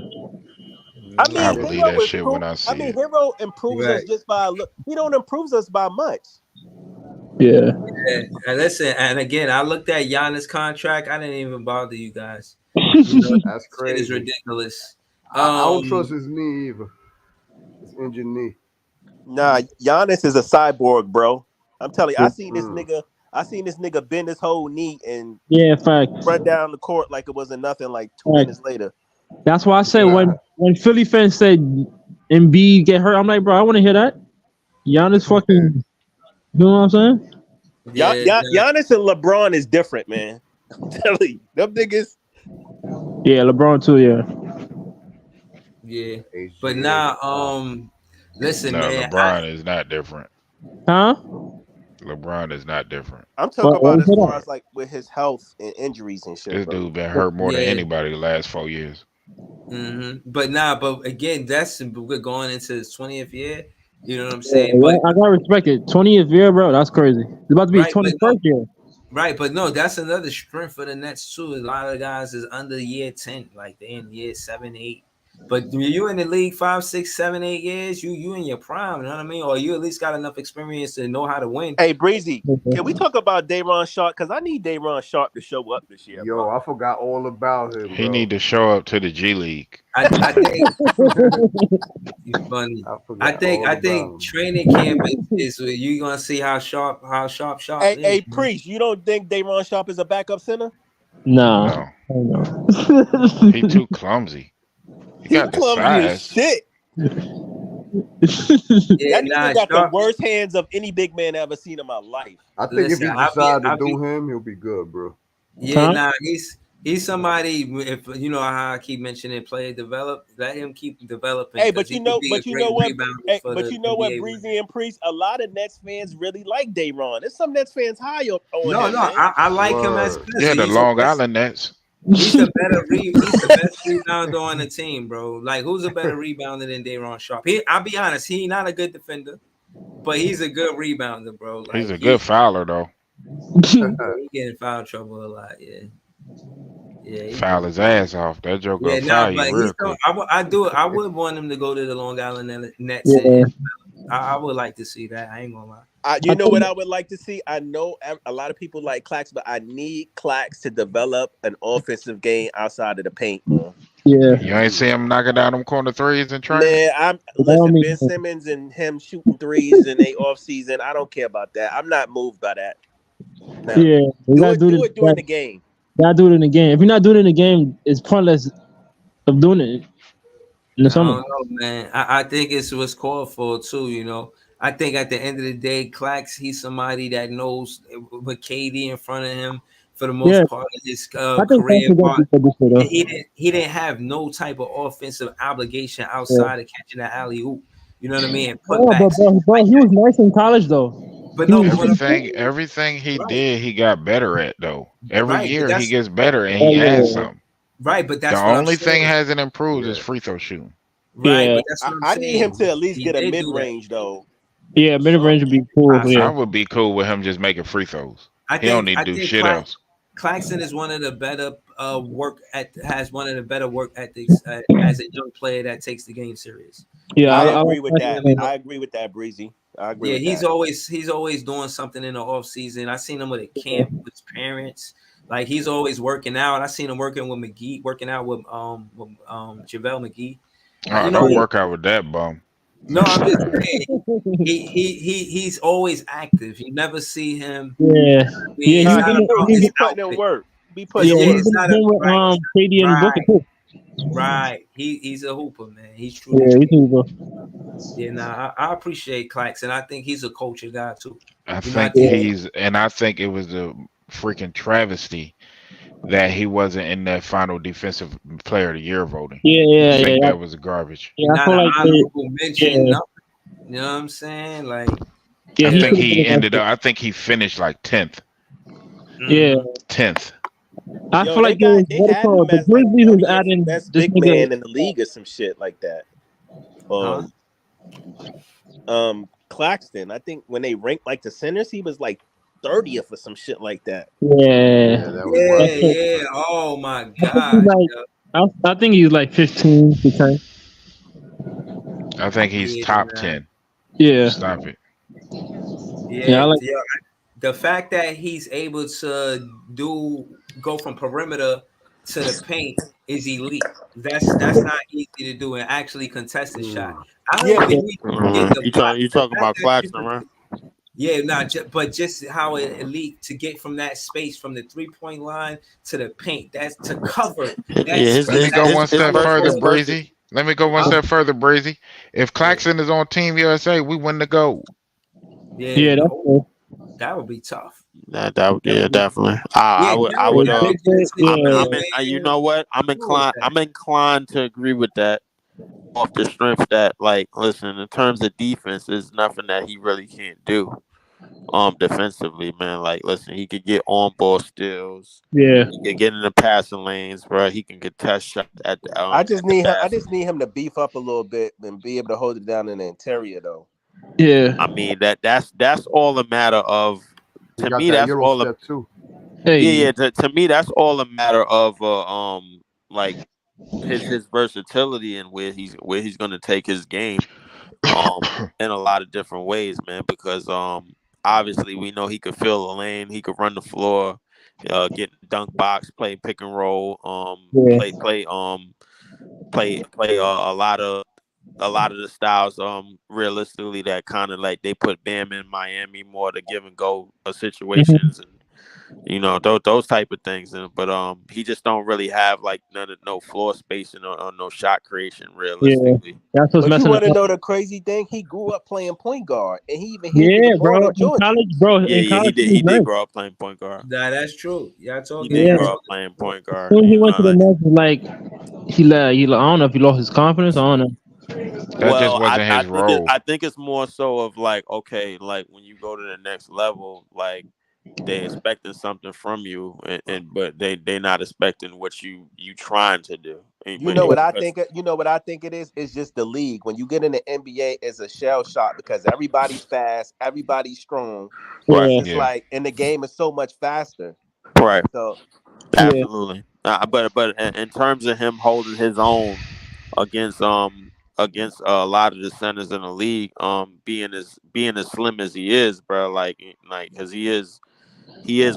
I mean, I believe that shit when I see it. Herro improves us just by look. He don't improve us by much. Yeah. And listen, and again, I looked at Giannis' contract. I didn't even bother you guys. That's crazy. It's ridiculous. I don't trust his knee either. His injured knee. Nah, Giannis is a cyborg, bro. I'm telling you, I seen this nigga bend his whole knee and run down the court like it wasn't nothing. Like 2 minutes later. That's why I said when Philly fans said Embiid get hurt, I'm like, bro, I want to hear that. Giannis fucking, you know what I'm saying? Giannis and LeBron is different, man. I'm telling you, them niggas. Yeah, LeBron too. Yeah, but now, listen, man. LeBron is not different. Huh? LeBron is not different. I'm talking about as far as like with his health and injuries and shit. This dude been hurt more than anybody the last 4 years. But again, we're going into his 20th year. You know what I'm saying? But I gotta respect it. 20th year, bro. That's crazy. It's about to be 21st year. Right, but no, that's another strength for the Nets too. A lot of guys is under year 10, like they're in year 7, 8. But you in the league 5, 6, 7, 8 years, you in your prime, you know what I mean? Or you at least got enough experience to know how to win. Hey, Breezy, can we talk about Day'Ron Sharp? Because I need Day'Ron Sharp to show up this year, Yo, bro. I forgot all about him, He bro. need to show up to the G League. I think you funny. I think training camp is where you gonna see how sharp Hey, is. hey, Priest, you don't think Day'Ron Sharp is a backup center? No. He too clumsy. He got the clumsy as size. shit. That nigga got the worst hands of any big man I ever seen in my life. I think if he decide to do him, he'll be good, bro. Yeah, he's somebody. If you know how I keep mentioning play develop, let him keep developing. Hey, but you know what? Hey, but you know what, Breezy and Priest, a lot of Nets fans really like Day'Ron. There's some Nets fans high on him. No, I like him as yeah, the Long Island Nets. He's the best rebounder on the team, bro. Like, who's a better rebounder than Day'Ron Sharp? I'll be honest, he's not a good defender, but he's a good rebounder, bro. Like, he's a good fouler, though. He get in foul trouble a lot, yeah. Foul his ass off. That joke gonna foul you real quick. I would want him to go to the Long Island Nets. Yeah. I would like to see that. I ain't gonna lie. You know what I would like to see? I know a lot of people like Clax, but I need Clax to develop an offensive game outside of the paint. Yeah. You ain't see him knocking down them corner threes and training? Man, listen, Ben Simmons and him shooting threes in the off season. I don't care about that. I'm not moved by that. No. Yeah. Do it during the game. Gotta do it in the game. If you're not doing it in the game, it's pointless of doing it in the summer. I don't know, man. I think it's what's called for too, you know. I think at the end of the day, Clax, he's somebody that knows with KD in front of him for the most part of his career. He didn't have no type of offensive obligation outside of catching that alley-oop. You know what I mean? Bro, he was nice in college, though. But no, everything he did, he got better at, though. Every year he gets better, and he has some. Right, but that's the only thing hasn't improved is free throw shooting. Right, but that's what I need him to at least get a mid-range, though. Yeah, mid-range would be cool. I would be cool with him just making free throws. He don't need to do shit else. Claxton is one of the better has one of the better work ethics as a young player that takes the game serious. Yeah, I agree with that. I agree with that, Breezy. I agree. Yeah, he's always doing something in the off season. I seen him with a camp with his parents. Like, he's always working out. I seen him working with McGee, working out with JaVale McGee. Don't work out with that bum. No, I'm just saying he's always active. You never see him. Yeah, he's putting in work. Right. He's a hooper, man. He's true. I appreciate Clax, and I think he's a culture guy too. I think it was a freaking travesty that he wasn't in that final defensive player of the year voting. I think that was garbage. Yeah, I feel like mention nothing. You know what I'm saying? Like, I think he ended up. I think he finished like 10th. Yeah, 10th. I feel like the Grizzlies was adding best big man in the league or some shit like that. Claxton, I think when they ranked like the centers, he was like 30th or some shit like that. Yeah. Oh my god. I think he's like 15 to 10. I think he's top 10. Yeah. Stop it. Yeah. The fact that he's able to go from perimeter to the paint is elite. That's not easy to do and actually contest the shot. You talking about Claxton, right? Yeah, but just how elite to get from that space from the 3-point line to the paint. That's to cover. Let me go one step further, Breezy. If Claxton is on Team USA, we win the gold. Yeah, that would be tough. Definitely. I would. You know what? I'm inclined to agree with that. Off the strength that, like, listen, in terms of defense, there's nothing that he really can't do. Defensively, man. Like, listen, he could get on ball steals. Yeah, he can get in the passing lanes, bro. He can contest shots at the. I just need him to beef up a little bit and be able to hold it down in the interior, though. Yeah, I mean that's all a matter of. To me, that's all a. Too. Yeah. To me, that's all a matter of like his versatility and where he's going to take his game in a lot of different ways, man. Because obviously we know he could fill the lane, he could run the floor, get in the dunk box, play pick and roll, Yeah. play a lot of the styles realistically that kind of like they put Bam in Miami more to give and go Mhm. situations and those type of things. But he just don't really have like no floor spacing or no shot creation Yeah. realistically. That's what's But you messing want him to up. know the crazy thing? He grew up playing point guard, and he even handled the Yeah, ball bro. in Georgia. Yeah, In college he he was did nice. grow up playing point guard. Nah, that's true. Y'all He talking. did Y'all Yeah. grow up talking. playing point As guard. soon as he You went to know, the like, Nets, like he I don't know if he lost his confidence. I don't know. That just well, wasn't his role. I think it's more so of like, okay, like when you go to the next level, like they expecting something from you, and but they not expecting what you trying to do. You But know what I because think? You know what I think it is? It's just the league. When you get in the NBA, it's a shell shock because everybody's fast, everybody's strong. So it's Yeah. just Yeah. like, and the game is so much faster. right, So Yeah. absolutely. But in terms of him holding his own against a lot of the centers in the league, being as slim as he is, bro, like because he is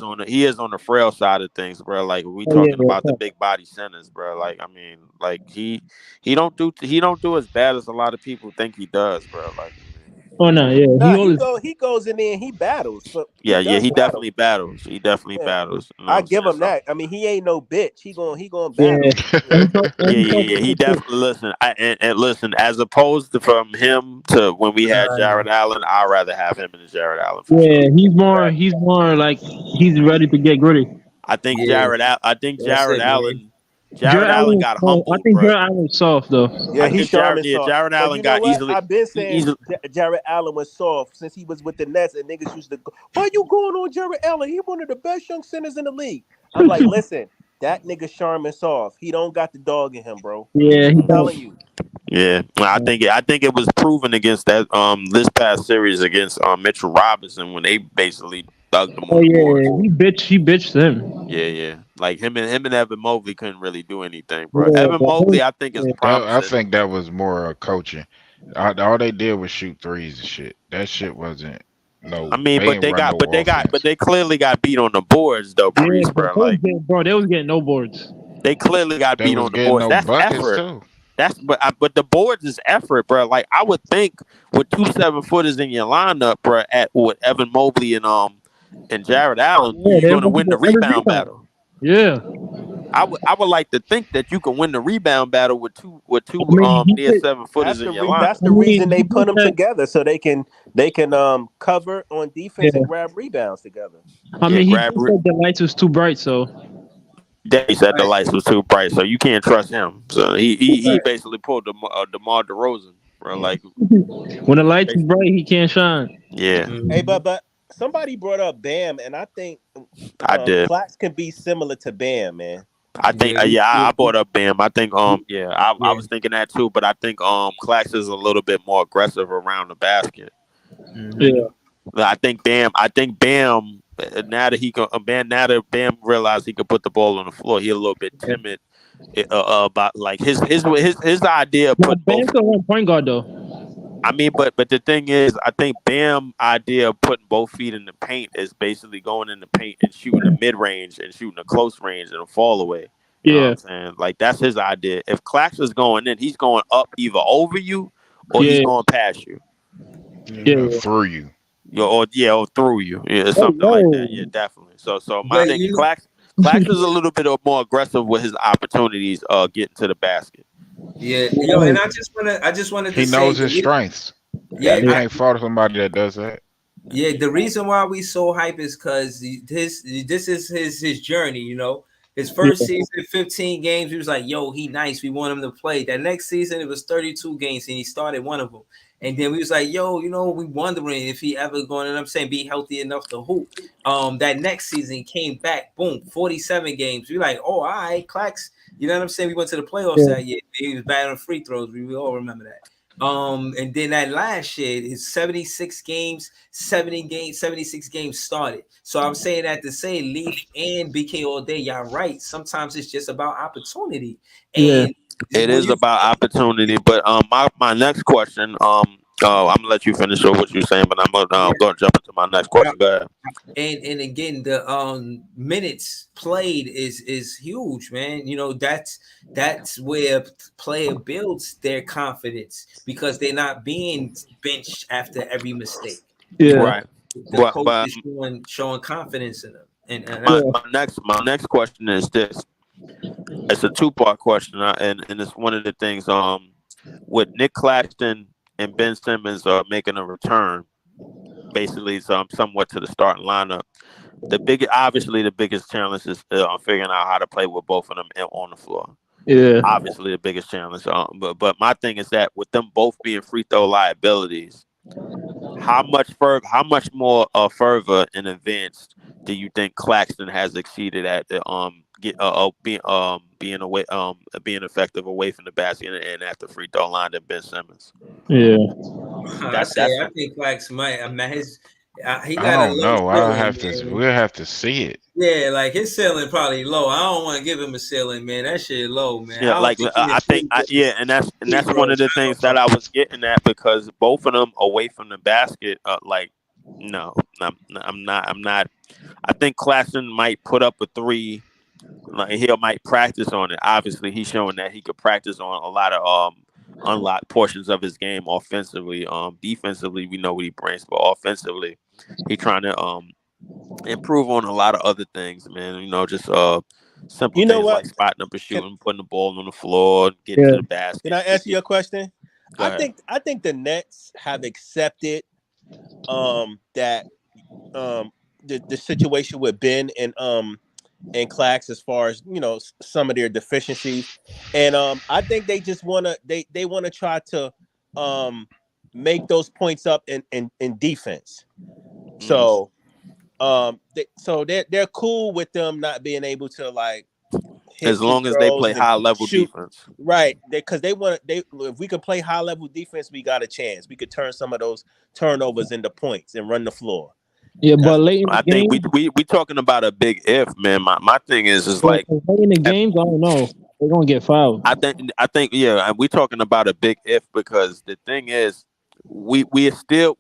on the frail side of things, bro. Like we Oh yeah. talking about the Yeah. big body centers, bro. Like I mean, like he don't do as bad as a lot of people think he does, bro. Like I mean, Oh no. Yeah. He nah, always. he goes in there and he battles. For he yeah, does he battle. definitely battles. He definitely Yeah, battles. You know what I I'm give saying? him So that. I mean, he ain't no bitch. He going Yeah. battle. You know. And he talk yeah. He good shit. definitely listen. And listen, as opposed to from him to when we had Jared Allen, I'd rather have him than Jared Allen for sure. Yeah. He's more. Right. He's more like he's ready to get gritty. Yeah, that's Jared it, man. Allen. Jared Jared Allen Allen. got I humbled, think bro. Jared Allen is soft though. Yeah, I he think Charmin soft. Jared But Allen you know got what? easily I've been he saying easily Jared Allen was soft since he was with the Nets, and niggas used to go, "Why you going on Jared Allen? He one of the best young centers in the league." I'm like, listen, that nigga Charmin soft. He don't got the dog in him, bro. Yeah. He Telling don't. you. yeah. I think it was proven against that this past series against Mitchell Robinson when they basically thugged him Oh on the yeah. boards. He bitched him. Yeah. Like him and Evan Mobley couldn't really do anything, bro. Yeah. Evan But Mobley, I think is yeah. I promising. think that was more coaching. All they did was shoot threes and shit. That shit wasn't I no. mean, They ain't run no but offense. they clearly got beat on the boards though, Yeah. Priest, But bro. Like they was getting no boards. they clearly got They beat was on the getting boards. no That's buckets effort. too. But the boards is effort, bro. Like I would think with 2 7-footers in your lineup, bro, at with Evan Mobley and Jared Allen, Yeah. you're They're gonna about to win the get every rebound rebound. battle. Yeah. I would like to think that you can win the rebound battle with I two mean, he near could. 7-footers in your That's lineup. the reason He they did put them that. together so they can cover on defense and Yeah. grab rebounds together. I Yeah, mean, he did said the lights was too bright, so He said the Right, lights was too bright, so you can't trust him. So he right. basically pulled DeMar DeRozan, bro. Like, when the lights is bright, he can't shine. yeah, Hey, Mhm. but somebody brought up Bam, and I think I did. Clax can be similar to Bam, man. I think Yeah, I brought up Bam. I think yeah, I yeah. was thinking that too, but I think Clax is a little bit more aggressive around the basket. Mm-hmm. Yeah, I think Bam now that he can now that Bam realized he could put the ball on the floor, he a little bit timid about like his idea of but putting both. Bam's a one point guard though. I mean, but the thing is, I think Bam idea of putting both feet in the paint is basically going in the paint and shooting a mid range and shooting a close range and a fall away. You know what Yeah, I'm saying? Like that's his idea. If Clax is going in, he's going up either over you or he's yeah, going past you. Mm-hmm. yeah. Through you. Or through you. Yeah, Oh, something like that. Yeah, yo. definitely. So my But thing, Clax is a little bit more aggressive with his opportunities getting to the basket. yeah, yo, and Yo. I just wanted to He say knows his strengths. yeah, You Yeah, can't fault somebody that does that. the reason why we so hype is because this is his journey. You know, his first yeah, season, 15 games, he was like, "Yo, he nice. We want him to play." That next season, it was 32 games, and he started one of them. And then we was like, "Yo, you know, we wondering if he ever going to, I'm saying, be healthy enough to hoop." That next season he came back, boom, 47 games. We like, "Oh, all right, Clax." You know what I'm saying? We went to the playoffs yeah. that year. He was batting free throws. We all remember that. And then that last year, his 76 games, 76 games started. So I'm saying that to say Leaf and BK all day, y'all right. Sometimes it's just about opportunity. And it is about opportunity. But my next question, I'm gonna let you finish what you're saying, but I'm gonna jump into my next question. Go ahead. And again, the minutes played is huge, man. You know, that's where player builds their confidence because they're not being benched after every mistake. Right. The coach is showing confidence in them. And my next question is this. It's a two-part question, and it's one of the things. With Nick Claxton and Ben Simmons are making a return, basically, somewhat to the starting lineup. Obviously, the biggest challenge is figuring out how to play with both of them on the floor. Yeah. Obviously, the biggest challenge. But my thing is that with them both being free throw liabilities, how much more further in advance do you think Claxton has exceeded at being effective away from the basket and at the free throw line than Ben Simmons? Yeah. I think Claxton might. I mean, he got I a don't low know. ceiling, We'll have to see it. Yeah, like his ceiling probably low. I don't want to give him a ceiling, man. That shit low, man. Yeah, like I think, and that's one of the things that I was getting at because both of them away from the basket, no, I'm not. I think Claxton might put up a three. Like he might practice on it. Obviously, he's showing that he could practice on a lot of unlocked portions of his game offensively. Defensively, we know what he brings, but offensively, he's trying to improve on a lot of other things, man. You know, just simple things like spotting up and shooting, putting the ball on the floor, getting to the basket. Can I answer your question? Go ahead. I think the Nets have accepted that the situation with Ben and Clax as far as some of their deficiencies, and I think they just wanna they wanna try to make those points up in defense. So they're cool with them not being able to like hit as long as they play high level defense, right? Because if we could play high level defense, we got a chance. We could turn some of those turnovers into points and run the floor. Yeah, but late in the game, think we talking about a big if, man. My thing is like late in the games, I don't know. They're gonna get fouled. I think yeah, we talking about a big if because the thing is we still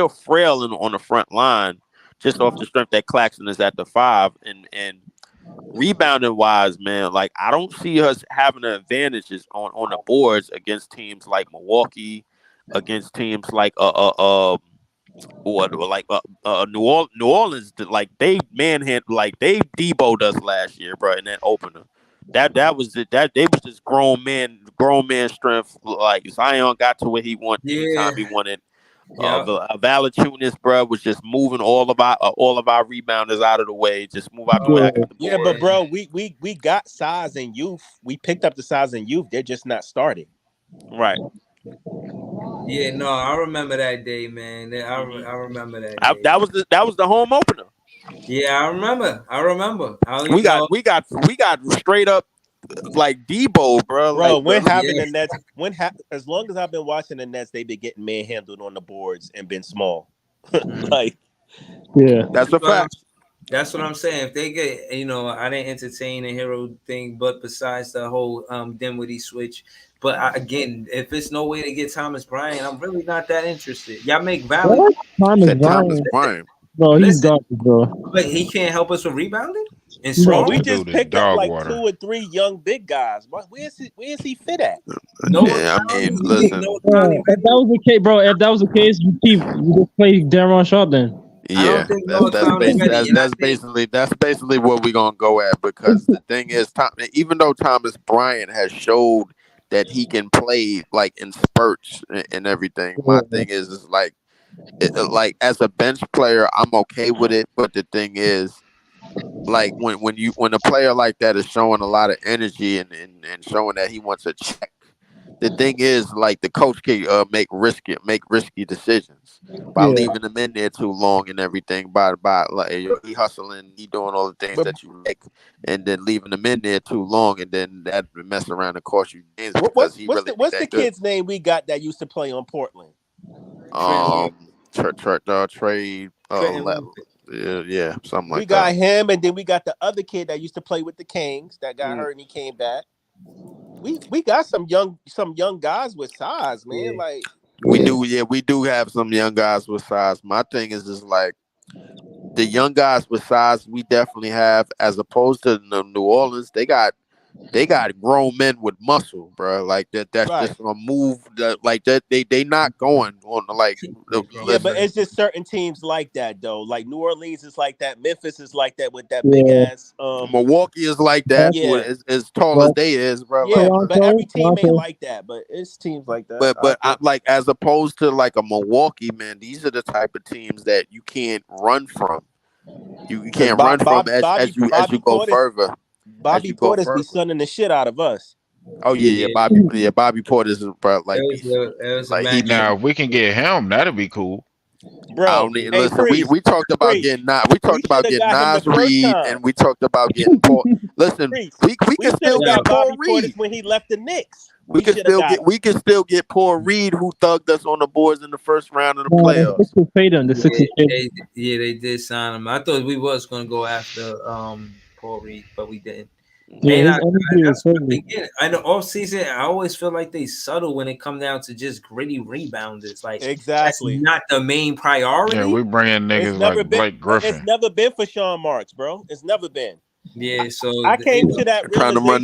frail on the front line just off the strength that Claxton is at the 5 and rebounding wise, man, like I don't see us having the advantages on the boards against teams like Milwaukee, against teams like New Orleans, like they like they deboed us last year, bro, in that opener. That was it. That they was just grown man strength. Like Zion got to where he wanted anytime he wanted. Valanciunas, bro, was just moving all of our rebounders out of the way. Just move out the way. I get the board. Yeah, but bro, we got size and youth. We picked up the size and youth. They're just not starting. Right. Yeah, no, I remember that day, man. I remember that day. That was the home opener. Yeah, I remember. We got straight up like Debo, bro. Bro, like, the Nets, as long as I've been watching the Nets, they've been getting manhandled on the boards and been small. Like, yeah, that's a fact. That's what I'm saying. If they get, I didn't entertain a Herro thing, but besides the whole Dinwiddie switch. But again, if it's no way to get Thomas Bryant, I'm really not that interested. Y'all make valid. Thomas Bryant. Bro, he's garbage, bro. But he can't help us with rebounding. And bro, we just picked up like 2 or 3 young big guys. Where is he fit at? No, yeah, I mean, listen. If that was the case, bro, you just play Darren Sharp then. Yeah, that's basically what we're gonna go at because the thing is, even though Thomas Bryant has showed that he can play like in spurts and everything, my thing is like as a bench player, I'm okay with it. But the thing is, like when a player like that is showing a lot of energy and showing that he wants a check, the thing is, like, the coach can make risky decisions by leaving them in there too long and everything. By like, he hustling, he doing all the things But that you like, and then leaving them in there too long, and then that mess around and cost you games because he really what's the that good. kid's name we got that used to play on Portland? Trade. Yeah, something We like got that. him, and then we got the other kid that used to play with the Kings that got hurt and he came back. We got some young guys with size, man. Like we do have some young guys with size. My thing is just like the young guys with size we definitely have, as opposed to New Orleans. They got grown men with muscle, bro. Like that. That's just gonna move. Like that. They not going on like. Yeah, but it's just certain teams like that though. Like New Orleans is like that. Memphis is like that with that big ass. Milwaukee is like that. Yeah. As tall as they is, bro. Yeah, like, but every team ain't like that. But it's teams like that. But I, like, as opposed to like a Milwaukee, man, these are the type of teams that you can't run from. You can't run from as you go further. Bobby Portis be sunning the shit out of us. Oh yeah, Bobby Portis is, bro, like now if we can get him, that'll be cool. Bro, listen, we talked about getting Nas Reed, and we talked about getting Paul. Listen, we can still get Paul Reed when he left the Knicks. We can still get Paul Reed, who thugged us on the boards in the first round of the playoffs. They did sign him. I thought we was gonna go after Paul Reed, but we didn't. Yeah, I know all season I always feel like they subtle when it come down to just gritty rebounders. Like exactly, that's not the main priority. Yeah, we bringing niggas like Blake Griffin. It's never been for Sean Marks, bro. It's never been. Yeah, so I came to that trying to run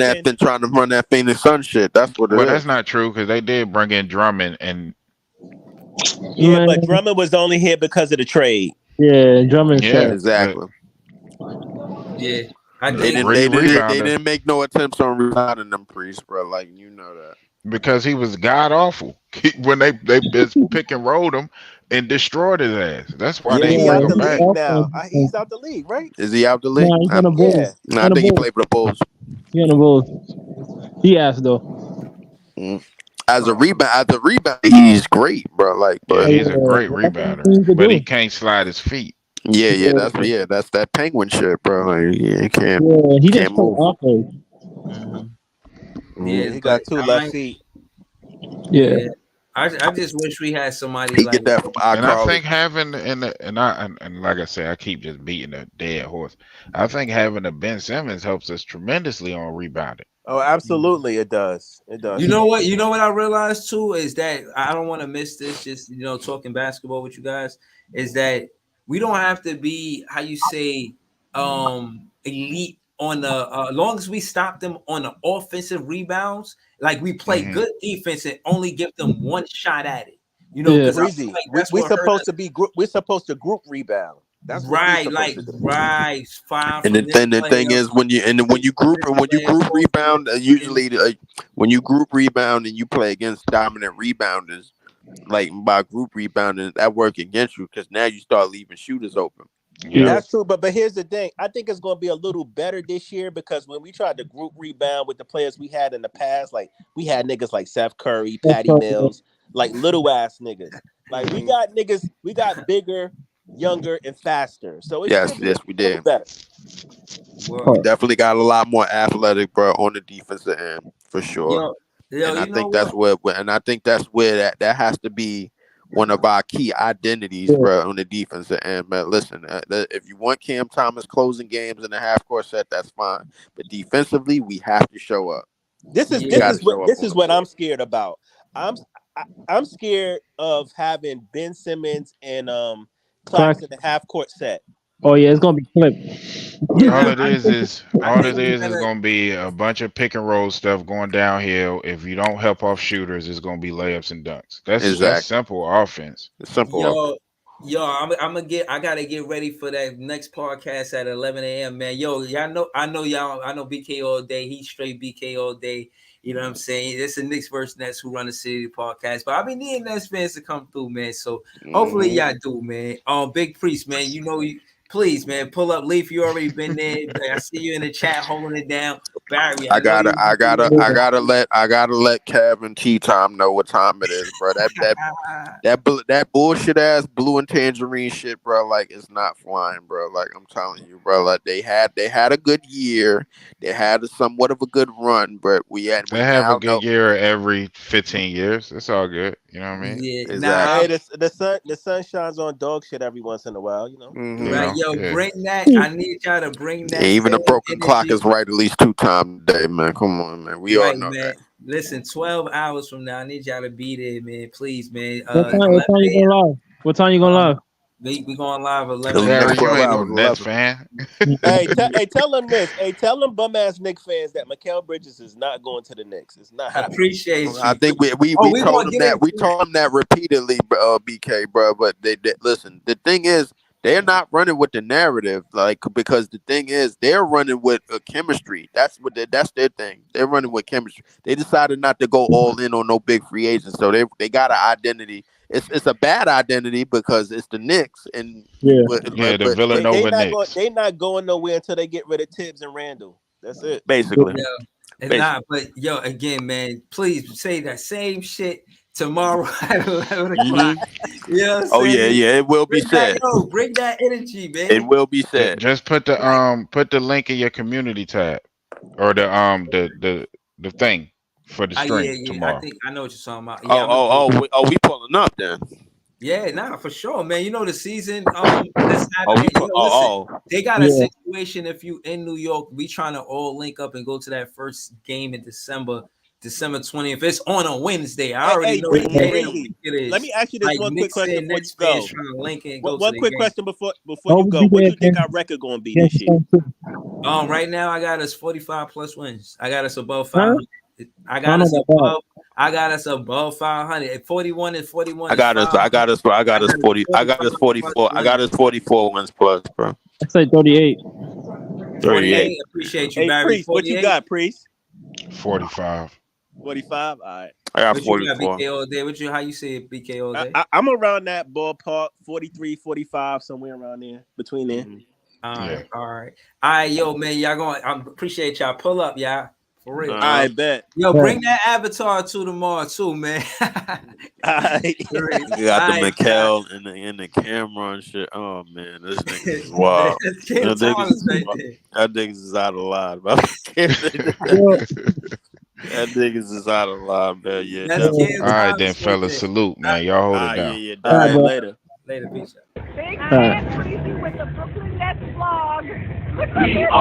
that Phoenix Sun shit. That's what it is. Well, that's not true because they did bring in Drummond and. Yeah, but Drummond was only here because of the trade. Yeah, Drummond. Yeah, exactly. Yeah. They didn't make no attempts on resigning them, Priest, bro. Like, you know that. Because he was god awful when they just pick and rolled him and destroyed his ass. That's why they he's out the back. league now. He's out the league, right? Is he out the league? Nah, he's on the Bulls. Yeah. I think he played for the Bulls. He on the Bulls. He asked though. As a rebound, he's great, bro. Like, he's a great rebounder, but he can't slide his feet. Yeah, that's that penguin shit, bro. Like, he can't. Yeah, he can't move. Yeah, he got 2 left feet. Yeah. I just wish we had somebody he like get that from and I think having and like I say, I keep just beating a dead horse. I think having a Ben Simmons helps us tremendously on rebounding. Oh, absolutely, it does. It does. You know what I realized too is that I don't want to miss this. Just talking basketball with you guys is that we don't have to be how you say elite on the as long as we stop them on the offensive rebounds, like we play good defense and only give them one shot at it. Breezy. We're supposed to be group. We're supposed to group rebound. That's right, fine. And the thing is, when you group rebound, usually when you group rebound and you play against dominant rebounders, like by group rebounding, that work against you because now you start leaving shooters open. Yeah, that's true. But here's the thing. I think it's going to be a little better this year because when we tried to group rebound with the players we had in the past, like we had niggas like Seth Curry, Patty Mills, like little ass niggas. Like we got bigger, younger, and faster. So yes, we did. Better. We definitely got a lot more athletic, bro, on the defensive end for sure. And I think that's where that has to be one of our key identities, bro, on the defensive end. Man, listen, if you want Cam Thomas closing games in the half court set, that's fine. But defensively, we have to show up. This is what I'm scared about. I'm scared of having Ben Simmons and Clarkson in the half court set. Oh yeah, it's gonna be flipped. All it is gonna be a bunch of pick and roll stuff going downhill. If you don't help off shooters, it's gonna be layups and dunks. That's simple offense. It's simple. I gotta get ready for that next podcast at 11 a.m. man. Yo, I know BK all day. He's straight BK all day. You know what I'm saying? It's the Knicks versus Nets who run the City podcast. But I've been needing Nets fans to come through, man. So hopefully y'all do, man. Big Priest, man. please, man, pull up. Leaf, you already been there. I see you in the chat holding it down. Barry, I gotta let Kevin Tea Time know what time it is, bro. That bullshit ass blue and tangerine shit, bro. Like it's not flying, bro. Like I'm telling you, bro. Like they had a good year. They had somewhat of a good run, but we have a good year every 15 years. It's all good. You know what I mean? Yeah, exactly. Hey, the sun shines on dog shit every once in a while, you know. Mm-hmm. Right, bring that. I need y'all to bring that. Even a broken clock is right at least 2 times a day, man. Come on, man. We all know man. that. Listen, 12 hours from now, I need y'all to be there, man. Please, man. What time you gonna live? What time you gonna live? We going live 11. Barry, you ain't no Nets fan. Hey, tell them this. Hey, tell them bum ass Knicks fans that Mikal Bridges is not going to the Knicks. It's not happening. Appreciate you. I think we told them that. We told them that repeatedly, BK, bro. But they listen. The thing is, they're not running with the narrative, like, because the thing is, they're running with chemistry. That's their thing. They're running with chemistry. They decided not to go all in on no big free agents, so they got an identity. It's a bad identity because it's the Knicks, and the Villanova Knicks. They not going nowhere until they get rid of Tibbs and Randall. That's it, basically. Nah, but again, man, please say that same shit tomorrow at 11 o'clock. You know what I'm saying? It will be said. Bring that energy, man. It will be said. Just put the link in your community tab, or the thing for the stream tomorrow. I know what you're talking about. We pulling up then. Yeah, for sure, man. You know the season. They got a situation. If you in New York, we trying to all link up and go to that first game in December 20th. It's on a Wednesday. I already know what day of the week it is. Let me ask you this one quick question before you go. One quick question before you go. What do you think our record going to be this year? Right now I got us 45 plus wins. I got us above 500. I got us above 500. 41 and 41. I got us 40. I got us 44. I got us 44 wins plus, bro. I say 38. 38. Appreciate you, Barry. Priest, what you got, Priest? 45. 45. All right. I got 44. BK all day. How you say it, BK all day? I'm around that ballpark, 43, 45, somewhere around there, between there. Mm-hmm. All right. Yo, man, y'all going. I appreciate y'all. Pull up, y'all. For real. I bet. Yo, bring that avatar to tomorrow too, man. You got the Mikal in the camera and shit. Oh man, this nigga is wild. That niggas is out of line, bro. That niggas is out of line, man. Yeah. All right, then, fellas. Salute, man. Y'all hold it down. Yeah. All right, later. Peace out. Big man, Breezy with the Brooklyn Nets vlog.